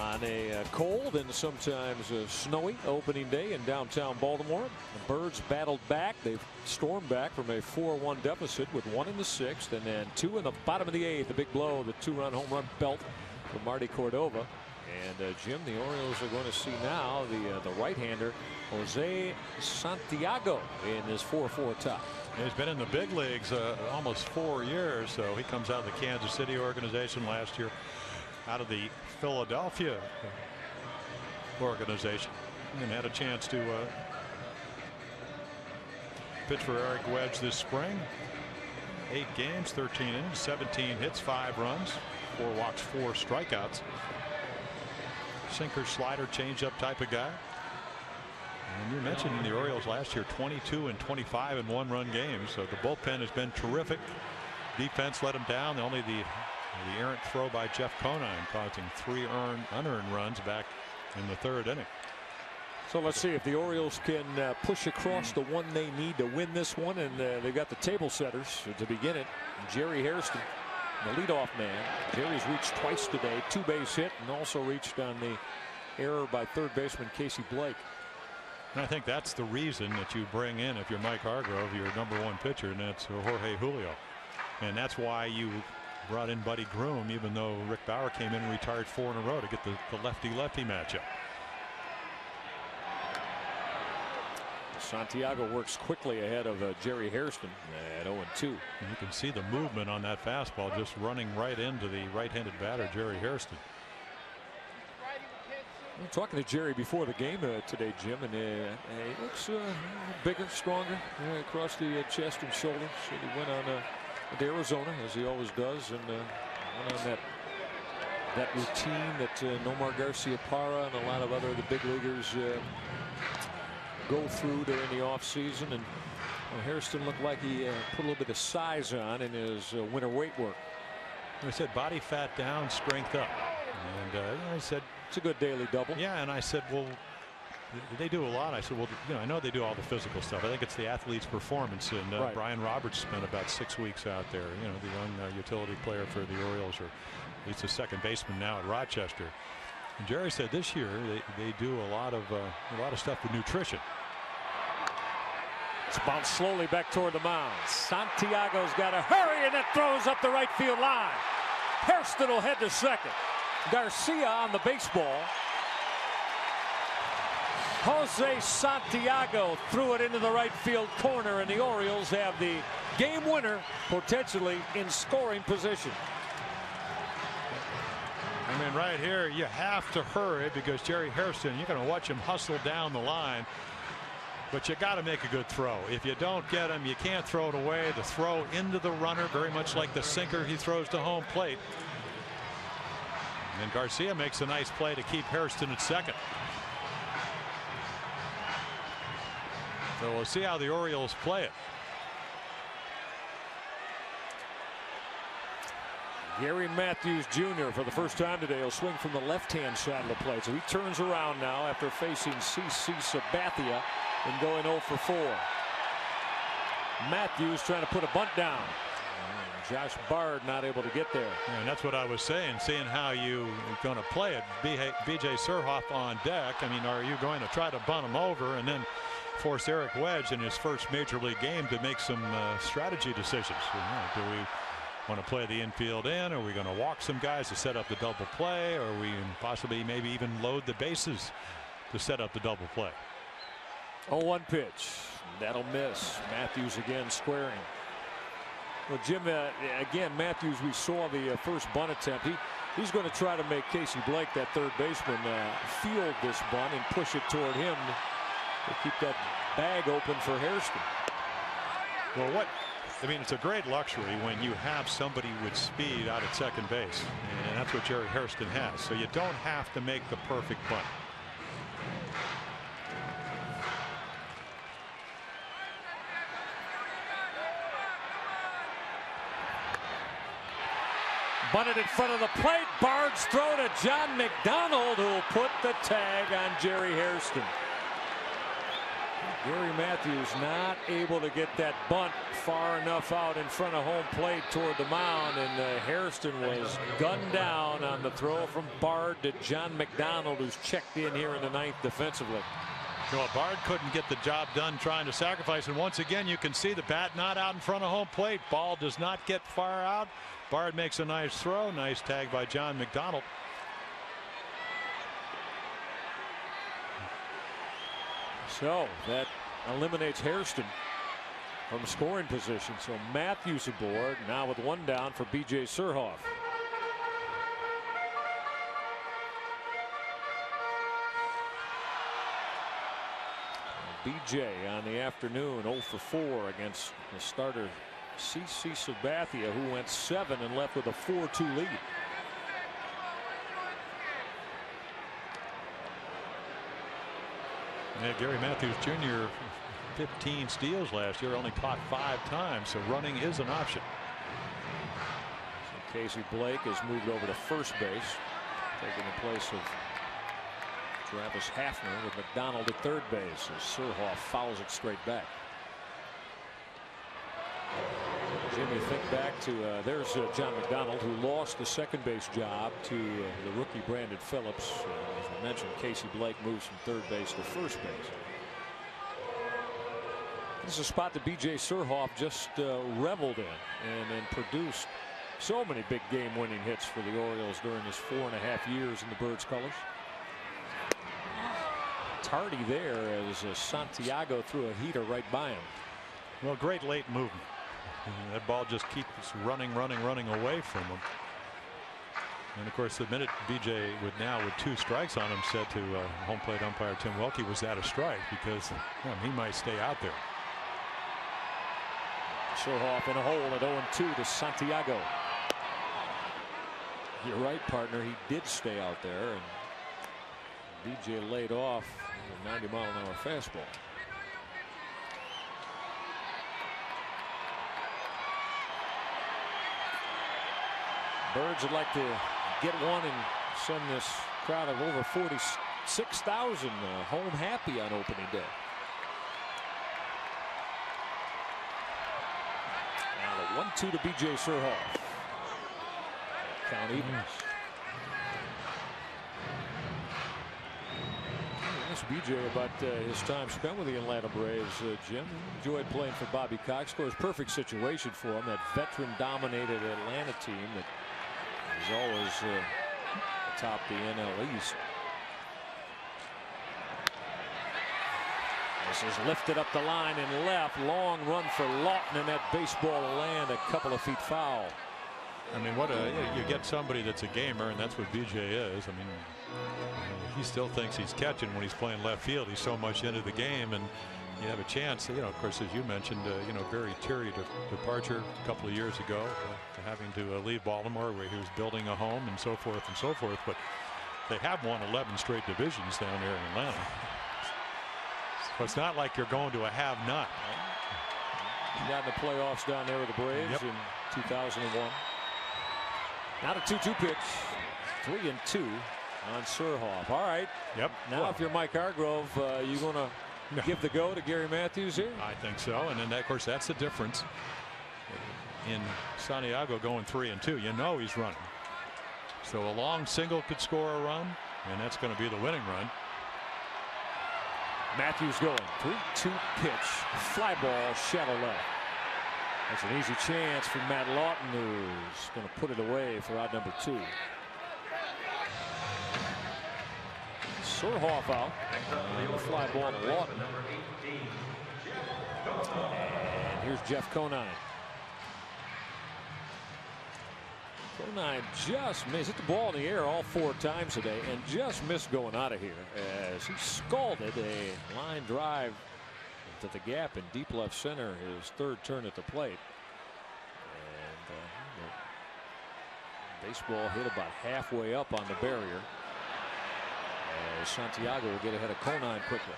On a cold and sometimes snowy opening day in downtown Baltimore, the Birds battled back. They've stormed back from a 4-1 deficit with 1 in the 6th and then 2 in the bottom of the 8th. A big blow, the 2-run home run belt from Marty Cordova. And Jim, the Orioles are going to see now the right-hander Jose Santiago in his 4-4 top. He's been in the big leagues almost 4 years. So he comes out of the Kansas City organization last year, out of the Philadelphia organization, and had a chance to pitch for Eric Wedge this spring. 8 games, 13 innings, 17 hits, 5 runs, 4 walks, 4 strikeouts. Sinker, slider, changeup type of guy. And you mentioned in the Orioles last year 22 and 25 in 1-run games. So the bullpen has been terrific. Defense let him down. Only the errant throw by Jeff Conine causing 3 unearned runs back in the 3rd inning. So let's see if the Orioles can push across the one they need to win this one. And they've got the table setters to begin it. Jerry Hairston, the leadoff man. Jerry's reached twice today, 2-base hit, and also reached on the error by third baseman Casey Blake. And I think that's the reason that you bring in, if you're Mike Hargrove, your #1 pitcher, and that's Jorge Julio. And that's why you brought in Buddy Groom, even though Rick Bauer came in and retired 4 in a row to get the lefty-lefty matchup. Santiago works quickly ahead of Jerry Hairston at 0-2. And you can see the movement on that fastball just running right into the right-handed batter, Jerry Hairston. I'm talking to Jerry before the game today, Jim, and he looks bigger, stronger across the chest and shoulders. And he went on to Arizona, as he always does, and went on that routine that Nomar Garciaparra and a lot of other the big leaguers go through during the offseason. And Hairston looked like he put a little bit of size on in his winter weight work. I said body fat down, strength up. And I said it's a good daily double. Yeah, and I said, well, they do a lot. I said, well, I know they do all the physical stuff. I think it's the athlete's performance. And right. Brian Roberts spent about 6 weeks out there. The young utility player for the Orioles, or at least a second baseman now at Rochester. And Jerry said this year they do a lot of stuff with nutrition. It's bounced slowly back toward the mound. Santiago's got to hurry, and it throws up the right field line. Hairston will head to second. Garcia on the baseball. Jose Santiago threw it into the right field corner, and the Orioles have the game winner potentially in scoring position. I mean, right here you have to hurry because Jerry Hairston, you're going to watch him hustle down the line. But you got to make a good throw. If you don't get him, you can't throw it away. The throw into the runner, very much like the sinker he throws to home plate. And Garcia makes a nice play to keep Hairston at second. So we'll see how the Orioles play it. Gary Matthews Jr. for the first time today will swing from the left-hand side of the plate. So he turns around now after facing CC Sabathia and going 0 for 4. Matthews trying to put a bunt down. Josh Bard not able to get there. Yeah, and that's what I was saying, seeing how you're going to play it. B.J. Surhoff on deck. I mean, are you going to try to bunt him over and then force Eric Wedge in his first major league game to make some strategy decisions? Do we want to play the infield in? Are we going to walk some guys to set up the double play? Or are we possibly maybe even load the bases to set up the double play? 0-1 pitch. That'll miss. Matthews again squaring. Well, Jim, again, Matthews, we saw the first bunt attempt. He's going to try to make Casey Blake, that third baseman, field this bunt and push it toward him to keep that bag open for Hairston. Well, it's a great luxury when you have somebody with speed out at second base, and that's what Jerry Hairston has. So you don't have to make the perfect bunt. Bunted in front of the plate. Bard's throw to John McDonald, who will put the tag on Jerry Hairston. Gary Matthews not able to get that bunt far enough out in front of home plate toward the mound, and Hairston was gunned down on the throw from Bard to John McDonald, who's checked in here in the ninth defensively. Well, Bard couldn't get the job done trying to sacrifice, and once again you can see the bat not out in front of home plate. Ball does not get far out. Bard makes a nice throw. Nice tag by John McDonald. So that eliminates Hairston from scoring position. So Matthews aboard now with one down for B.J. Surhoff. B.J. on the afternoon 0 for 4 against the starter CC Sabathia, who went 7 and left with a 4-2 lead. Yeah, Gary Matthews Jr. 15 steals last year, only caught 5 times, so running is an option. So Casey Blake has moved over to first base, taking the place of Travis Hafner, with McDonald at third base as Surhoff fouls it straight back. Jim, you think back to there's John McDonald, who lost the second base job to the rookie Brandon Phillips. As I mentioned, Casey Blake moves from third base to first base. This is a spot that B.J. Surhoff just reveled in and produced so many big game winning hits for the Orioles during his 4.5 years in the Birds colors. Tardy there as Santiago threw a heater right by him. Well, great late movement. That ball just keeps running away from him. And of course, the minute BJ with 2 strikes on him said to home plate umpire Tim Welke, was that a strike? Because he might stay out there. Surhoff in a hole at 0-2 to Santiago. You're right, partner. He did stay out there, and BJ laid off a 90-mile-an-hour fastball. Birds would like to get one and send this crowd of over 46,000 home happy on opening day. Now the 1-2 to B.J. Surhoff. Count evens. B.J. about his time spent with the Atlanta Braves. Jim enjoyed playing for Bobby Cox. Of course, perfect situation for him. That veteran-dominated Atlanta team that is always atop the NL East. This is lifted up the line and left. Long run for Lawton, and that baseball will land a couple of feet foul. I mean, you get somebody that's a gamer, and that's what B.J. is. I mean, he still thinks he's catching when he's playing left field. He's so much into the game, and you have a chance. Of course, as you mentioned, very teary departure a couple of years ago, having to leave Baltimore, where he was building a home and so forth and so forth. But they have won 11 straight divisions down there in Atlanta. So it's not like you're going to a have-not. He got in the playoffs down there with the Braves in 2001. Now the 2-2 pitch. 3-2 on Surhoff. All right. Yep. Now, if you're Mike Hargrove, you going to give the go to Gary Matthews here? I think so. And then, of course, that's the difference in Santiago going 3-2. You know he's running. So a long single could score a run, and that's going to be the winning run. Matthews going. 3-2 pitch. Fly ball, shallow left. That's an easy chance for Matt Lawton, who's going to put it away for out number 2. Surhoff out. The fly ball to Lawton. And here's Jeff Conine. Conine just missed. Hit the ball in the air all 4 times today and just missed going out of here as he scalded a line drive to the gap in deep left center, his 3rd turn at the plate. And baseball hit about halfway up on the barrier. As Santiago will get ahead of Conine quickly.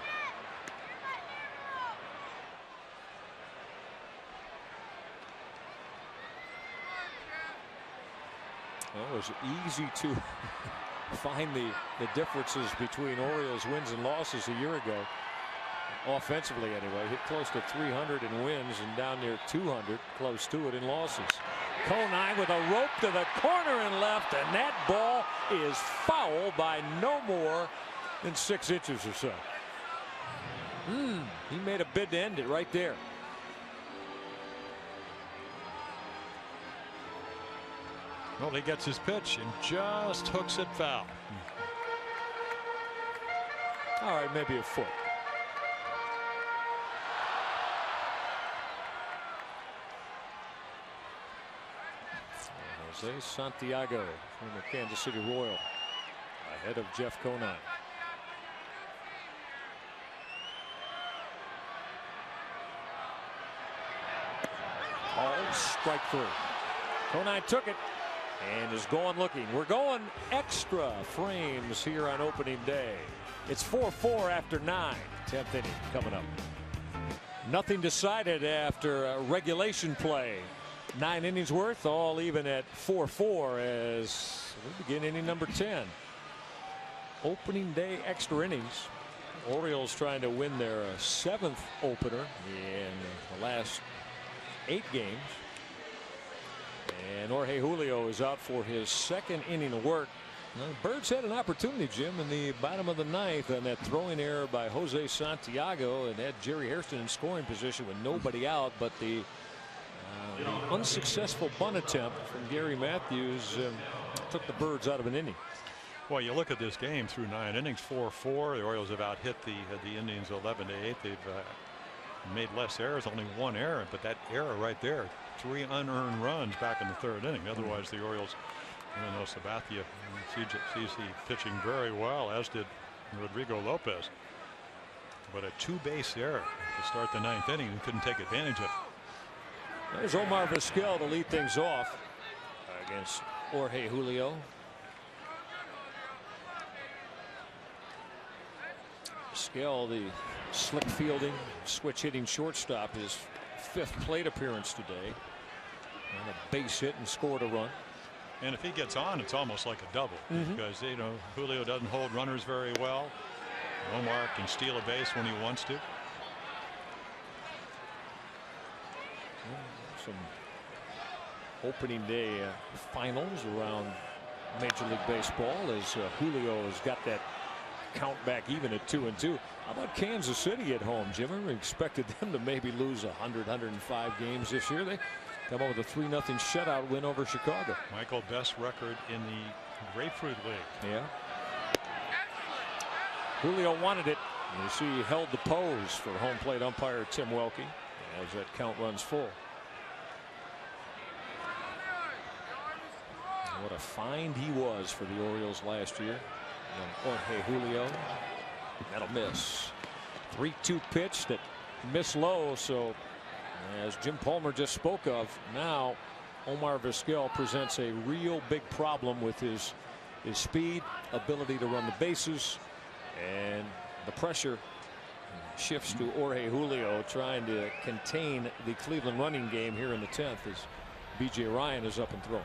Well, it was easy to find the differences between Orioles wins and losses a year ago. Offensively anyway, hit close to 300 in wins and down near 200, close to it in losses. Conine with a rope to the corner and left, and that ball is foul by no more than 6 inches or so. He made a bid to end it right there. Well, he gets his pitch and just hooks it foul. All right, maybe a foot. Jose Santiago from the Kansas City Royal ahead of Jeff Conine. Called strike 3. Conine took it and is going looking. We're going extra frames here on opening day. It's 4-4 after 9. 10th inning coming up. Nothing decided after regulation play. 9 innings worth, all even at 4-4 as we begin inning number 10. Opening day extra innings. Orioles trying to win their 7th opener in the last 8 games. And Jorge Julio is out for his 2nd inning of work. Now, the Birds had an opportunity, Jim, in the bottom of the 9th on that throwing error by Jose Santiago, and had Jerry Hairston in scoring position with nobody out, but the unsuccessful bunt attempt from Gary Matthews took the Birds out of an inning. Well, you look at this game through 9 innings, 4-4. The Orioles have out hit the Indians 11-8. They've made less errors, only 1 error, but that error right there, 3 unearned runs back in the 3rd inning. Otherwise, the Orioles, even though Sabathia sees he pitching very well, as did Rodrigo Lopez, but a 2-base error to start the 9th inning, and couldn't take advantage of it. There's Omar Vizquel to lead things off against Jorge Julio. Vizquel, the slick fielding, switch hitting shortstop, his 5th plate appearance today. On a base hit and scored a run. And if he gets on, it's almost like a double because, you know, Julio doesn't hold runners very well. Omar can steal a base when he wants to. Some opening day finals around Major League Baseball as Julio has got that count back even at 2-2. How about Kansas City at home, Jim? We expected them to maybe lose 100, 105 games this year. They come up with a 3-0 shutout win over Chicago. Michael, best record in the Grapefruit League. Yeah. Julio wanted it. You see he held the pose for home plate umpire Tim Welke as that count runs full. What a find he was for the Orioles last year. Jorge Julio. That'll miss. 3-2 pitch that missed low. So as Jim Palmer just spoke of, now Omar Vizquel presents a real big problem with his speed, ability to run the bases, and the pressure shifts to Jorge Julio trying to contain the Cleveland running game here in the 10th as B.J. Ryan is up and throwing.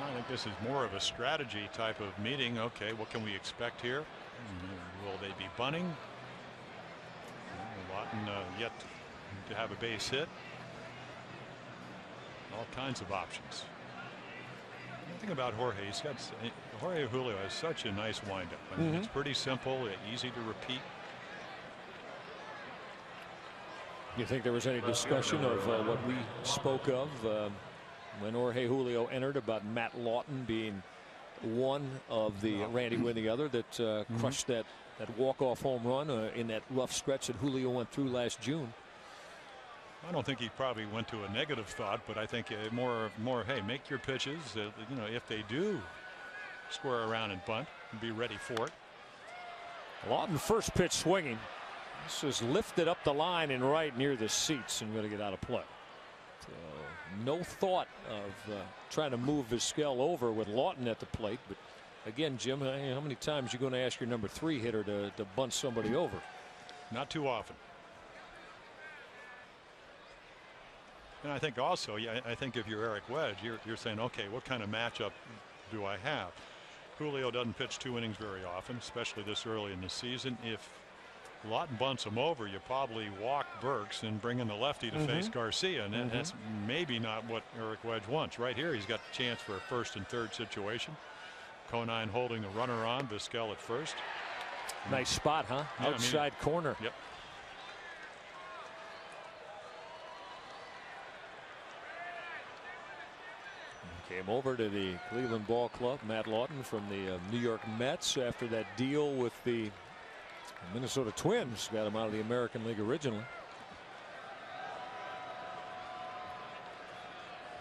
I think this is more of a strategy type of meeting. Okay, what can we expect here? Will they be bunting? Lawton yet to have a base hit. All kinds of options. The thing about Jorge, Jorge Julio has such a nice windup. I mean, it's pretty simple, easy to repeat. You think there was any discussion of what we spoke of when Jorge Julio entered about Matt Lawton being one of the Randy Wynn the other that crushed that walk-off home run in that rough stretch that Julio went through last June? I don't think he probably went to a negative thought, but I think more hey, make your pitches, you know, if they do square around and bunt, be ready for it. Lawton first pitch swinging. This is lifted up the line and right near the seats and going to get out of play. So no thought of trying to move Vizquel over with Lawton at the plate. But again, Jim, how many times are you going to ask your number 3 hitter to bunt somebody over? Not too often. And I think also, yeah, I think if you're Eric Wedge, you're saying, okay, what kind of matchup do I have? Julio doesn't pitch 2 innings very often, especially this early in the season. If Lawton bunts him over, you probably walk Burks and bring in the lefty to face Garcia, and that's maybe not what Eric Wedge wants. Right here, he's got the chance for a first and third situation. Conine holding the runner on, Vizquel at first. Nice spot, huh? Yeah, outside corner. Yep. Came over to the Cleveland Ball Club, Matt Lawton from the New York Mets after that deal with the Minnesota Twins. Got him out of the American League originally.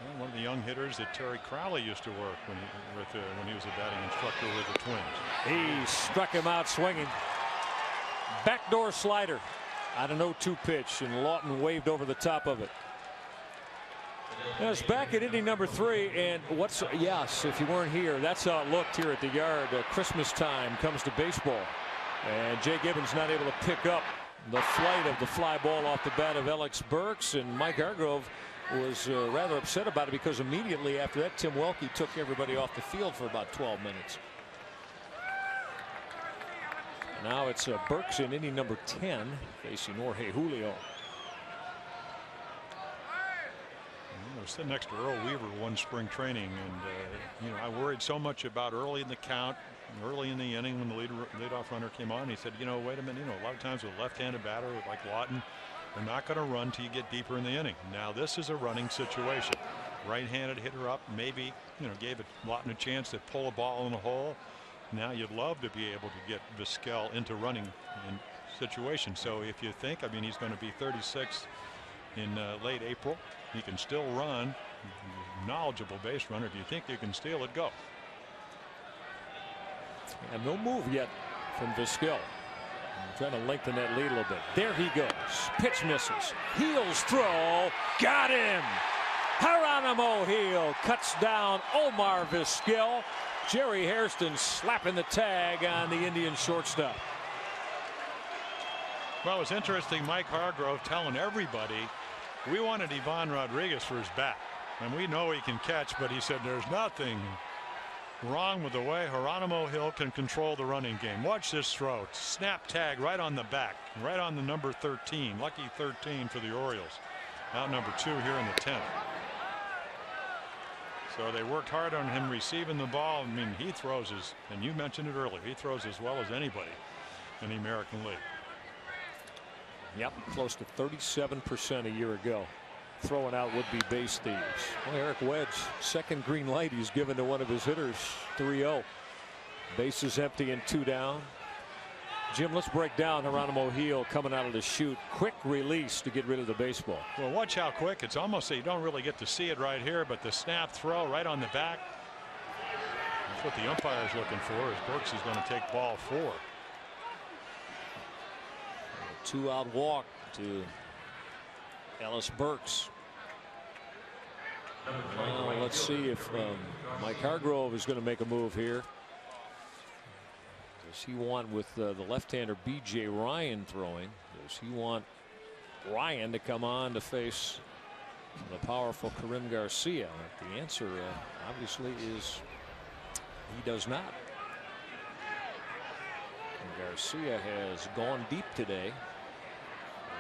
Well, one of the young hitters that Terry Crowley used to work when he was a batting instructor with the Twins. He struck him out swinging. Backdoor slider on an 0-2 pitch, and Lawton waved over the top of it. It's back at inning number 3, and yes, if you weren't here, that's how it looked here at the yard. Christmas time comes to baseball, and Jay Gibbons not able to pick up the flight of the fly ball off the bat of Alex Burks, and Mike Hargrove was rather upset about it because immediately after that, Tim Welke took everybody off the field for about 12 minutes. Now it's Burks in inning number 10 facing Jorge Julio. I was sitting next to Earl Weaver one spring training, and you know, I worried so much about early in the count, early in the inning when the leadoff runner came on. He said, you know, wait a minute, you know, a lot of times with a left-handed batter like Lawton, they're not going to run till you get deeper in the inning. Now this is a running situation. Right-handed hitter up, maybe, you know, gave Lawton a chance to pull a ball in the hole. Now you'd love to be able to get Vizquel into running in situations. So if you think, I mean, he's going to be 36 in late April. He can still run. Knowledgeable base runner. If you think you can steal it, go. And no move yet from Vizquel. Trying to lengthen that lead a little bit. There he goes. Pitch misses. Heels throw. Got him. Geronimo Heel cuts down Omar Vizquel. Jerry Hairston slapping the tag on the Indian shortstop. Well, it was interesting. Mike Hargrove telling everybody we wanted Ivan Rodriguez for his bat. And we know he can catch, but he said there's nothing wrong with the way Geronimo Hill can control the running game. Watch this throw. Snap tag right on the back, right on the number 13. Lucky 13 for the Orioles. Out number 2 here in the 10th. So they worked hard on him receiving the ball. I mean, he throws and you mentioned it earlier, he throws as well as anybody in the American League. Yep, close to 37% a year ago. Throwing out would-be base thieves. Well, Eric Wedd's second green light he's given to one of his hitters. 3-0. Bases empty and 2 down. Jim, let's break down Geronimo Hill coming out of the chute. Quick release to get rid of the baseball. Well, watch how quick. It's almost you don't really get to see it right here, but the snap throw right on the back. That's what the umpire is looking for. Is Burks is going to take ball 4. A 2-out walk to Ellis Burks. Well, let's see if Mike Hargrove is going to make a move here. Does he want, with the left-hander B.J. Ryan throwing, does he want Ryan to come on to face the powerful Karim Garcia? The answer obviously is he does not. And Garcia has gone deep today.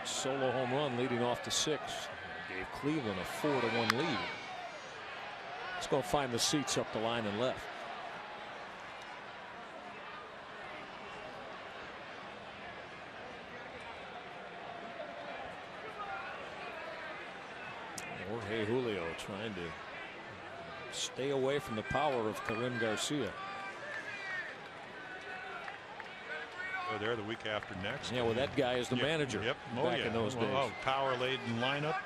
A solo home run leading off to 6. Gave Cleveland a 4-1 lead. Let's go find the seats up the line and left. Jorge Julio trying to stay away from the power of Karim Garcia. They're there the week after next. Yeah, well, that guy is the manager. Yep. Back in those days. Oh, power-laden lineup.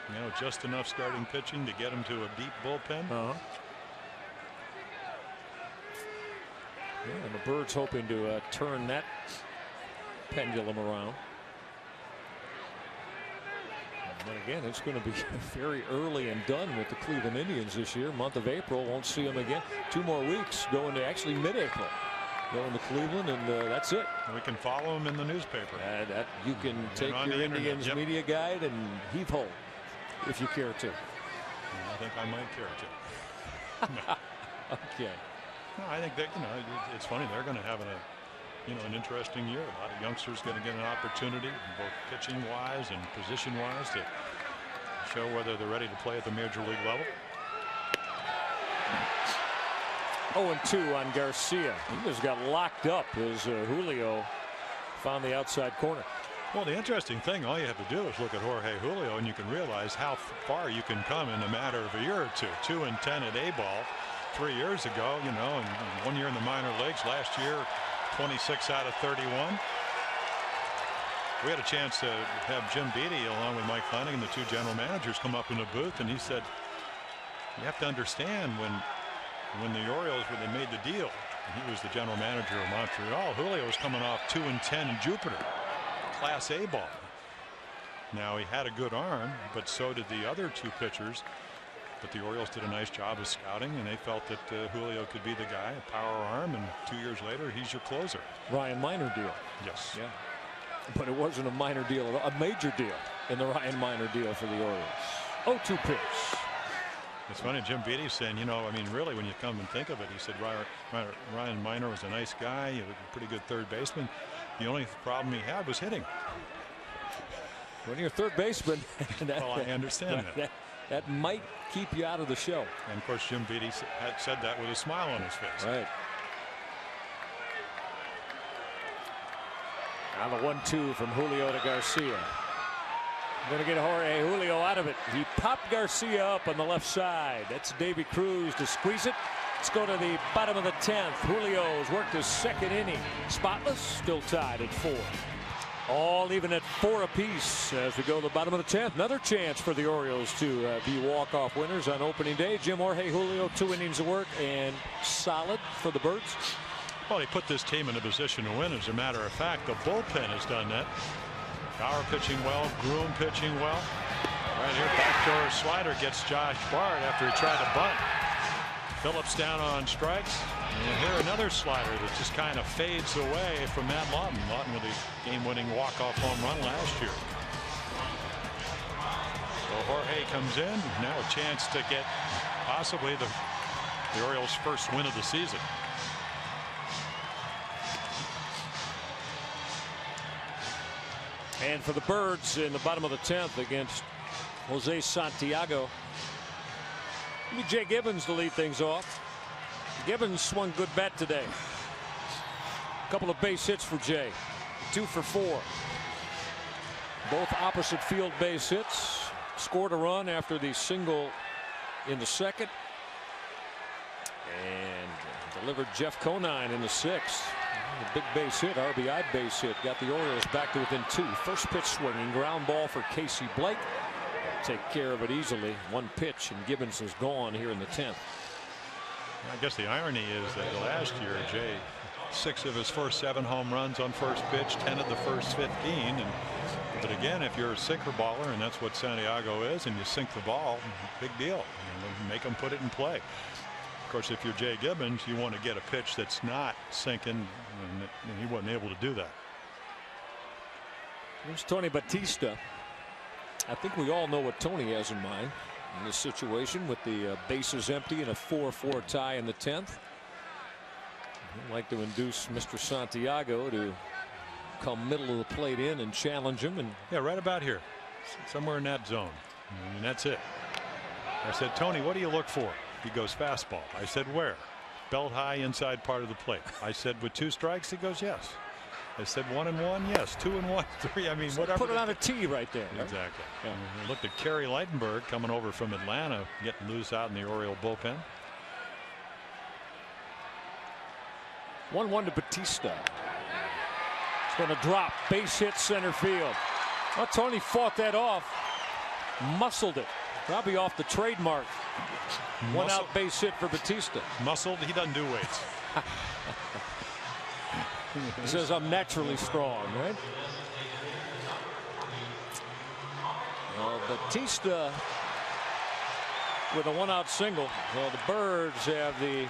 You know, just enough starting pitching to get him to a deep bullpen. Yeah, and the Birds hoping to turn that pendulum around. And again, it's going to be very early and done with the Cleveland Indians this year. Month of April, won't see them again. 2 more weeks going to actually mid-April. Going to Cleveland, and that's it. We can follow them in the newspaper. That you can take your Indians media guide and heave ho if you care to. I think I might care to. Okay. No, I think that it's funny. They're going to have an interesting year. A lot of youngsters going to get an opportunity, both pitching wise and position wise, to show whether they're ready to play at the major league level. 0-2 on Garcia. He just got locked up as Julio found the outside corner. Well, the interesting thing, all you have to do is look at Jorge Julio, and you can realize how far you can come in a matter of a year or two. 2-10 at A-ball 3 years ago, and 1 year in the minor leagues. Last year, 26 out of 31. We had a chance to have Jim Beattie along with Mike Flanagan, the 2 general managers, come up in the booth, and he said, you have to understand when the Orioles, when they made the deal, and he was the general manager of Montreal, Julio was coming off 2-10 in Jupiter, Class A ball. Now, he had a good arm, but so did the other 2 pitchers. But the Orioles did a nice job of scouting, and they felt that Julio could be the guy, a power arm, and 2 years later, he's your closer. Ryan Minor deal. Yes. Yeah. But it wasn't a minor deal, a major deal in the Ryan Minor deal for the Orioles. 0-2 pitch. It's funny, Jim Beattie saying, really, when you come and think of it, he said Ryan Minor was a nice guy, he was a pretty good third baseman. The only problem he had was hitting. When you're a third baseman, well, I understand that. That might keep you out of the show. And of course, Jim Beattie had said that with a smile on his face. Right. Now the 1-2 from Julio to Garcia. Going to get Jorge Julio out of it. He popped Garcia up on the left side. That's Davy Cruz to squeeze it. Let's go to the bottom of the 10th. Julio's worked his second inning. Spotless, still tied at 4. All even at 4 apiece as we go to the bottom of the 10th. Another chance for the Orioles to be walk-off winners on opening day. Jim, Jorge Julio, 2 innings of work and solid for the Birds. Well, he put this team in a position to win. As a matter of fact, the bullpen has done that. Bauer pitching well, Groom pitching well. Right here, backdoor slider gets Josh Bard after he tried to bunt. Phillips down on strikes. And here another slider that just kind of fades away from Matt Lawton. Lawton with a game-winning walk-off home run last year. So Jorge comes in. Now a chance to get possibly the Orioles' first win of the season. And for the Birds in the bottom of the 10th against Jose Santiago, maybe Jay Gibbons to lead things off. Gibbons swung good bat today. A couple of base hits for Jay. 2 for 4. Both opposite field base hits. Scored a run after the single in the second. And delivered Jeff Conine in the 6th. A big base hit, RBI base hit, got the Orioles back to within 2. First pitch swinging, ground ball for Casey Blake. Take care of it easily. 1 pitch and Gibbons is gone here in the 10th. I guess the irony is that last year Jay 6 of his first 7 home runs on first pitch, 10 of the first 15. But again, if you're a sinker baller, and that's what Santiago is, and you sink the ball, big deal. You make him put it in play. Of course, if you're Jay Gibbons, you want to get a pitch that's not sinking, and he wasn't able to do that. Here's Tony Batista. I think we all know what Tony has in mind in this situation with the bases empty and a 4-4 tie in the 10th. He'd like to induce Mr. Santiago to come middle of the plate in and challenge him. And yeah, right about here, somewhere in that zone. And that's it. I said, Tony, what do you look for? He goes, fastball. I said, where? Belt high inside part of the plate. I said, with 2 strikes? He goes, yes. I said 1-1, yes. 2-1, 3. I mean, so whatever. Put it on a tee right there. Exactly. Yeah. We looked at Kerry Lightenberg coming over from Atlanta, getting loose out in the Oriole bullpen. 1-1 to Batista. It's going to drop. Base hit center field. Well, Tony fought that off. Muscled it. Probably off the trademark. 1 out base hit for Batista. Muscled. He doesn't do weights. He says I'm naturally strong, right? Well, Batista with a 1 out single. Well, the Birds have the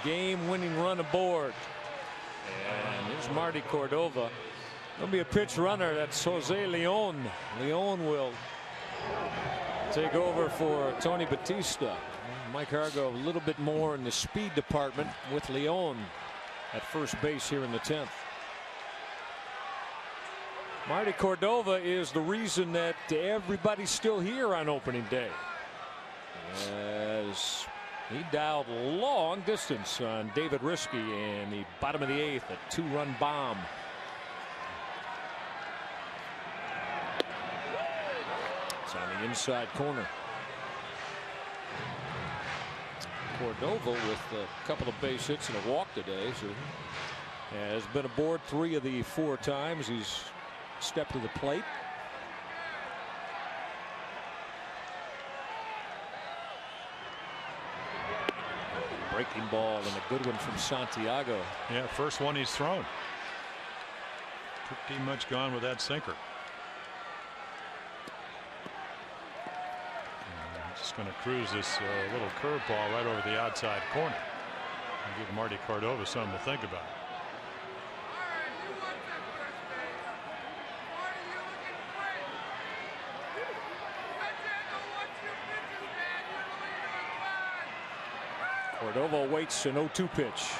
game-winning run aboard. And here's Marty Cordova. There'll be a pitch runner. That's Jose Leon. Leon will take over for Tony Batista. Mike Hargrove a little bit more in the speed department with Leon at first base here in the 10th. Marty Cordova is the reason that everybody's still here on opening day, as he dialed long distance on David Risky in the bottom of the 8th, a 2-run bomb. It's on the inside corner. Cordova with a couple of base hits and a walk today, so has been aboard 3 of the 4 times he's stepped to the plate. Breaking ball and a good one from Santiago. Yeah, first one he's thrown. Pretty much gone with that sinker. Just going to cruise this little curveball right over the outside corner. And give Marty Cordova something to think about. Cordova waits an 0-2 pitch.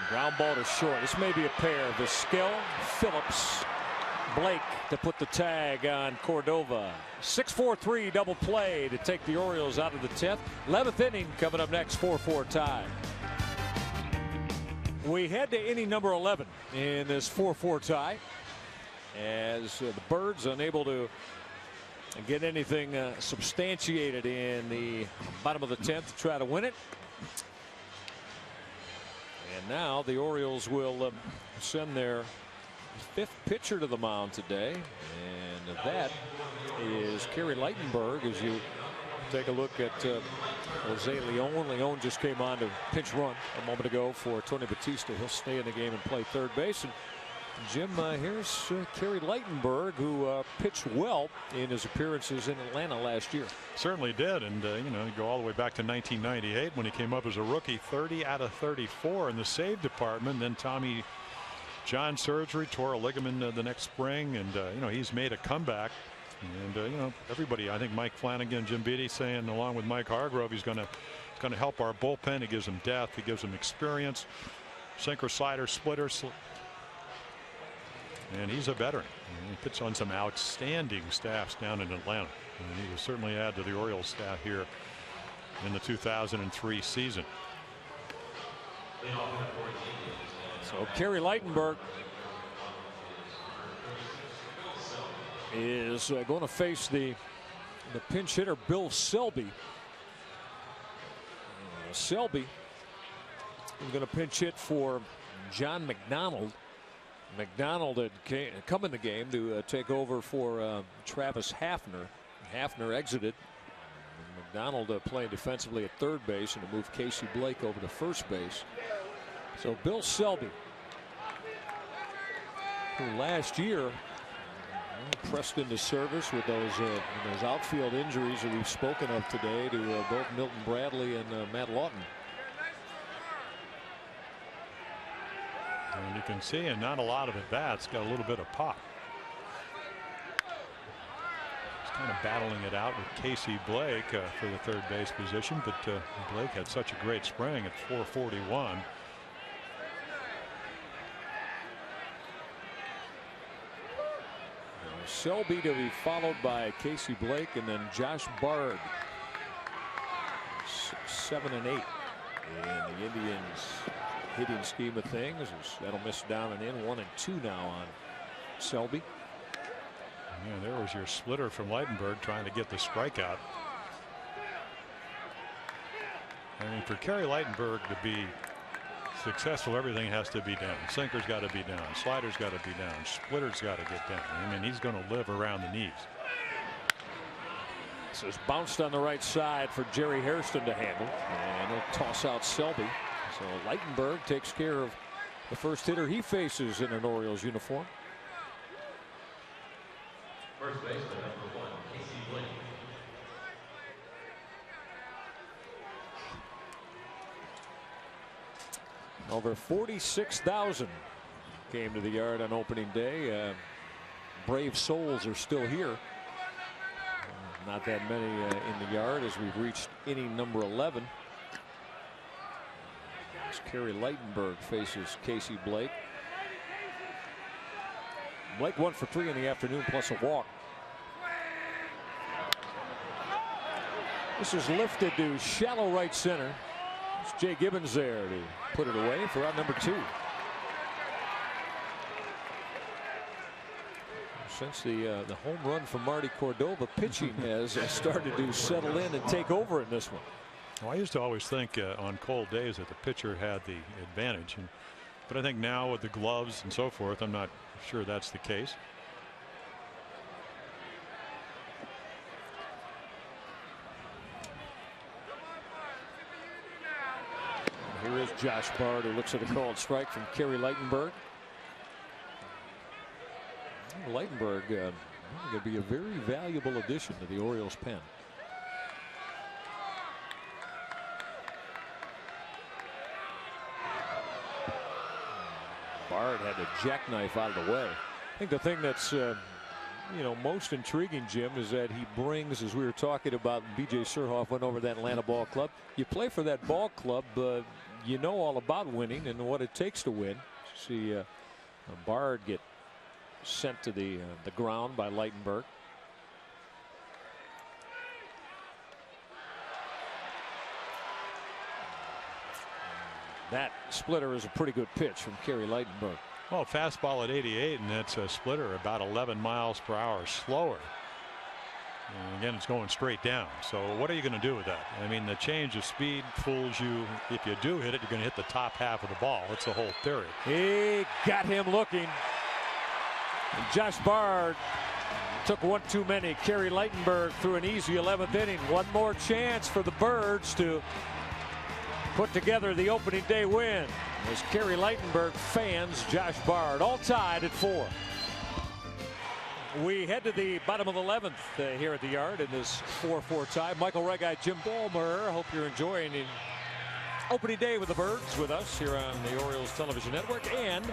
Ground ball to short. This may be a pair. Vizquel, Phillips, Blake to put the tag on Cordova. 6-4-3 double play to take the Orioles out of the 10th. 11th inning coming up next. 4-4 tie. We head to inning number 11 in this 4-4 tie, as the Birds unable to get anything substantiated in the bottom of the 10th to try to win it. And now the Orioles will send their 5th pitcher to the mound today, and that is Kerry Lightenberg. As you take a look at Jose Leon. Leon just came on to pinch run a moment ago for Tony Batista. He'll stay in the game and play third base. And Jim, here's Kerry Lightenberg, who pitched well in his appearances in Atlanta last year. Certainly did. And, you know, you go all the way back to 1998 when he came up as a rookie, 30 out of 34 in the save department. Then Tommy John surgery, tore a ligament the next spring. And, you know, he's made a comeback. And, you know, everybody, I think Mike Flanagan, Jim Beattie saying, along with Mike Hargrove, he's going to help our bullpen. He gives them depth. He gives them experience. Sinker, slider, splitter. And he's a veteran. He puts on some outstanding staffs down in Atlanta. And he will certainly add to the Orioles staff here in the 2003 season. So Kerry Lightenberg is going to face the pinch hitter Bill Selby. Selby is going to pinch hit for John McDonald. McDonald had come in the game to take over for Travis Hafner. Hafner exited. McDonald playing defensively at third base and to move Casey Blake over to first base. So Bill Selby, who last year pressed into service with those outfield injuries that we've spoken of today to both Milton Bradley and Matt Lawton. And you can see, and not a lot of at bats, got a little bit of pop. He's kind of battling it out with Casey Blake for the third base position, but Blake had such a great spring at 441. Selby to be followed by Casey Blake and then Josh Bard. 7 and 8 in the Indians hitting scheme of things. That'll miss down and in. 1 and 2 now on Selby. Yeah, there was your splitter from Lightenberg trying to get the strikeout. I mean, for Kerry Lightenberg to be successful, everything has to be down. Sinker's got to be down. Slider's got to be down. Splitter's got to get down. I mean, he's going to live around the knees. This is bounced on the right side for Jerry Hairston to handle, and he'll toss out Selby. So Lightenberg takes care of the first hitter he faces in an Orioles uniform. First baseman, number 1, Casey Blake. Over 46,000 came to the yard on opening day. Brave souls are still here. Not that many in the yard as we've reached inning number 11. As Kerry Lightenberg faces Casey Blake. Blake 1 for 3 in the afternoon plus a walk. This is lifted to shallow right center. It's Jay Gibbons there to put it away for out number 2. Since the home run from Marty Cordova, pitching has started to settle in and take over in this one. Well, I used to always think on cold days that the pitcher had the advantage, but I think now with the gloves and so forth, I'm not sure that's the case. Here is Josh Bard, who looks at a called strike from Kerry Lightenberg. Lightenberg going to be a very valuable addition to the Orioles pen. Bard had a jackknife out of the way. I think the thing that's most intriguing, Jim, is that he brings, as we were talking about, B.J. Surhoff went over that Atlanta ball club. You play for that ball club, you know all about winning and what it takes to win. See Bard get sent to the ground by Lightenberg. That splitter is a pretty good pitch from Kerry Lightenberg. Well, fastball at 88, and that's a splitter about 11 miles per hour slower. And again, it's going straight down. So what are you going to do with that? I mean, the change of speed fools you. If you do hit it, you're going to hit the top half of the ball. That's the whole theory. He got him looking. And Josh Bard took one too many. Kerry Lightenberg through an easy 11th inning. One more chance for the Birds to put together the opening day win. As Kerry Lightenberg fans Josh Bard, all tied at 4. We head to the bottom of the 11th here at the Yard in this 4-4 tie. Michael Reggie, Jim Ballmer. Hope you're enjoying the opening day with the Birds with us here on the Orioles Television Network. And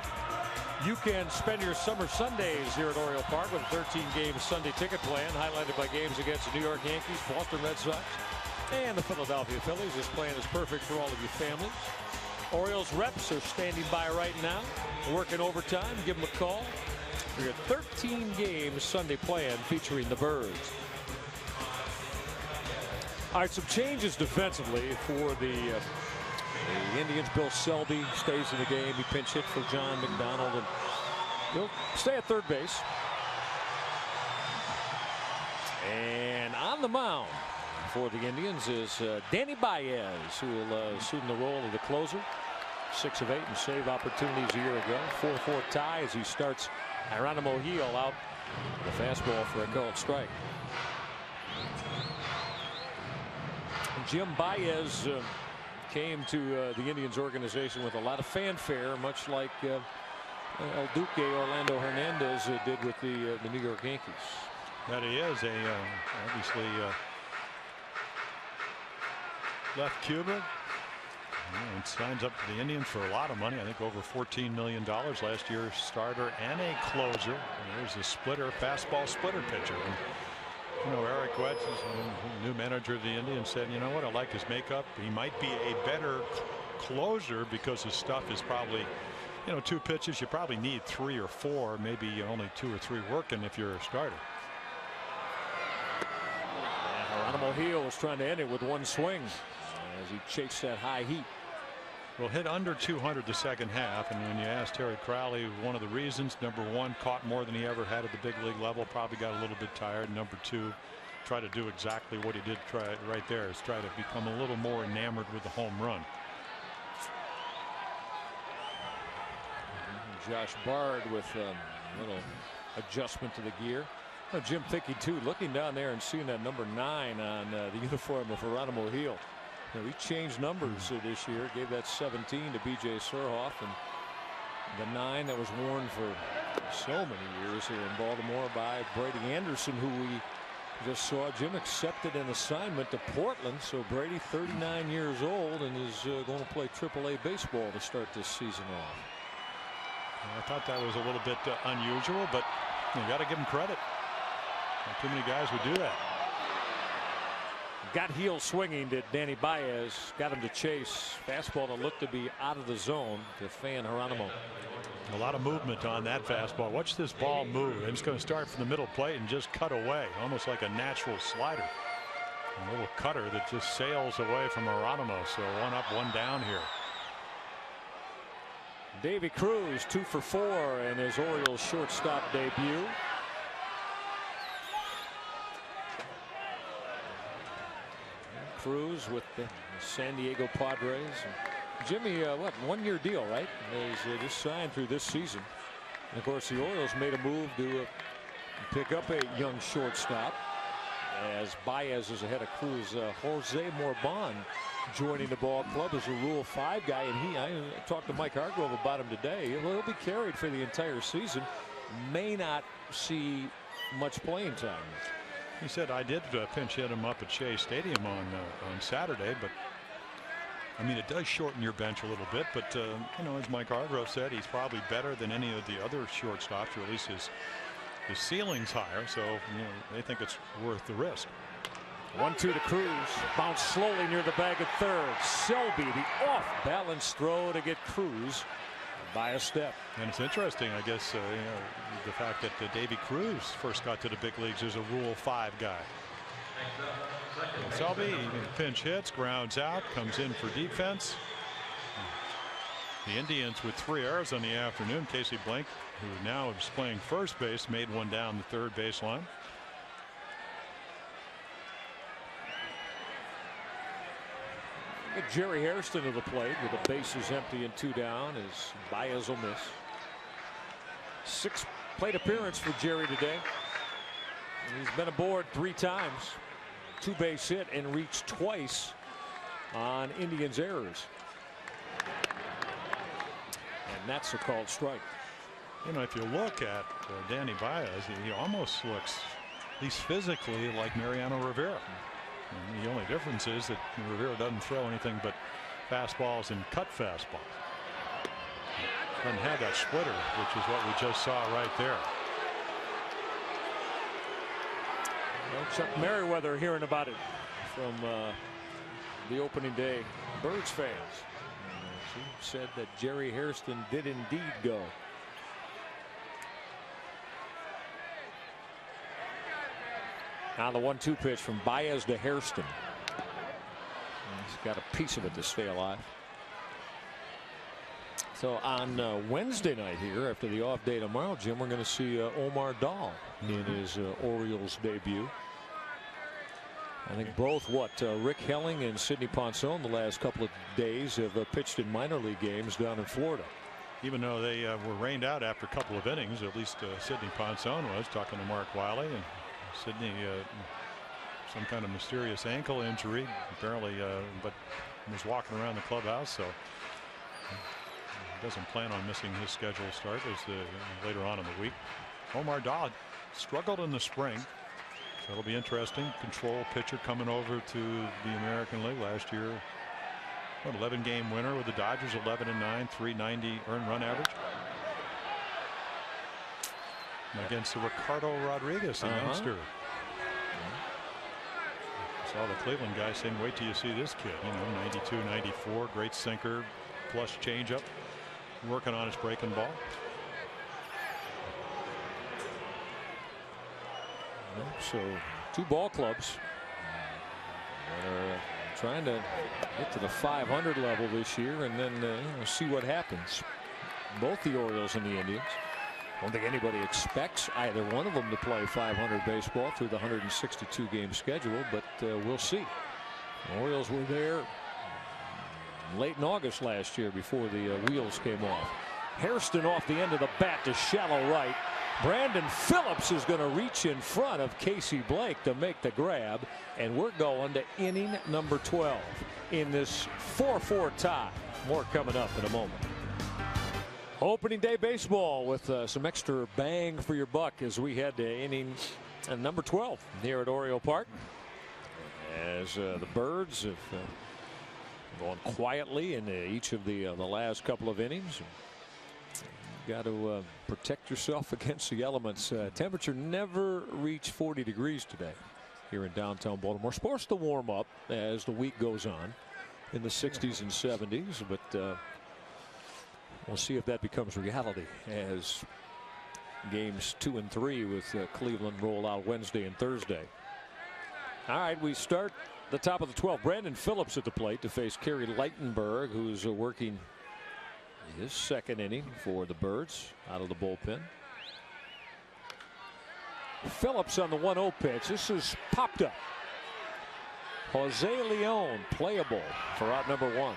you can spend your summer Sundays here at Oriole Park with a 13-game Sunday ticket plan, highlighted by games against the New York Yankees, Boston Red Sox, and the Philadelphia Phillies. This plan is perfect for all of your families. Orioles reps are standing by right now, working overtime. Give them a call for your 13-game Sunday plan featuring the Birds. All right, some changes defensively for the Indians. Bill Selby stays in the game. He pinch hit for John McDonald, and he'll stay at third base. And on the mound for the Indians is Danny Baez, who will assume the role of the closer. 6 of 8 in save opportunities a year ago. 4-4 tie as he starts Geronimo Gil out with a fastball for a called strike. Jim Baez came to the Indians organization with a lot of fanfare, much like El Duque Orlando Hernandez did with the New York Yankees. That he is obviously left Cuba and signs up for the Indians for a lot of money. I think over $14 million. Last year's starter and a closer. And there's a splitter, fastball splitter pitcher. And, you know, Eric Wetz, new manager of the Indians, said, you know what, I like his makeup. He might be a better closer because his stuff is probably, you know, 2 pitches. You probably need 3 or 4, maybe only 2 or 3 working if you're a starter. Geronimo Gil was trying to end it with 1 swing as he chased that high heat. Well, hit under 200 the second half, and when you asked Terry Crowley, one of the reasons, number 1, caught more than he ever had at the big league level, probably got a little bit tired. Number 2, try to do exactly what he did right there, is try to become a little more enamored with the home run. Josh Bard with a little adjustment to the gear. Jim Thickey too, looking down there and seeing that number 9 on the uniform of Geronimo Gil. He changed numbers this year, gave that 17 to B.J. Surhoff, and the 9 that was worn for so many years here in Baltimore by Brady Anderson, who we just saw. Jim accepted an assignment to Portland, so Brady, 39 years old, and is going to play AAA baseball to start this season off. I thought that was a little bit unusual, but you got to give him credit. Not too many guys would do that. Got heel swinging to Danny Baez, got him to chase. Fastball that looked to be out of the zone to fan Geronimo. A lot of movement on that fastball. Watch this ball move. And it's going to start from the middle plate and just cut away, almost like a natural slider. A little cutter that just sails away from Geronimo. So 1 up, 1 down here. Davy Cruz 2 for 4 in his Orioles shortstop debut. Cruz with the San Diego Padres. Jimmy, what, 1-year deal, right? He's just signed through this season. And of course, the Orioles made a move to pick up a young shortstop as Baez is ahead of Cruz. Jose Morban joining the ball club as a Rule 5 guy, and I talked to Mike Hargrove about him today. He'll be carried for the entire season. May not see much playing time. He said, I did pinch hit him up at Shea Stadium on Saturday, but I mean, it does shorten your bench a little bit. But you know, as Mike Hargrove said, he's probably better than any of the other shortstops, or at least his ceiling's higher. So you know, they think it's worth the risk. 1-2 to Cruz. Bounce slowly near the bag at third. Selby, the off-balance throw to get Cruz by a step. And it's interesting, I guess, you know, the fact that Davy Cruz first got to the big leagues as a Rule 5 guy. Selby pinch hits, grounds out, comes in for defense. The Indians with 3 errors on the afternoon. Casey Blank, who now is playing first base, made 1 down the third baseline. Get Jerry Hairston to the plate with the bases empty and 2 down as Baez will miss. 6th plate appearance for Jerry today. He's been aboard 3 times. 2 base hit and reached twice on Indians errors. And that's a called strike. You know, if you look at Danny Baez, he almost looks, at least physically, like Mariano Rivera. And the only difference is that Rivera doesn't throw anything but fastballs and cut fastballs. Doesn't have that splitter, which is what we just saw right there. Well, Chuck Merriweather hearing about it from the opening day Birds fans. He said that Jerry Hairston did indeed go. Now the 1-2 pitch from Baez to Hairston. He's got a piece of it to stay alive. So on Wednesday night here, after the off day tomorrow, Jim, we're going to see Omar Dahl in his Orioles debut. I think both Rick Helling and Sidney Ponson the last couple of days have pitched in minor league games down in Florida. Even though they were rained out after a couple of innings, at least Sidney Ponson was, talking to Mark Wiley, and Sidney some kind of mysterious ankle injury apparently, but was walking around the clubhouse, so doesn't plan on missing his scheduled start as later on in the week. Omar Dahl struggled in the spring, so it'll be interesting. Control pitcher coming over to the American League last year. What, 11-game winner with the Dodgers, 11-9, 390 earned run average. Against the Ricardo Rodriguez, the youngster. Saw the Cleveland guy saying, wait till you see this kid. You know, 92, 94, great sinker, plus changeup, working on his breaking ball. So two ball clubs are trying to get to the 500 level this year and then see what happens. Both the Orioles and the Indians. I don't think anybody expects either one of them to play 500 baseball through the 162 game schedule, but we'll see. The Orioles were there late in August last year before the wheels came off. Hairston off the end of the bat to shallow right. Brandon Phillips is going to reach in front of Casey Blake to make the grab, and we're going to inning number 12 in this 4-4 tie. More coming up in a moment. Opening day baseball with some extra bang for your buck as we head to inning number 12 here at Oriole Park, as the Birds have gone quietly in each of the last couple of innings. Got to protect yourself against the elements. Temperature never reached 40 degrees today here in downtown Baltimore. Supposed to warm up as the week goes on in the 60s and 70s, but we'll see if that becomes reality as games 2 and 3 with Cleveland roll out Wednesday and Thursday. All right, we start the top of the 12th. Brandon Phillips at the plate to face Kerry Lightenberg, who's working his second inning for the Birds out of the bullpen. Phillips on the 1-0 pitch. This is popped up. Jose Leon playable for out number 1.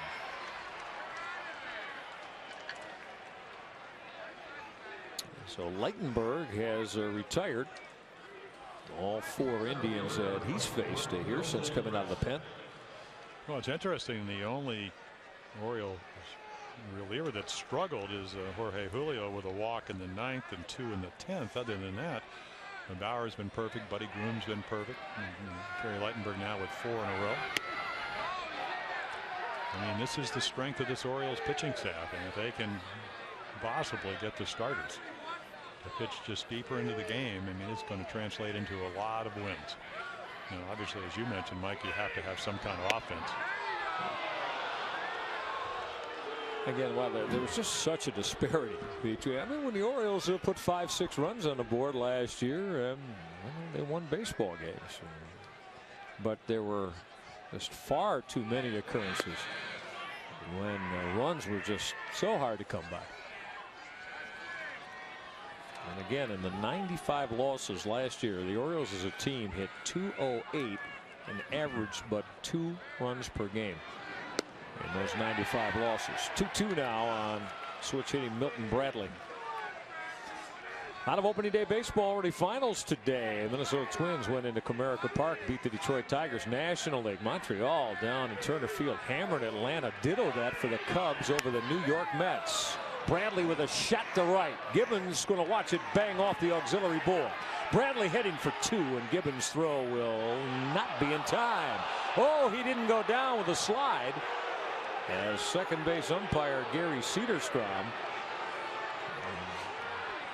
So Lightenberg has retired. All 4 Indians that he's faced here since coming out of the pen. Well, it's interesting. The only Oriole reliever that struggled is Jorge Julio with a walk in the 9th and 2 in the 10th. Other than that, Bauer's been perfect. Buddy Groom's been perfect. Kerry Lightenberg now with 4 in a row. I mean, this is the strength of this Orioles pitching staff, and if they can possibly get the starters to pitch just deeper into the game, I mean, it's going to translate into a lot of wins. You know, obviously, as you mentioned, Mike, you have to have some kind of offense. Again, well, there was just such a disparity between. I mean, when the Orioles put 5-6 runs on the board last year, they won baseball games. But there were just far too many occurrences when runs were just so hard to come by. And again, in the 95 losses last year, the Orioles as a team hit .208 and averaged but 2 runs per game in those 95 losses. 2-2 now on switch hitting Milton Bradley. Out of opening day baseball, already finals today. Minnesota Twins went into Comerica Park, beat the Detroit Tigers. National League, Montreal down in Turner Field, hammered Atlanta. Ditto that for the Cubs over the New York Mets. Bradley with a shot to right. Gibbons going to watch it bang off the auxiliary board. Bradley heading for 2, and Gibbons' throw will not be in time. Oh, he didn't go down with a slide. As second base umpire Gary Cedarstrom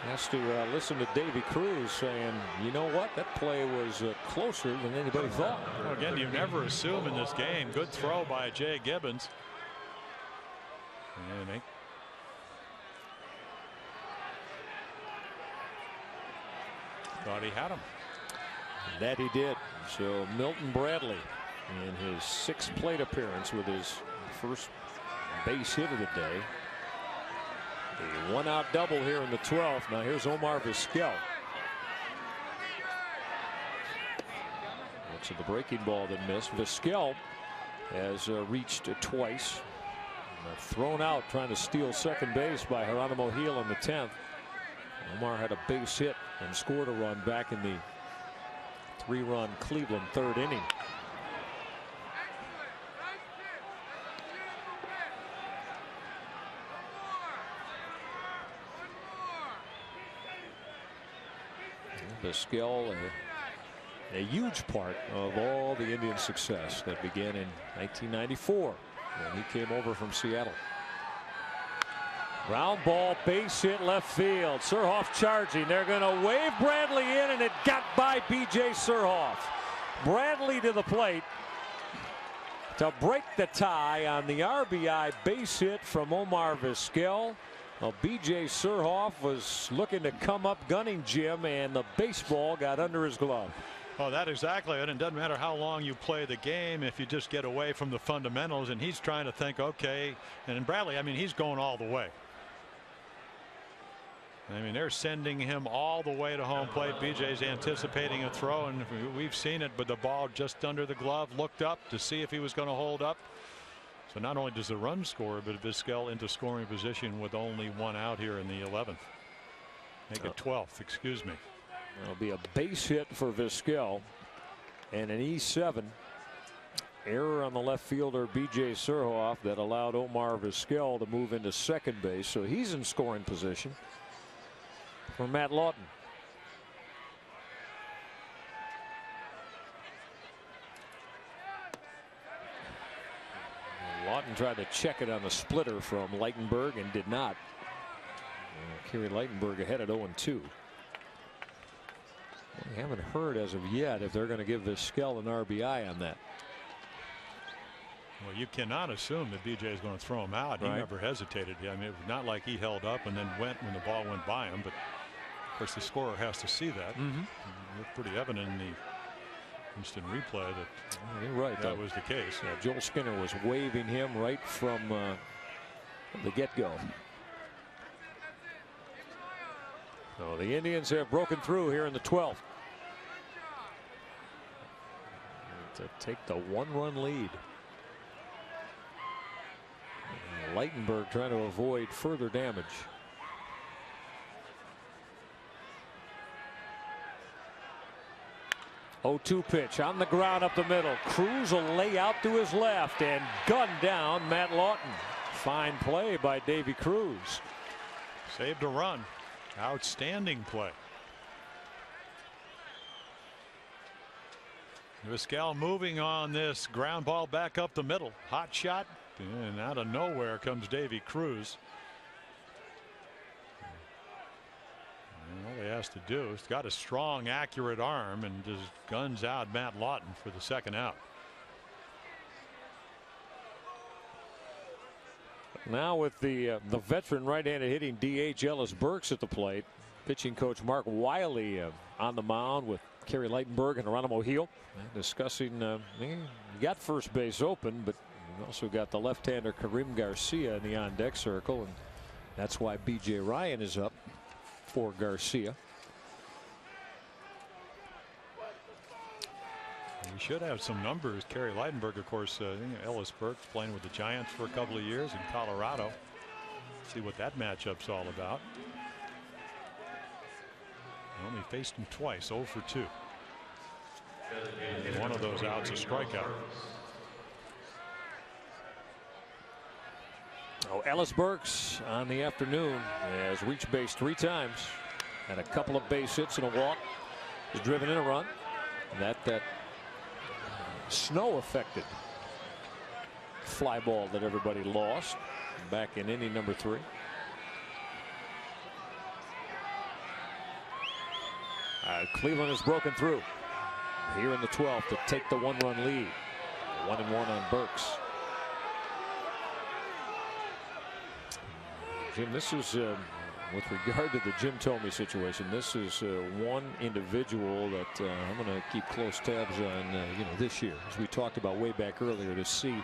has to listen to Davy Cruz saying, you know what, that play was closer than anybody thought. Well, again, you never assume in this game. Good throw by Jay Gibbons. And thought he had him. That he did. So Milton Bradley in his 6th plate appearance with his first base hit of the day. A 1-out double here in the 12th. Now here's Omar Vizquel. Looks at the breaking ball that missed. Vizquel has reached twice. Thrown out trying to steal second base by Geronimo Gil in the 10th. Omar had a base hit and scored a run back in the 3-run Cleveland 3rd inning. Vizquel, a huge part of all the Indian success that began in 1994 when he came over from Seattle. Ground ball, base hit, left field. Surhoff charging. They're going to wave Bradley in, and it got by B.J. Surhoff. Bradley to the plate to break the tie on the RBI base hit from Omar Vizquel. Well, B.J. Surhoff was looking to come up gunning Jim, and the baseball got under his glove. Oh, that's exactly it. And it doesn't matter how long you play the game if you just get away from the fundamentals. And he's trying to think, okay. And Bradley, I mean, he's going all the way. I mean, they're sending him all the way to home plate. BJ's anticipating a throw, and we've seen it, but the ball just under the glove, looked up to see if he was going to hold up. So not only does the run score, but Vizquel into scoring position with only 1 out here in the 11th. Make it 12th, excuse me. It'll be a base hit for Vizquel and an E7. Error on the left fielder B.J. Surhoff that allowed Omar Vizquel to move into second base. So he's in scoring position for Matt Lawton. Lawton tried to check it on the splitter from Leitenberg and did not. Kerry Leitenberg ahead at 0-2. We haven't heard as of yet if they're going to give Vizquel an RBI on that. Well, you cannot assume that BJ is going to throw him out. He never hesitated. I mean, it was not like he held up and then went when the ball went by him. But of course, the scorer has to see that. It's pretty evident in the instant replay that you're right, that was the case. Yeah, Joel Skinner was waving him right from the get-go. So the Indians have broken through here in the 12th to take the 1-run lead. And Leitenberg trying to avoid further damage. Oh, 2 pitch on the ground up the middle. Cruz will lay out to his left and gun down Matt Lawton. Fine play by Davy Cruz. Saved a run. Outstanding play. Vizquel moving on this ground ball back up the middle. Hot shot, and out of nowhere comes Davy Cruz. All he has to do is got a strong, accurate arm and just guns out Matt Lawton for the 2nd out. Now with the veteran right-handed hitting DH Ellis Burks at the plate, pitching coach Mark Wiley on the mound with Kerry Leitenberg and Geronimo Gil discussing. You got first base open, but you also got the left-hander Karim Garcia in the on-deck circle, and that's why B.J. Ryan is up for Garcia. We should have some numbers. Kerry Leitenberg, of course, Ellis Burks playing with the Giants for a couple of years in Colorado. See what that matchup's all about. He only faced him twice, 0 for 2. And one of those outs a strikeout. Oh, Ellis Burks on the afternoon has reached base 3 times. Had a couple of base hits and a walk. Has driven in a run. That snow affected fly ball that everybody lost back in inning number 3. Cleveland has broken through here in the 12th to take the 1-run lead. 1-1 on Burks. Jim, this is with regard to the Jim Thome situation. This is one individual that I'm going to keep close tabs on. This year, as we talked about way back earlier, to see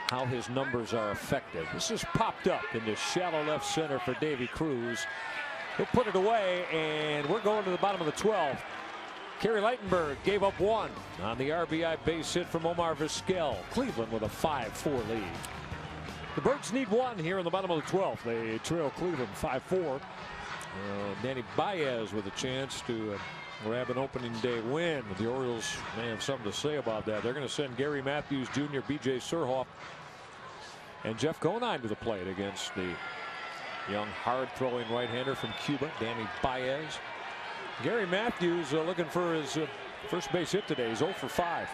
how his numbers are effective. This has popped up into shallow left center for Davy Cruz. He'll put it away, and we're going to the bottom of the 12th. Kerry Lightenberg gave up 1 on the RBI base hit from Omar Vizquel. Cleveland with a 5-4 lead. The Birds need 1 here in the bottom of the 12th. They trail Cleveland 5-4. Danny Baez with a chance to grab an opening day win. The Orioles may have something to say about that. They're going to send Gary Matthews Jr., B.J. Surhoff, and Jeff Conine to the plate against the young hard-throwing right-hander from Cuba, Danny Baez. Gary Matthews looking for his first base hit today. He's 0 for 5.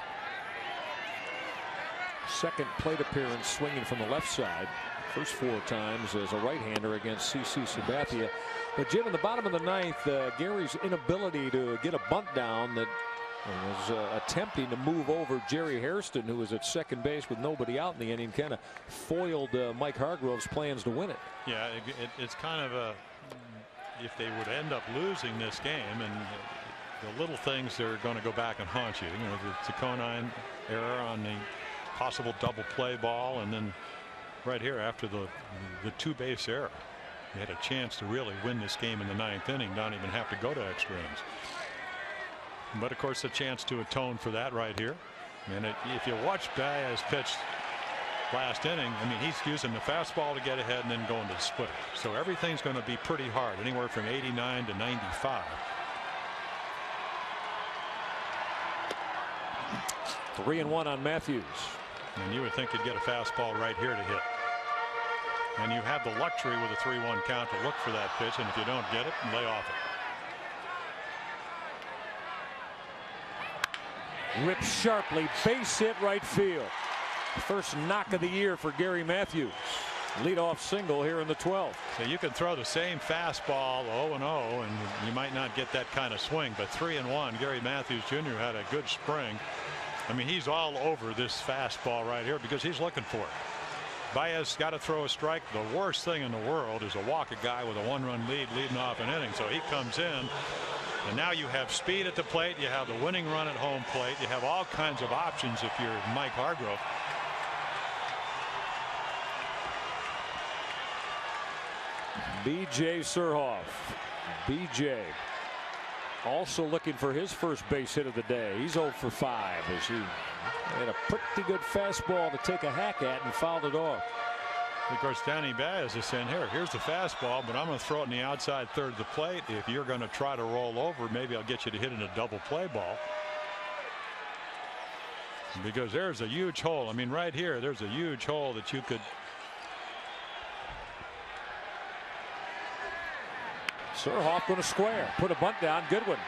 Second plate appearance swinging from the left side. First 4 times as a right-hander against CC Sabathia. But Jim, in the bottom of the 9th, Gary's inability to get a bunt down that was attempting to move over Jerry Hairston, who was at second base with nobody out in the inning, kind of foiled Mike Hargrove's plans to win it. Yeah, it's kind of a, if they would end up losing this game, and the little things are going to go back and haunt you. The Conine error on the possible double play ball, and then right here after the 2-base error, they had a chance to really win this game in the 9th inning, not even have to go to extra innings. But of course, a chance to atone for that right here. And if you watch Baez pitch last inning, I mean, he's using the fastball to get ahead and then going to the splitter. So everything's going to be pretty hard, anywhere from 89 to 95. 3-1 on Matthews. And you would think you'd get a fastball right here to hit. And you have the luxury with a 3-1 count to look for that pitch, and if you don't get it, lay off it. Ripped sharply, base hit right field. First knock of the year for Gary Matthews. Leadoff single here in the 12th. So you can throw the same fastball 0-0 and you might not get that kind of swing, but 3-1. Gary Matthews Jr. had a good spring. I mean, he's all over this fastball right here because he's looking for it. Baez got to throw a strike. The worst thing in the world is to walk a guy with a 1-run lead leading off an inning. So he comes in. And now you have speed at the plate. You have the winning run at home plate. You have all kinds of options if you're Mike Hargrove. B.J. Surhoff. B.J. also looking for his first base hit of the day. He's 0 for 5 as he had a pretty good fastball to take a hack at and fouled it off. Of course, Danny Baez is saying, here's the fastball, but I'm going to throw it in the outside third of the plate. If you're going to try to roll over, maybe I'll get you to hit in a double play ball. Because there's a huge hole. I mean, right here, there's a huge hole that you could. Surhoff going to square. Put a bunt down. Good one.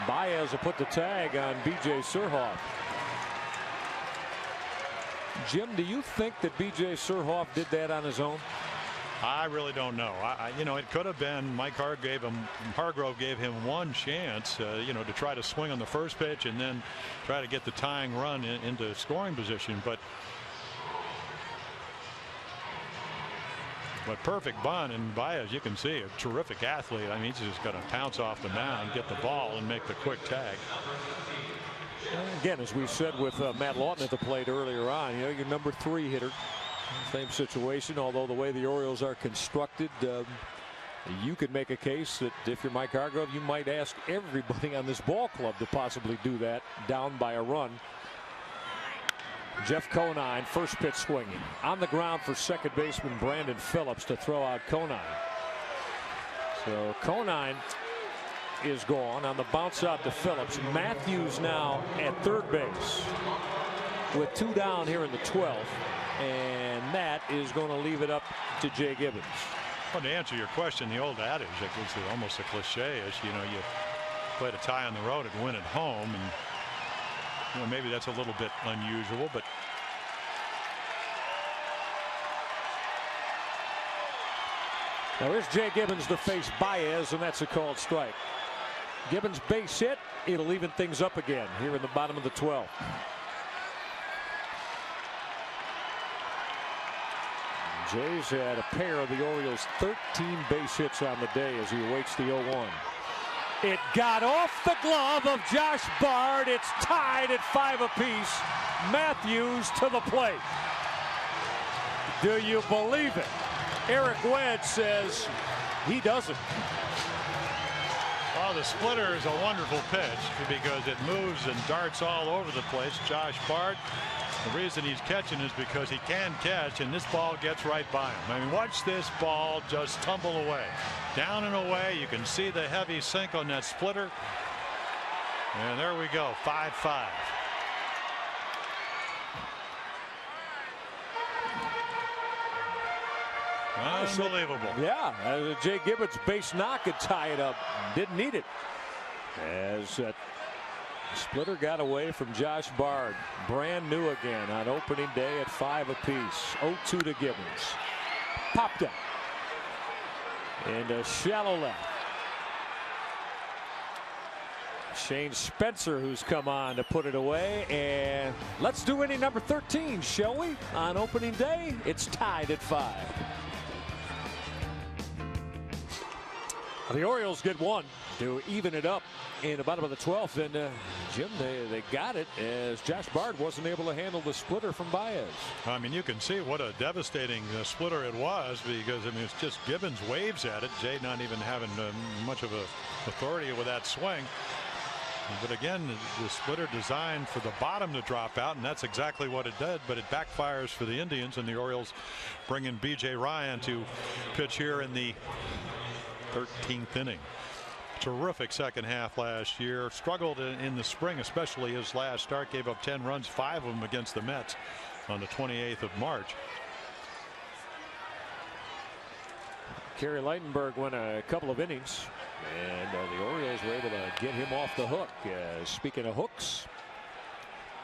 Baez will put the tag on B.J. Surhoff. Jim, do you think that B.J. Surhoff did that on his own? I really don't know. It could have been Mike Hargrove gave him one chance, to try to swing on the first pitch and then try to get the tying run into scoring position. But perfect bunt, and Baez, you can see, a terrific athlete. I mean, he's just going to pounce off the mound, get the ball, and make the quick tag. Again, as we said with Matt Lawton at the plate earlier on, your number 3 hitter. Same situation, although the way the Orioles are constructed, you could make a case that if you're Mike Hargrove, you might ask everybody on this ball club to possibly do that down by a run. Jeff Conine, first pitch swinging. On the ground for second baseman Brandon Phillips to throw out Conine. So Conine is gone on the bounce out to Phillips. Matthews now at third base. with 2 down here in the 12th, and that is going to leave it up to Jay Gibbons. Well, to answer your question, the old adage, it's almost a cliche, is you play a tie on the road and win at home, and maybe that's a little bit unusual, but now here's Jay Gibbons to face Baez, and that's a called strike. Gibbons base hit. It'll even things up again here in the bottom of the 12th. Jay's had a pair of the Orioles' 13 base hits on the day as he awaits the 0-1. It got off the glove of Josh Bard. It's tied at 5 apiece. Matthews to the plate. Do you believe it? Eric Wedge says he doesn't. Well, the splitter is a wonderful pitch because it moves and darts all over the place. Josh Bard, the reason he's catching is because he can catch, and this ball gets right by him. I mean, watch this ball just tumble away. Down and away. You can see the heavy sink on that splitter. And there we go, 5-5. Unbelievable. Yeah, Jay Gibbons' base knock could tie it up. Didn't need it. As splitter got away from Josh Bard. Brand new again on opening day at 5 apiece. 0-2 to Gibbons. Popped up. And a shallow left. Shane Spencer, who's come on to put it away. And let's do inning number 13, shall we? On opening day, it's tied at 5. The Orioles get one to even it up in the bottom of the 12th. And Jim, they got it as Josh Bard wasn't able to handle the splitter from Baez. I mean, you can see what a devastating splitter it was because, I mean, it's just Gibbons waves at it. Jay not even having much of a authority with that swing. But again, the splitter designed for the bottom to drop out, and that's exactly what it did. But it backfires for the Indians, and the Orioles bring in B.J. Ryan to pitch here in the 13th inning. Terrific second half last year. Struggled in the spring, especially his last start. Gave up 10 runs, 5 of them against the Mets on the 28th of March. Kerry Lightenberg went a couple of innings, and the Orioles were able to get him off the hook. Speaking of hooks,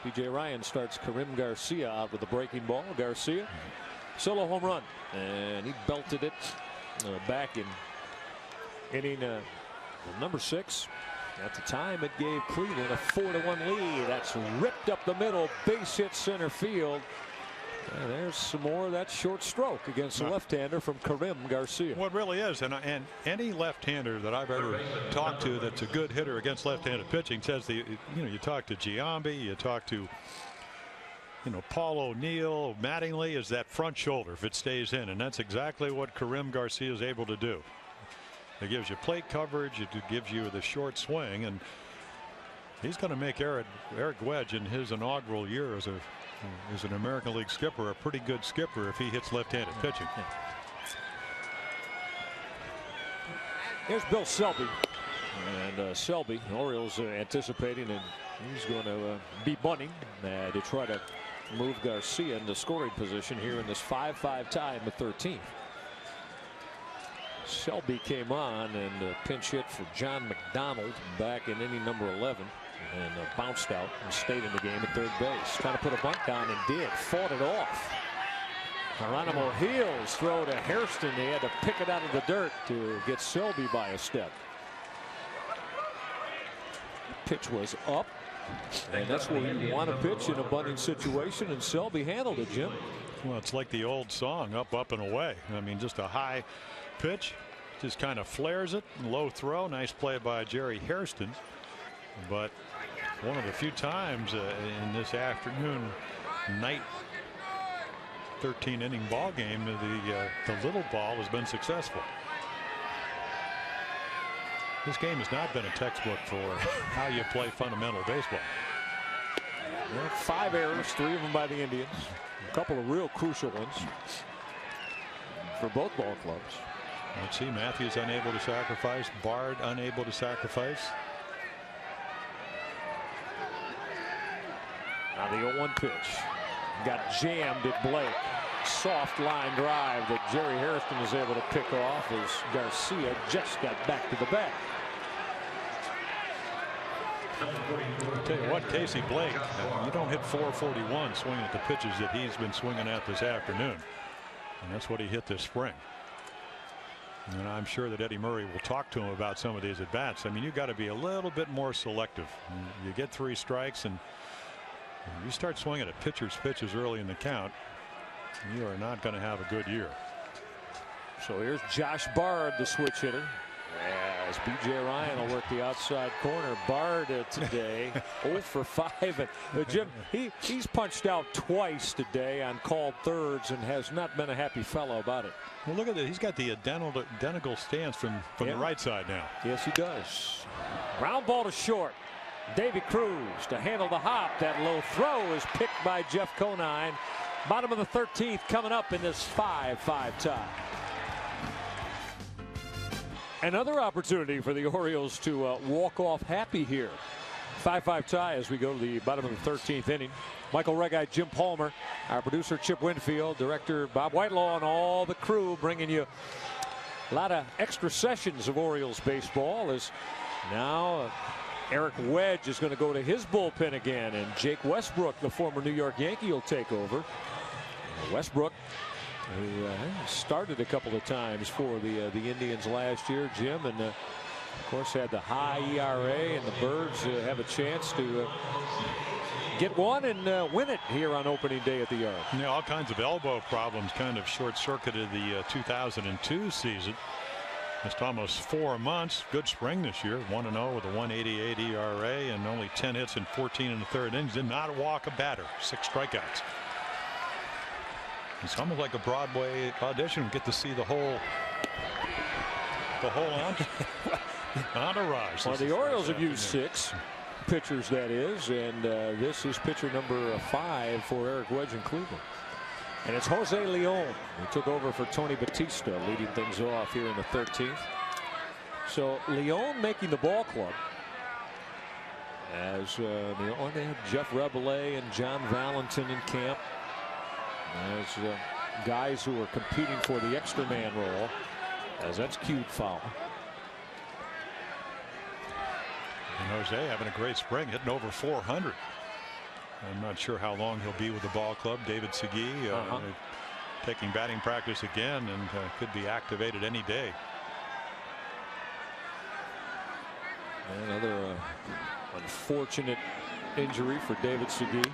B.J. Ryan starts Karim Garcia out with a breaking ball. Garcia, solo home run, and he belted it back in inning number 6. At the time, it gave Cleveland a 4-1 lead. That's ripped up the middle, base hit center field. And there's some more of that short stroke against the left-hander from Karim Garcia. What really is, and any left-hander that I've ever talked to that's a good hitter against left-handed pitching says you talk to Giambi, you talk to Paul O'Neill, Mattingly, is that front shoulder if it stays in, and that's exactly what Karim Garcia is able to do. It gives you plate coverage, it gives you the short swing, and he's going to make Eric Wedge in his inaugural year as an American League skipper a pretty good skipper if he hits left-handed pitching. Here's Bill Selby, and Selby, Orioles anticipating, and he's going to be bunting to try to move Garcia into scoring position here in this 5-5 tie in the 13th. Selby came on and pinch hit for John McDonald back in inning number 11 and bounced out and stayed in the game at third base. Trying to put a bunt down and did. Fought it off. Geronimo Hill's throw to Hairston. He had to pick it out of the dirt to get Selby by a step. Pitch was up. And that's where you want to pitch in a bunting situation, and Selby handled it, Jim. Well, it's like the old song, up, up, and away. I mean, just a high pitch, just kind of flares it. Low throw. Nice play by Jerry Hairston. But one of the few times in this afternoon night 13-inning ball game, the little ball has been successful. This game has not been a textbook for how you play fundamental baseball. 5 errors, 3 of them by the Indians. A couple of real crucial ones for both ball clubs. Let's see, Matthews unable to sacrifice, Bard unable to sacrifice. Now the 0-1 pitch. Got jammed at Blake. Soft line drive that Jerry Hairston was able to pick off as Garcia just got back to the bat. I'll tell you what, Casey Blake, you don't hit 441 swinging at the pitches that he's been swinging at this afternoon. And that's what he hit this spring. And I'm sure that Eddie Murray will talk to him about some of these at bats. I mean, you got to be a little bit more selective. You get 3 strikes and you start swinging at pitchers' pitches early in the count, you are not going to have a good year. So here's Josh Bard, the switch hitter. As B.J. Ryan will work the outside corner. Bard today 0 for 5. And Jim, he's punched out twice today on called thirds and has not been a happy fellow about it. Well, look at that. He's got the identical stance from the right side now. Yes, he does. Ground ball to short. Davy Cruz to handle the hop. That low throw is picked by Jeff Conine. Bottom of the 13th coming up in this 5-5 tie. Another opportunity for the Orioles to walk off happy here. 5-5 tie as we go to the bottom of the 13th inning. Michael Reggie, Jim Palmer, our producer Chip Winfield, director Bob Whitelaw, and all the crew bringing you a lot of extra sessions of Orioles baseball. As now Eric Wedge is going to go to his bullpen again, and Jake Westbrook, the former New York Yankee, will take over. Westbrook, who started a couple of times for the Indians last year, Jim, and of course had the high ERA, and the Birds have a chance to get one and win it here on opening day at the Yard. Yeah, all kinds of elbow problems kind of short-circuited the 2002 season. Missed almost 4 months. Good spring this year, 1-0 with a 1.88 ERA and only 10 hits in 14 1/3 innings. Did not walk a batter. 6 strikeouts. It's almost like a Broadway audition. Get to see the whole entourage. Well, the Orioles have used 6 pitchers, that is, and this is pitcher number 5 for Eric Wedge in Cleveland. And it's Jose Leon who took over for Tony Batista, leading things off here in the 13th. So Leon making the ball club. As they had Jeff Rabelais and John Valentin in camp. As guys who are competing for the extra man role, as that's cued foul. And Jose having a great spring, hitting over 400. I'm not sure how long he'll be with the ball club. David Segui taking batting practice again and could be activated any day. Another unfortunate injury for David Segui.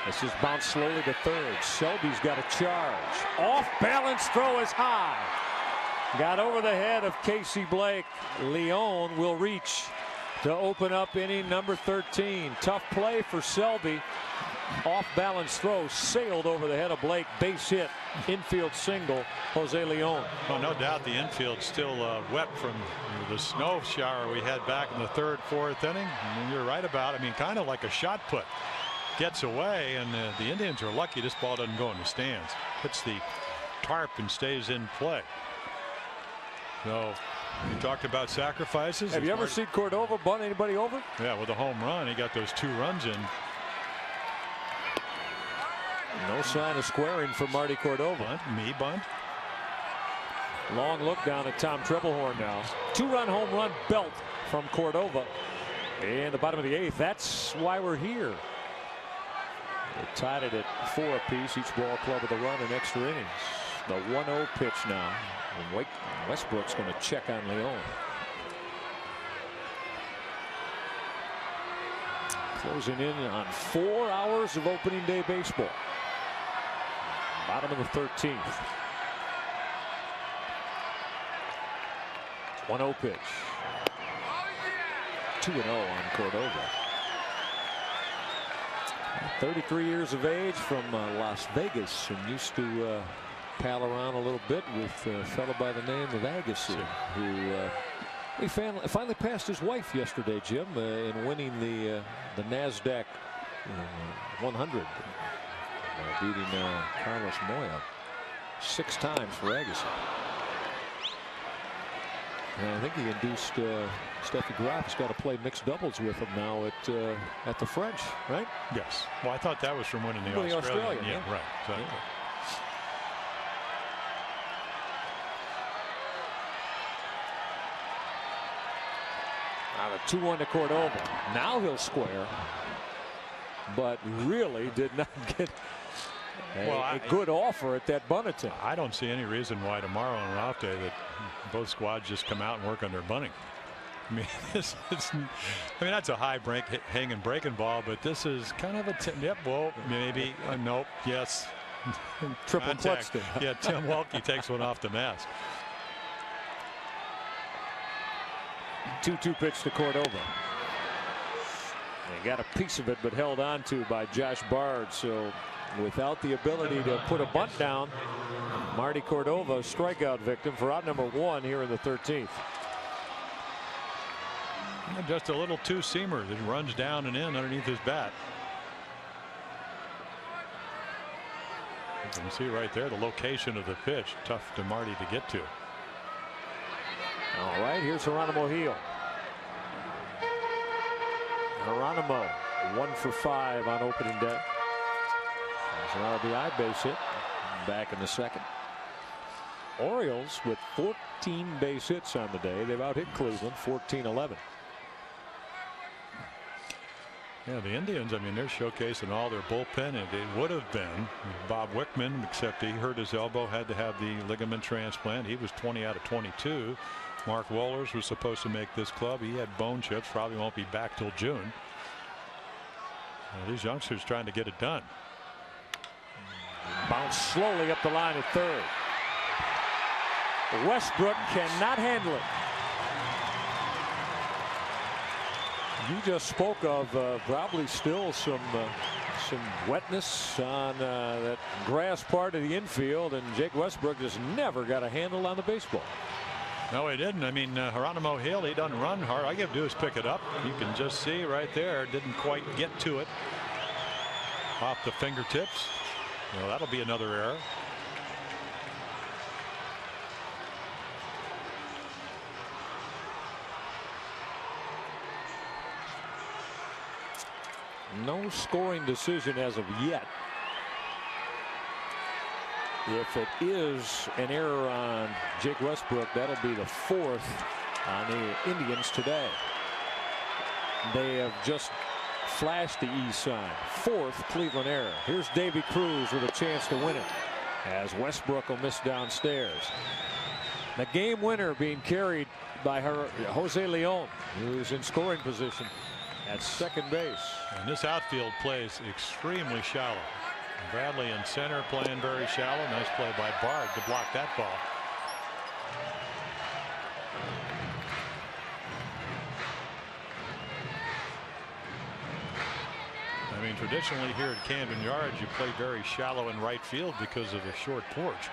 This is bounced slowly to third. Selby's got a charge. Off balance throw is high. Got over the head of Casey Blake. Leon will reach to open up inning number 13. Tough play for Selby. Off balance throw sailed over the head of Blake. Base hit. Infield single. Jose Leon. Well, no doubt the infield's still wet from the snow shower we had back in the 3rd, 4th inning. I mean, you're right about it. I mean, kind of like a shot put. Gets away, and the Indians are lucky this ball doesn't go in the stands. Hits the tarp and stays in play. So you talked about sacrifices. Have you ever seen Cordova bunt anybody over? Yeah, with a home run, he got those 2 runs in. No sign of squaring for Marty Cordova. Bunt. Long look down at Tom Trebelhorn now. 2-run home run belt from Cordova. And the bottom of the 8th. That's why we're here. They tied it at 4 apiece. Each ball club with a run in extra innings. The 1-0 pitch now. And Westbrook's going to check on Leon. Closing in on 4 hours of opening day baseball. Bottom of the 13th. 1-0 pitch. 2-0 on Cordova. 33 years of age from Las Vegas, and used to pal around a little bit with a fellow by the name of Agassi, who he finally passed his wife yesterday, Jim, in winning the NASDAQ 100, beating Carlos Moya 6 times for Agassi. And I think he induced Steffi Graf's got to play mixed doubles with him now at the French, right? Yes. Well, I thought that was from winning the Australian. Yeah, right. Exactly. Yeah. Now the 2-1 to Cordova. Now he'll square, but really did not get a good offer at that bunt attempt. I don't see any reason why tomorrow on an off day that both squads just come out and work on their bunting. I mean, that's a high hanging breaking ball, but this is kind of a yep. Well, maybe nope. Yes. Triple clutched it. Yeah, Tim Welke takes one off the mask. 2-2 pitch to Cordova. They got a piece of it, but held on to by Josh Bard. So without the ability to put a bunt down, Marty Cordova, strikeout victim for out number 1 here in the 13th. Just a little two-seamer that runs down and in underneath his bat. You can see right there the location of the pitch. Tough to Marty to get to. All right, here's Geronimo Gil. Geronimo 1 for 5 on opening day. There's an RBI base hit back in the second. Orioles with 14 base hits on the day. They've out-hit Cleveland 14-11. Yeah, the Indians, I mean, they're showcasing all their bullpen, and it would have been Bob Wickman, except he hurt his elbow, had to have the ligament transplant. He was 20 out of 22. Mark Wohlers was supposed to make this club. He had bone chips, probably won't be back till June. These youngsters trying to get it done. Bounce slowly up the line at third. Westbrook cannot handle it. You just spoke of probably still some wetness on that grass part of the infield, and Jake Westbrook just never got a handle on the baseball. No, he didn't. I mean, Geronimo Gil, he doesn't run hard. All you have to do is pick it up. You can just see right there, didn't quite get to it off the fingertips. Well, that'll be another error. No scoring decision as of yet. If it is an error on Jake Westbrook, that'll be the 4th on the Indians today. They have just flashed the E sign. 4th Cleveland error. Here's Davy Cruz with a chance to win it, as Westbrook will miss downstairs. The game winner being carried by Jose Leon, who's in scoring position at second base. And this outfield plays extremely shallow. Bradley in center playing very shallow. Nice play by Bard to block that ball. I mean, traditionally here at Camden Yards, you play very shallow in right field because of the short porch.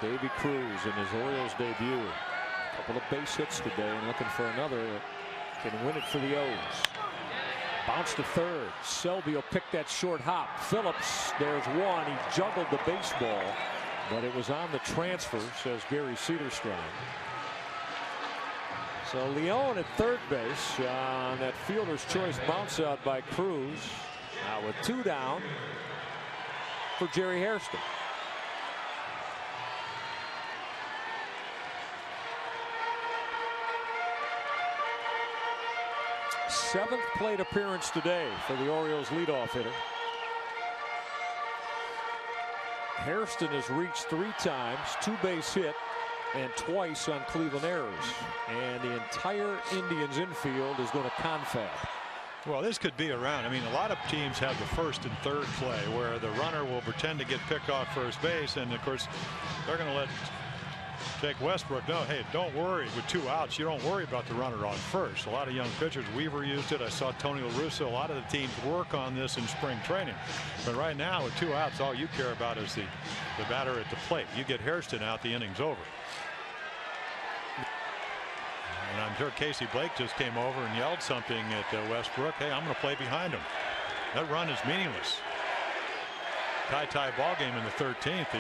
Davy Cruz in his Orioles debut. A couple of base hits today, and looking for another. Can win it for the O's. Bounce to third. Selby will pick that short hop. Phillips, there's one. He juggled the baseball, but it was on the transfer, says Gary Cederstrom. So Leon at third base on that fielder's choice bounce out by Cruz. Now with 2 down for Jerry Hairston. Seventh plate appearance today for the Orioles leadoff hitter. Hairston has reached 3 times, 2 base hit, and twice on Cleveland errors. And the entire Indians infield is going to confab. Well, this could be around. I mean, a lot of teams have the first and third play where the runner will pretend to get picked off first base, and of course they're going to let Jake Westbrook know, hey, don't worry, with 2 outs, you don't worry about the runner on first. A lot of young pitchers, Weaver used it. I saw Tony La Russa. A lot of the teams work on this in spring training. But right now, with 2 outs, all you care about is the batter at the plate. You get Hairston out, the inning's over. And I'm sure Casey Blake just came over and yelled something at Westbrook. Hey, I'm going to play behind him. That run is meaningless. Tie ball game in the 13th.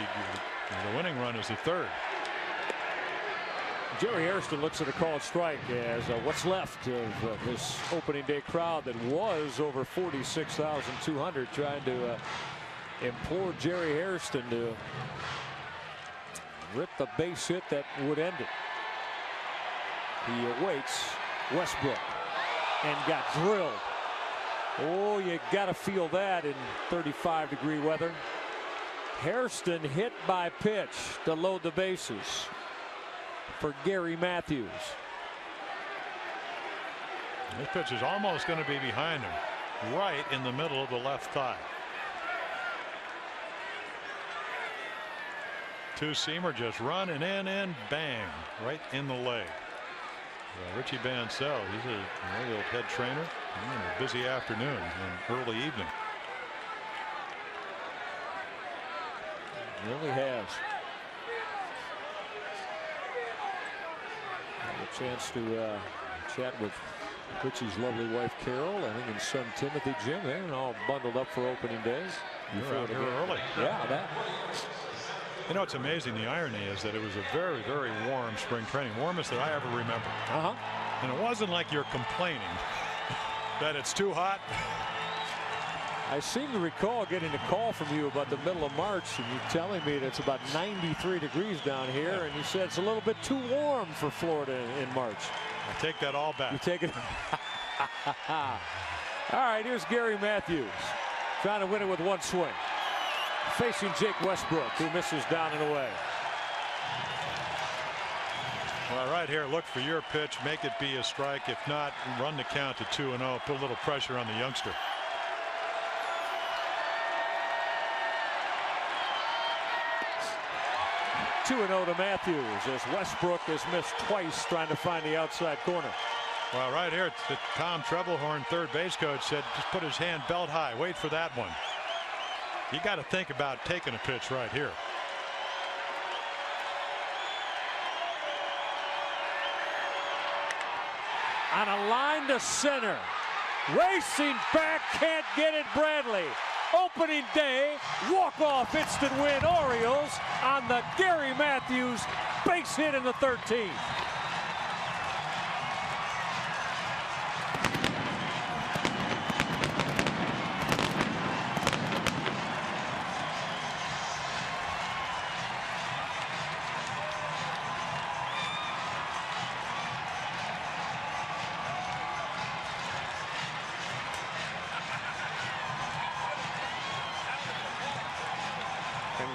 The winning run is the third. Jerry Hairston looks at a called strike as what's left of this opening day crowd that was over 46,200 trying to implore Jerry Hairston to rip the base hit that would end it. He awaits Westbrook and got drilled. Oh, you got to feel that in 35-degree weather. Hairston hit by pitch to load the bases for Gary Matthews. This pitch is almost going to be behind him, right in the middle of the left thigh. Two-seamer just running in and bang, right in the leg. Richie Bancel, he's a Oriole head trainer. A busy afternoon and early evening. Really has. Had a chance to chat with Richie's lovely wife Carol, I think, and son Timothy. Jim, they're all bundled up for opening days. You're out here early. Yeah, that. You know, it's amazing. The irony is that it was a very, very warm spring training, warmest that I ever remember. And it wasn't like you're complaining that it's too hot. I seem to recall getting a call from you about the middle of March, and you telling me that it's about 93 degrees down here, and you said it's a little bit too warm for Florida in March. I take that all back. You take it. All right, here's Gary Matthews trying to win it with one swing, facing Jake Westbrook, who misses down and away. Well, right here, look for your pitch, make it be a strike. If not, run the count to 2-0, put a little pressure on the youngster. Two 2-0 to Matthews as Westbrook has missed twice trying to find the outside corner. Well, right here, Tom Trebelhorn, third base coach, said just put his hand belt high, wait for that one. You got to think about taking a pitch right here. On a line to center, racing back, can't get it. Bradley. Opening day walk-off instant win Orioles on the Gary Matthews base hit in the 13th.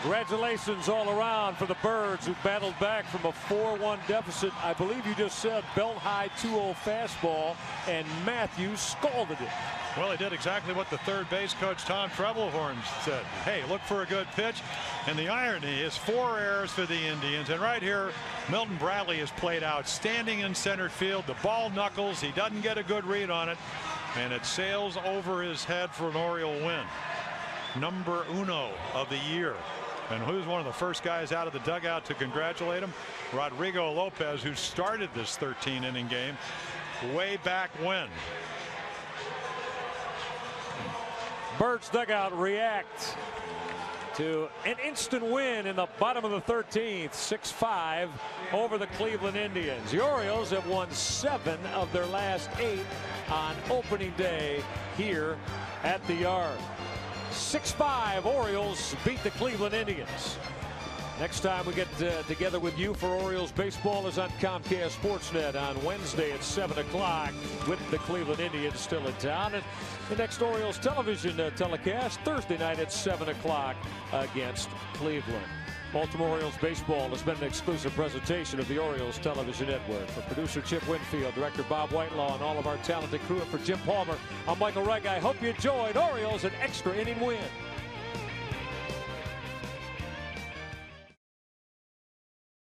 Congratulations all around for the Birds, who battled back from a 4-1 deficit. I believe you just said belt-high 2-0 fastball, and Matthews scalded it. Well, he did exactly what the third base coach Tom Trebelhorn said. Hey, look for a good pitch. And the irony is 4 errors for the Indians. And right here, Milton Bradley has played outstanding in center field. The ball knuckles. He doesn't get a good read on it. And it sails over his head for an Oriole win. Number 1 of the year. And who's one of the first guys out of the dugout to congratulate him? Rodrigo Lopez, who started this 13-inning game way back when. Birds dugout react to an instant win in the bottom of the 13th, 6-5 over the Cleveland Indians. The Orioles have won 7 of their last 8 on opening day here at the Yard. 6-5 Orioles beat the Cleveland Indians. Next time we get together with you for Orioles baseball is on Comcast Sportsnet on Wednesday at 7 o'clock with the Cleveland Indians still in town. And the next Orioles television telecast Thursday night at 7 o'clock against Cleveland. Baltimore Orioles baseball has been an exclusive presentation of the Orioles television network. For producer Chip Winfield, director Bob Whitelaw, and all of our talented crew, and for Jim Palmer, I'm Michael Reg. I hope you enjoyed Orioles an extra inning win.